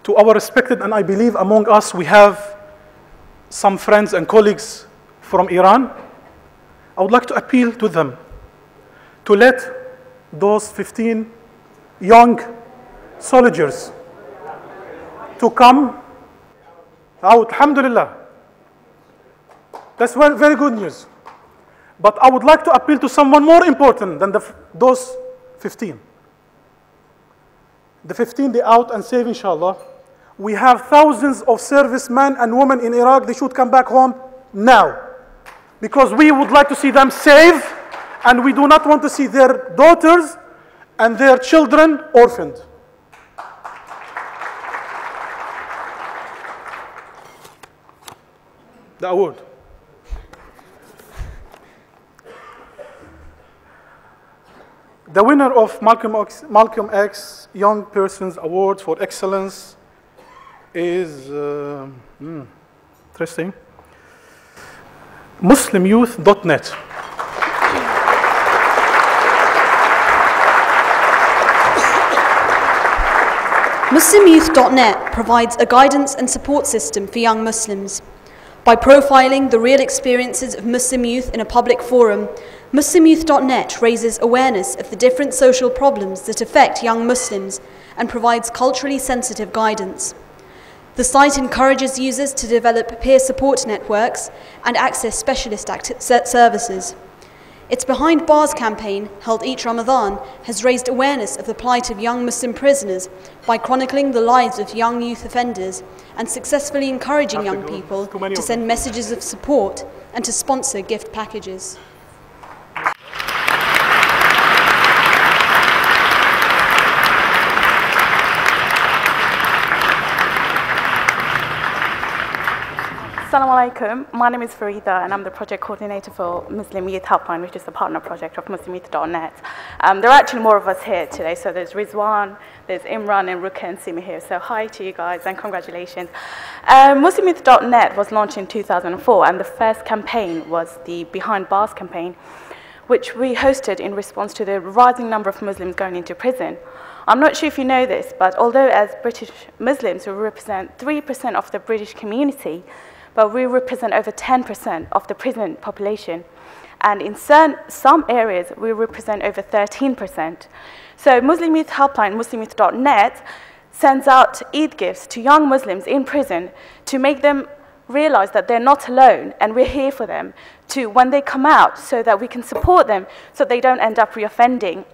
to our respected, and I believe among us we have some friends and colleagues from Iran. I would like to appeal to them to let those 15 young soldiers to come out. Alhamdulillah. That's very good news. But I would like to appeal to someone more important than those 15. The 15, they out and safe, inshallah. We have thousands of servicemen and women in Iraq. They should come back home now, because we would like to see them safe, and we do not want to see their daughters and their children orphaned. The award. The winner of Malcolm X Young Persons Award for Excellence is, interesting, MuslimYouth.net. MuslimYouth.net provides a guidance and support system for young Muslims. By profiling the real experiences of Muslim youth in a public forum, MuslimYouth.net raises awareness of the different social problems that affect young Muslims and provides culturally sensitive guidance. The site encourages users to develop peer support networks and access specialist services. Its Behind Bars campaign, held each Ramadan, has raised awareness of the plight of young Muslim prisoners by chronicling the lives of young youth offenders and successfully encouraging young people to send messages of support and to sponsor gift packages. Assalamu alaikum. My name is Farida, and I'm the project coordinator for Muslim Youth Helpline, which is a partner project of MuslimYouth.net. There are actually more of us here today, so there's Rizwan, there's Imran and Ruka and Simi here. So hi to you guys and congratulations. MuslimYouth.net was launched in 2004, and the first campaign was the Behind Bars campaign, which we hosted in response to the rising number of Muslims going into prison. I'm not sure if you know this, but although as British Muslims we represent 3% of the British community, but we represent over 10% of the prison population. And in some areas, we represent over 13%. So Muslim Youth Helpline, MuslimYouth.net, sends out Eid gifts to young Muslims in prison to make them realize that they're not alone and we're here for them when they come out, so that we can support them so they don't end up reoffending.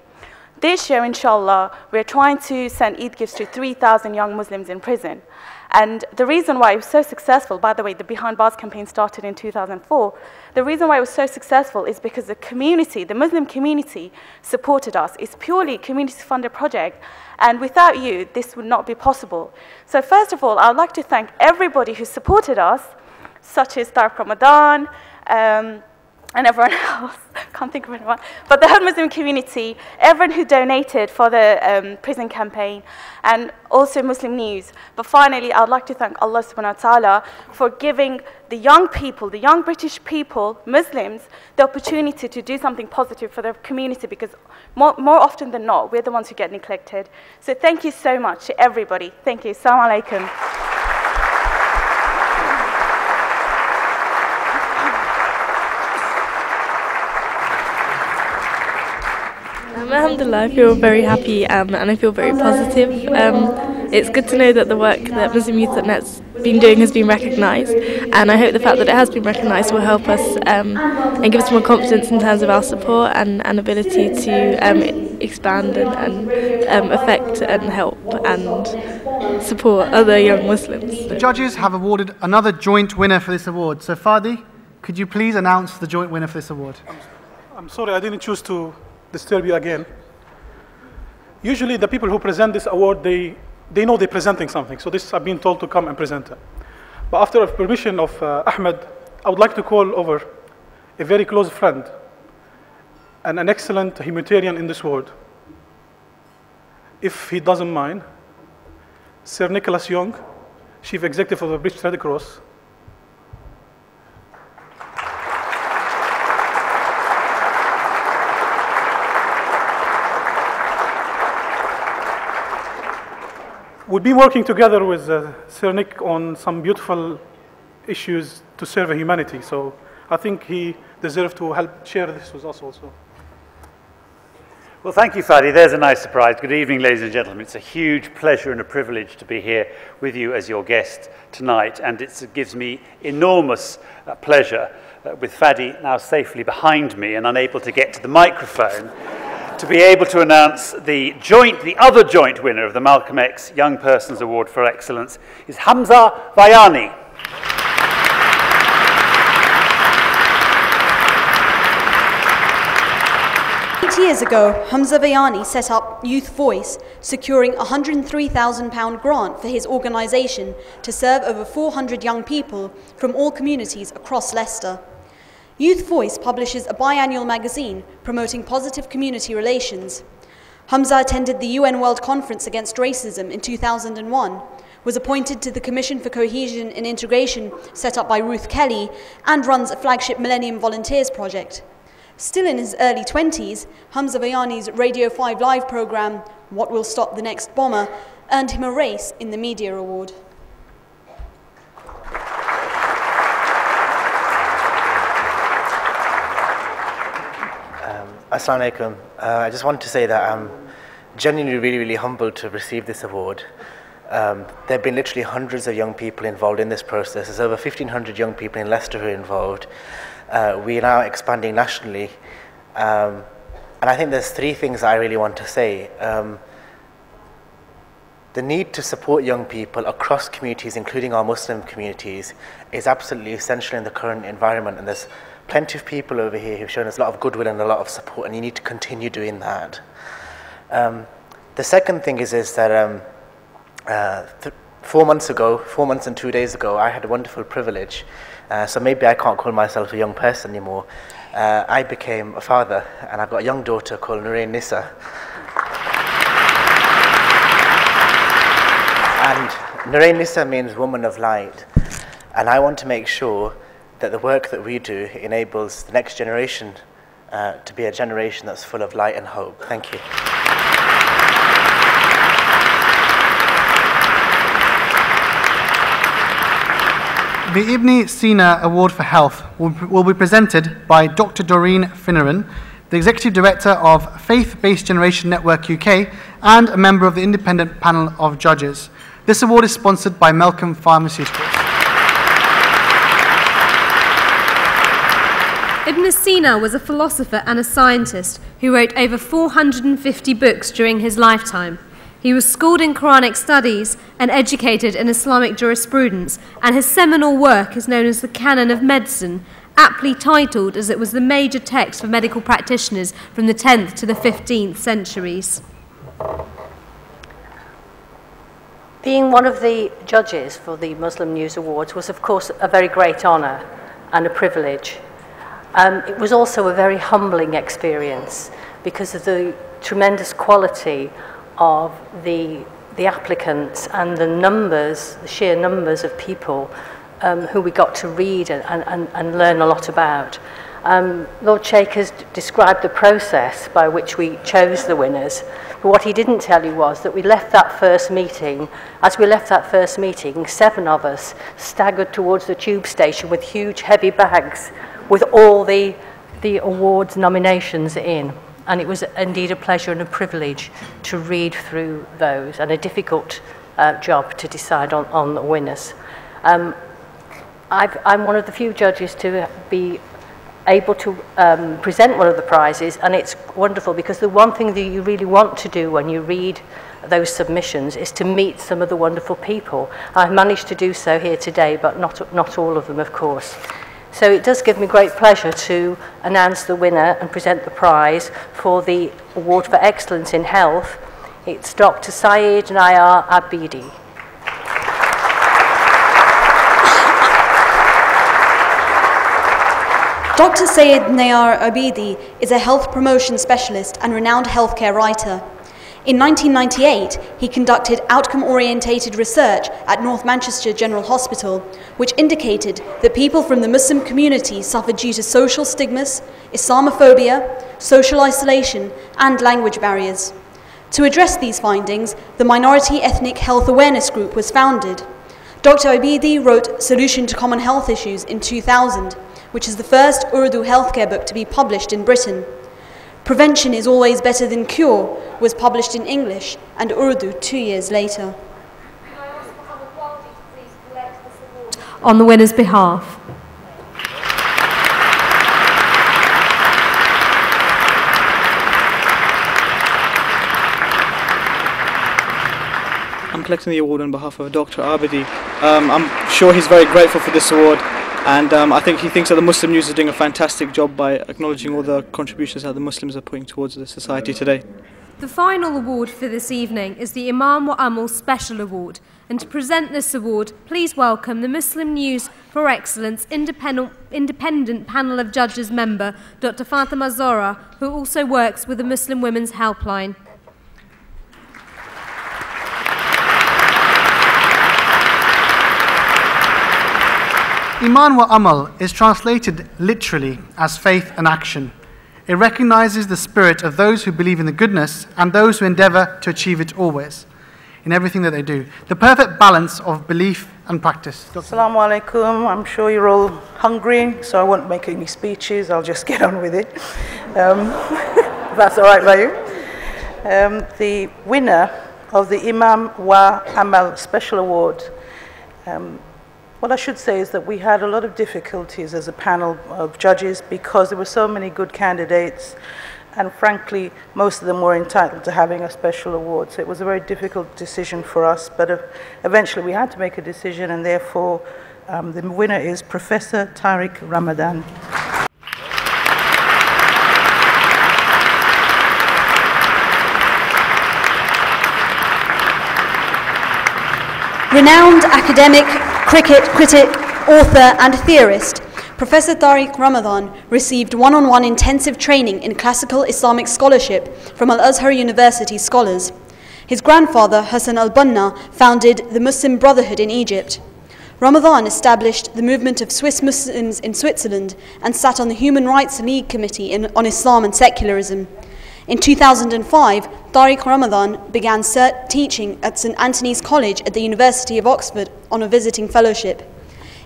This year, inshallah, we're trying to send Eid gifts to 3,000 young Muslims in prison. And the reason why it was so successful, by the way, the Behind Bars campaign started in 2004. The reason why it was so successful is because the community, the Muslim community, supported us. It's purely a community-funded project. And without you, this would not be possible. So first of all, I'd like to thank everybody who supported us, such as Tariq Ramadan, and everyone else, can't think of anyone, but the whole Muslim community, everyone who donated for the prison campaign, and also Muslim News. But finally, I'd like to thank Allah subhanahu wa ta'ala for giving the young people, the young British people, Muslims, the opportunity to do something positive for their community, because more often than not, we're the ones who get neglected. So thank you so much to everybody. Thank you. Assalamu alaikum. Alhamdulillah, I feel very happy and I feel very positive. It's good to know that the work that Muslim Youth.net's been doing has been recognised, and I hope the fact that it has been recognised will help us and give us more confidence in terms of our support and ability to expand and affect and help and support other young Muslims. The judges have awarded another joint winner for this award. So Fadi, could you please announce the joint winner for this award? I'm sorry, I didn't choose to disturb you again. Usually the people who present this award, they know they're presenting something, so this I've been told to come and present it. But after permission of Ahmed, I would like to call over a very close friend and an excellent humanitarian in this world, if he doesn't mind, Sir Nicholas Young, Chief Executive of the British Red Cross. We've been working together with Sir Nick on some beautiful issues to serve humanity, so I think he deserves to help share this with us also. Well, thank you, Fadi. There's a nice surprise. Good evening, ladies and gentlemen. It's a huge pleasure and a privilege to be here with you as your guest tonight, and it gives me enormous pleasure, with Fadi now safely behind me and unable to get to the microphone, to be able to announce the other joint winner of the Malcolm X Young Persons Award for Excellence is Hamza Vayani. 8 years ago, Hamza Vayani set up Youth Voice, securing a £103,000 grant for his organisation to serve over 400 young people from all communities across Leicester. Youth Voice publishes a biannual magazine promoting positive community relations. Hamza attended the UN World Conference Against Racism in 2001, was appointed to the Commission for Cohesion and Integration set up by Ruth Kelly, and runs a flagship Millennium Volunteers project. Still in his early 20s, Hamza Vayani's Radio 5 Live programme, What Will Stop the Next Bomber, earned him a race in the Media Award. Assalamu alaikum. I just want to say that I'm genuinely really humbled to receive this award. There have been literally hundreds of young people involved in this process. There's over 1,500 young people in Leicester who are involved. We are now expanding nationally. And I think there's three things I really want to say. The need to support young people across communities, including our Muslim communities, is absolutely essential in the current environment. And there's plenty of people over here who've shown us a lot of goodwill and a lot of support, and you need to continue doing that. The second thing is that 4 months and 2 days ago, I had a wonderful privilege. So maybe I can't call myself a young person anymore. I became a father, and I've got a young daughter called Nurain Nissa. And Nurain Nissa means woman of light. And I want to make sure that the work that we do enables the next generation to be a generation that's full of light and hope. Thank you. The Ibn Sina Award for Health will be presented by Dr. Doreen Finneran, the Executive Director of Faith-Based Generation Network UK and a member of the independent panel of judges. This award is sponsored by Malcolm Pharmaceuticals. Ibn Sina was a philosopher and a scientist who wrote over 450 books during his lifetime. He was schooled in Quranic studies and educated in Islamic jurisprudence, and his seminal work is known as the Canon of Medicine, aptly titled as it was the major text for medical practitioners from the 10th to the 15th centuries. Being one of the judges for the Muslim News Awards was, of course, a very great honour and a privilege. It was also a very humbling experience because of the tremendous quality of the applicants and the sheer numbers of people who we got to read and learn a lot about. Lord Sheikh has described the process by which we chose the winners, but what he didn't tell you was that we left that first meeting. As we left that first meeting, 7 of us staggered towards the tube station with huge heavy bags with all the awards nominations in. and it was indeed a pleasure and a privilege to read through those, and a difficult job to decide on the winners. I'm one of the few judges to be able to present one of the prizes, and it's wonderful because the one thing that you really want to do when you read those submissions is to meet some of the wonderful people. I've managed to do so here today, but not all of them, of course. So it does give me great pleasure to announce the winner and present the prize for the Award for Excellence in Health. It's Dr. Syed Nayar Abidi. Dr. Syed Nayar Abidi is a health promotion specialist and renowned healthcare writer. In 1998, he conducted outcome-orientated research at North Manchester General Hospital, which indicated that people from the Muslim community suffered due to social stigmas, Islamophobia, social isolation, and language barriers. To address these findings, the Minority Ethnic Health Awareness Group was founded. Dr. Abidi wrote Solution to Common Health Issues in 2000, which is the first Urdu healthcare book to be published in Britain. Prevention is Always Better Than Cure was published in English and Urdu 2 years later. On the winner's behalf. I'm collecting the award on behalf of Dr. Abidi. I'm sure he's very grateful for this award, and I think he thinks that the Muslim News is doing a fantastic job by acknowledging all the contributions that the Muslims are putting towards the society today. The final award for this evening is the Imam wa Amal Special Award, and to present this award, please welcome the Muslim News for Excellence independent panel of judges member, Dr. Fatima Zora, who also works with the Muslim Women's Helpline. Iman wa Amal is translated literally as faith and action. It recognizes the spirit of those who believe in the goodness and those who endeavor to achieve it always, in everything that they do. The perfect balance of belief and practice. Assalamu alaikum. I'm sure you're all hungry, so I won't make any speeches. I'll just get on with it. If that's all right by you. The winner of the Imam wa Amal Special Award, what I should say is that we had a lot of difficulties as a panel of judges because there were so many good candidates, and frankly, most of them were entitled to having a special award. So it was a very difficult decision for us, but eventually we had to make a decision, and therefore the winner is Professor Tariq Ramadan. Renowned academic, critic, author and theorist, Professor Tariq Ramadan received one-on-one intensive training in classical Islamic scholarship from Al-Azhar University scholars. His grandfather, Hassan al-Banna, founded the Muslim Brotherhood in Egypt. Ramadan established the movement of Swiss Muslims in Switzerland and sat on the Human Rights League Committee on Islam and Secularism. In 2005, Tariq Ramadan began teaching at St Antony's College at the University of Oxford on a visiting fellowship.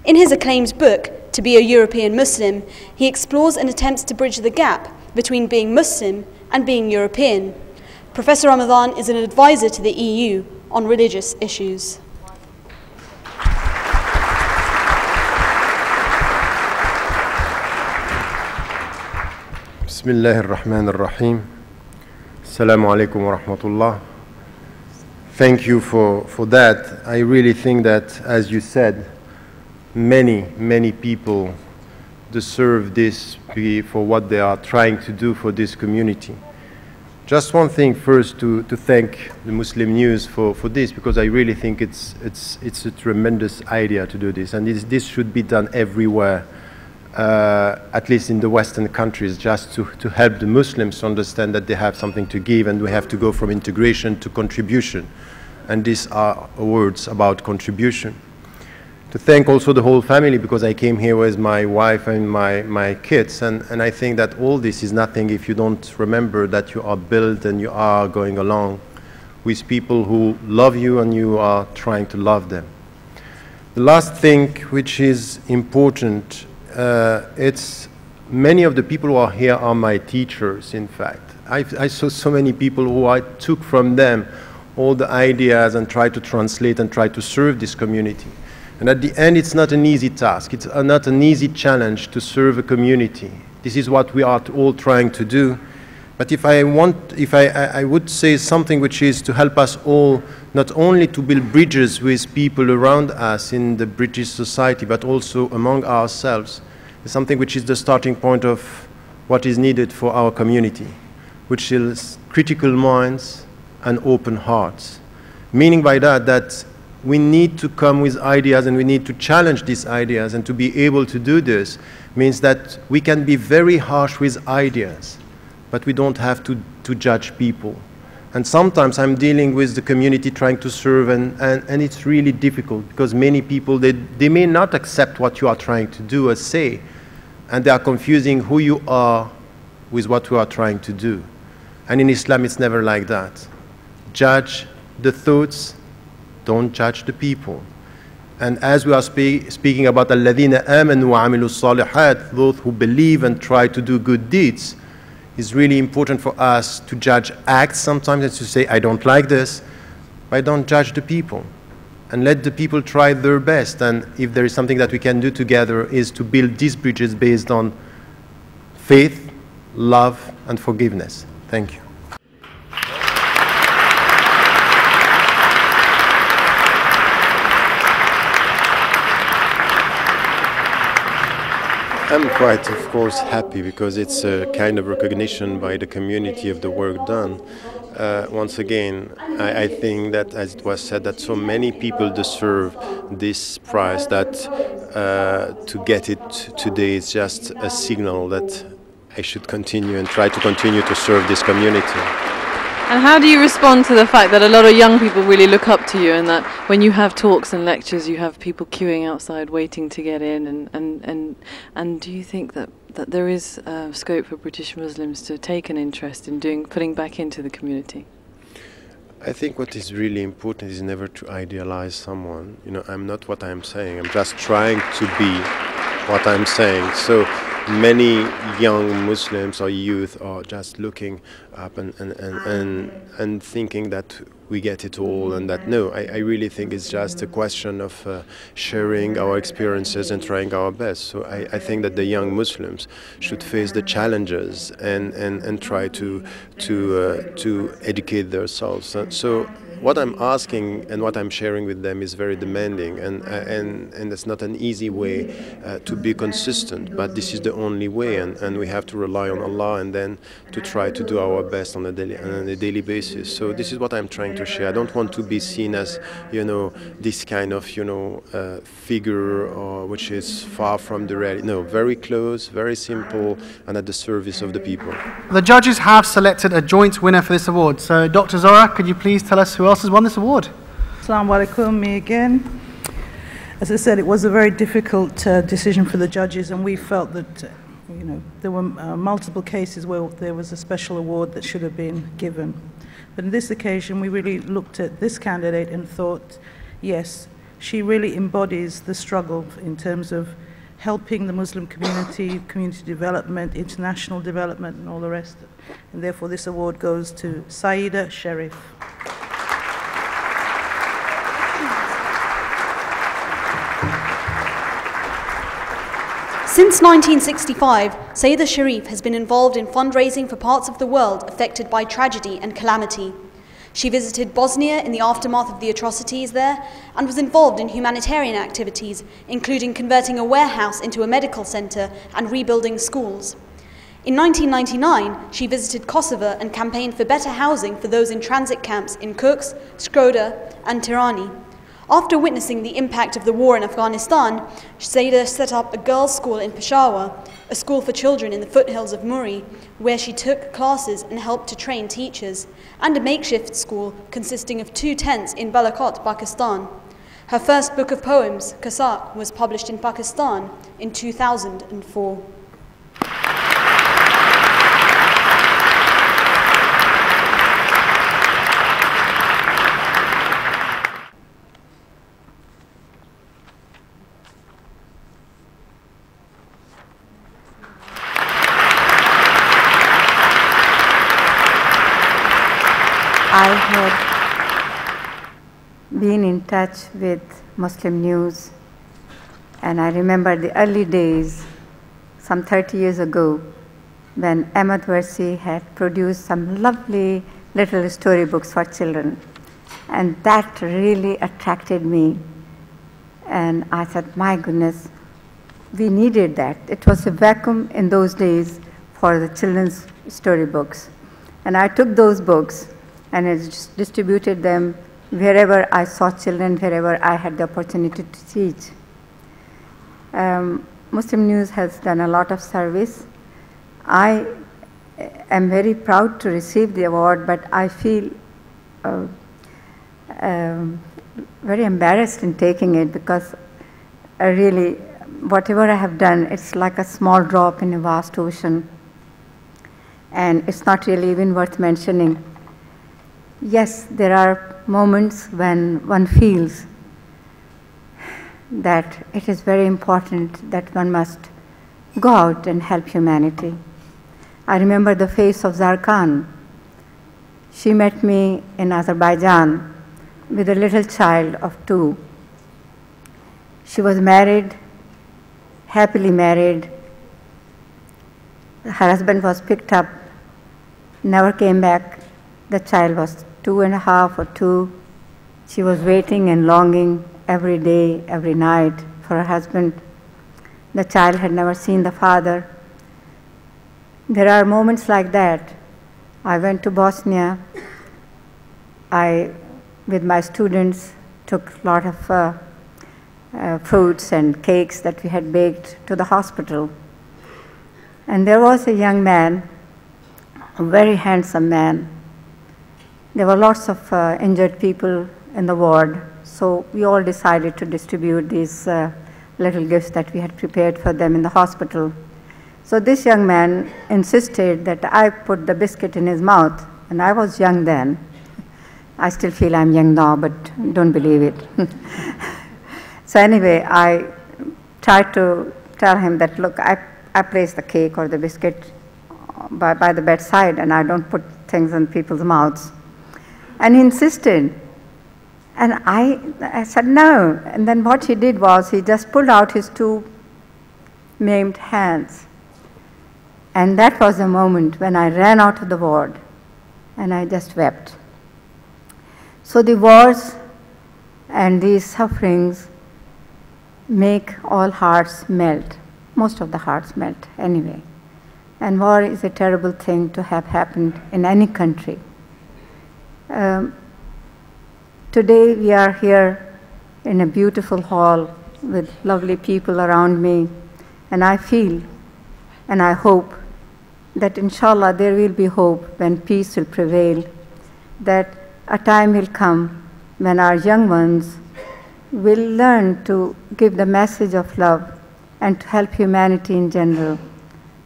In his acclaimed book, To Be a European Muslim, he explores and attempts to bridge the gap between being Muslim and being European. Professor Ramadan is an advisor to the EU on religious issues. Bismillah ar-Rahman ar-Rahim. Assalamu alaikum wa rahmatullah. Thank you for that. I really think that, as you said, many people deserve this for what they are trying to do for this community. Just one thing first to thank the Muslim News for this, because I really think it's a tremendous idea to do this, and this should be done everywhere. At least in the Western countries, just to help the Muslims understand that they have something to give, and we have to go from integration to contribution. And these are words about contribution. To thank also the whole family, because I came here with my wife and my kids, and I think that all this is nothing if you don't remember that you are built and you are going along with people who love you and you are trying to love them. The last thing which is important, it's many of the people who are here are my teachers, in fact, I saw so many people who I took from them all the ideas and tried to translate and try to serve this community. And at the end, it's not an easy task. It's not an easy challenge to serve a community. This is what we are all trying to do. But if I would say something which is to help us all, not only to build bridges with people around us in the British society, but also among ourselves, is something which is the starting point of what is needed for our community, which is critical minds and open hearts. Meaning by that we need to come with ideas and we need to challenge these ideas, and to be able to do this means that we can be very harsh with ideas, but we don't have to judge people. And sometimes I'm dealing with the community trying to serve, and it's really difficult because many people, they may not accept what you are trying to do or say, and they are confusing who you are with what you are trying to do. And in Islam, it's never like that. Judge the thoughts, don't judge the people. And as we are speaking about الَّذِينَ آمَنُوا وَعَمِلُوا الصَّالِحَاتِ, those who believe and try to do good deeds, it's really important for us to judge acts sometimes and to say, I don't like this, but don't judge the people. And let the people try their best. And if there is something that we can do together, is to build these bridges based on faith, love, and forgiveness. Thank you. I'm quite, of course, happy because it's a kind of recognition by the community of the work done. Once again, I think that, as it was said, that so many people deserve this prize, that to get it today is just a signal that I should continue and try to continue to serve this community. And how do you respond to the fact that a lot of young people really look up to you, and that when you have talks and lectures, you have people queuing outside waiting to get in? And do you think that there is scope for British Muslims to take an interest in putting back into the community? I think what is really important is never to idealize someone. You know, I'm not what I'm saying. I'm just trying to be what I'm saying. So many young Muslims or youth are just looking up and thinking that we get it all, and that no, I really think it's just a question of sharing our experiences and trying our best. So I think that the young Muslims should face the challenges and try to educate themselves. So what I'm asking and what I'm sharing with them is very demanding, and it's not an easy way to be consistent, but this is the only way, and we have to rely on Allah and then to try to do our best on a daily basis. So this is what I'm trying to share. I don't want to be seen as, you know, this kind of, you know, figure which is far from the reality. No, very close, very simple, and at the service of the people. The judges have selected a joint winner for this award. So Dr. Zora, could you please tell us who else has won this award? Assalamu alaikum, me again. As I said, it was a very difficult decision for the judges, and we felt that you know, there were multiple cases where there was a special award that should have been given. But in this occasion, we really looked at this candidate and thought, yes, she really embodies the struggle in terms of helping the Muslim community, community development, international development, and all the rest. And therefore, this award goes to Saida Sharif. Since 1965, Saida Sharif has been involved in fundraising for parts of the world affected by tragedy and calamity. She visited Bosnia in the aftermath of the atrocities there and was involved in humanitarian activities, including converting a warehouse into a medical center and rebuilding schools. In 1999, she visited Kosovo and campaigned for better housing for those in transit camps in Kukës, Shkodër, and Tirani. After witnessing the impact of the war in Afghanistan, Saida set up a girls' school in Peshawar, a school for children in the foothills of Muri, where she took classes and helped to train teachers, and a makeshift school consisting of 2 tents in Balakot, Pakistan. Her first book of poems, Qasak, was published in Pakistan in 2004. been in touch with Muslim News, and I remember the early days, some 30 years ago, when Ahmed Warsi had produced some lovely little storybooks for children. And that really attracted me. And I thought, my goodness, we needed that. It was a vacuum in those days for the children's storybooks. And I took those books and I just distributed them wherever I saw children, wherever I had the opportunity to teach. Muslim News has done a lot of service. I am very proud to receive the award, but I feel very embarrassed in taking it, because really, whatever I have done, it's like a small drop in a vast ocean, and it's not really even worth mentioning. Yes, there are moments when one feels that it is very important that one must go out and help humanity. I remember the face of Zarkan. She met me in Azerbaijan with a little child of 2. She was married, happily married. Her husband was picked up, never came back. The child was 2.5 or 2. She was waiting and longing every day, every night for her husband. The child had never seen the father. There are moments like that. I went to Bosnia. I, with my students, took a lot of fruits and cakes that we had baked to the hospital. And there was a young man, a very handsome man. There were lots of injured people in the ward, so we all decided to distribute these little gifts that we had prepared for them in the hospital. So this young man insisted that I put the biscuit in his mouth, and I was young then. I still feel I'm young now, but don't believe it. So anyway, I tried to tell him that, look, I place the cake or the biscuit by the bedside, and I don't put things in people's mouths. And he insisted. And I said no. And then what he did was he just pulled out his 2 maimed hands. And that was the moment when I ran out of the ward and I just wept. So the wars and these sufferings make all hearts melt. Most of the hearts melt anyway. And war is a terrible thing to have happened in any country. Today we are here in a beautiful hall with lovely people around me, and I feel and I hope that inshallah there will be hope when peace will prevail, that a time will come when our young ones will learn to give the message of love and to help humanity in general.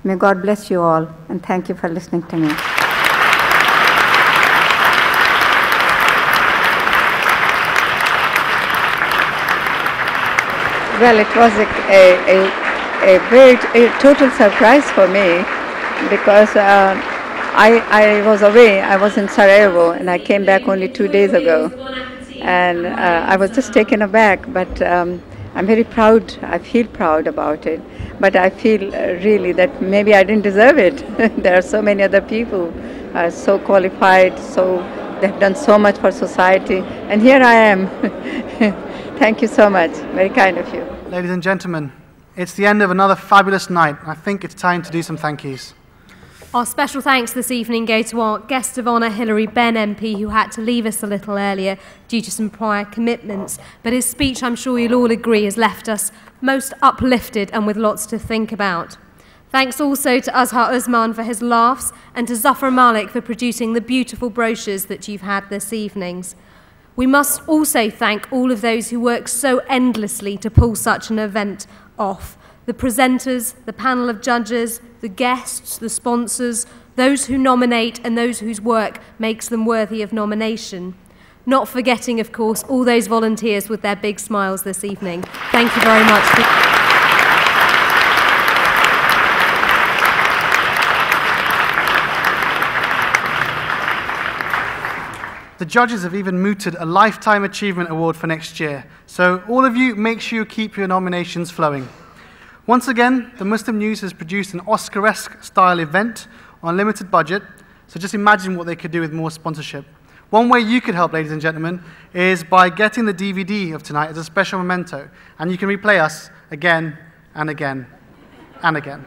May God bless you all, and thank you for listening to me. Well, it was a total surprise for me, because I was away. I was in Sarajevo, and I came back only 2 days ago. And I was just taken aback, but I'm very proud. I feel proud about it. But I feel really that maybe I didn't deserve it. There are so many other people so qualified, they've done so much for society. And here I am. Thank you so much. Very kind of you. Ladies and gentlemen, it's the end of another fabulous night. I think it's time to do some thank yous. Our special thanks this evening go to our guest of honour, Hilary Benn MP, who had to leave us a little earlier due to some prior commitments. But his speech, I'm sure you'll all agree, has left us most uplifted and with lots to think about. Thanks also to Azhar Usman for his laughs, and to Zafar Malik for producing the beautiful brochures that you've had this evenings. We must also thank all of those who work so endlessly to pull such an event off. The presenters, the panel of judges, the guests, the sponsors, those who nominate and those whose work makes them worthy of nomination. Not forgetting, of course, all those volunteers with their big smiles this evening. Thank you very much. the judges have even mooted a Lifetime Achievement Award for next year. So all of you, make sure you keep your nominations flowing. Once again, the Muslim News has produced an Oscar-esque style event on a limited budget, so just imagine what they could do with more sponsorship. One way you could help, ladies and gentlemen, is by getting the DVD of tonight as a special memento, and you can replay us again and again and again.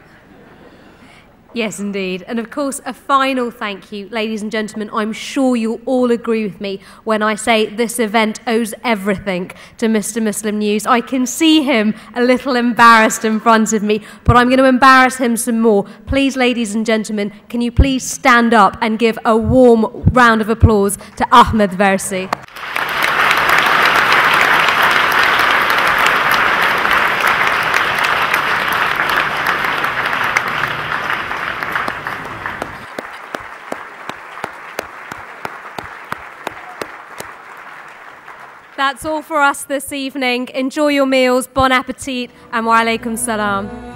Yes, indeed. And of course, a final thank you, ladies and gentlemen. I'm sure you'll all agree with me when I say this event owes everything to Mr. Muslim News. I can see him a little embarrassed in front of me, but I'm going to embarrass him some more. Please, ladies and gentlemen, can you please stand up and give a warm round of applause to Ahmed Versi. That's all for us this evening. Enjoy your meals, bon appetit, and wa alaikum salam.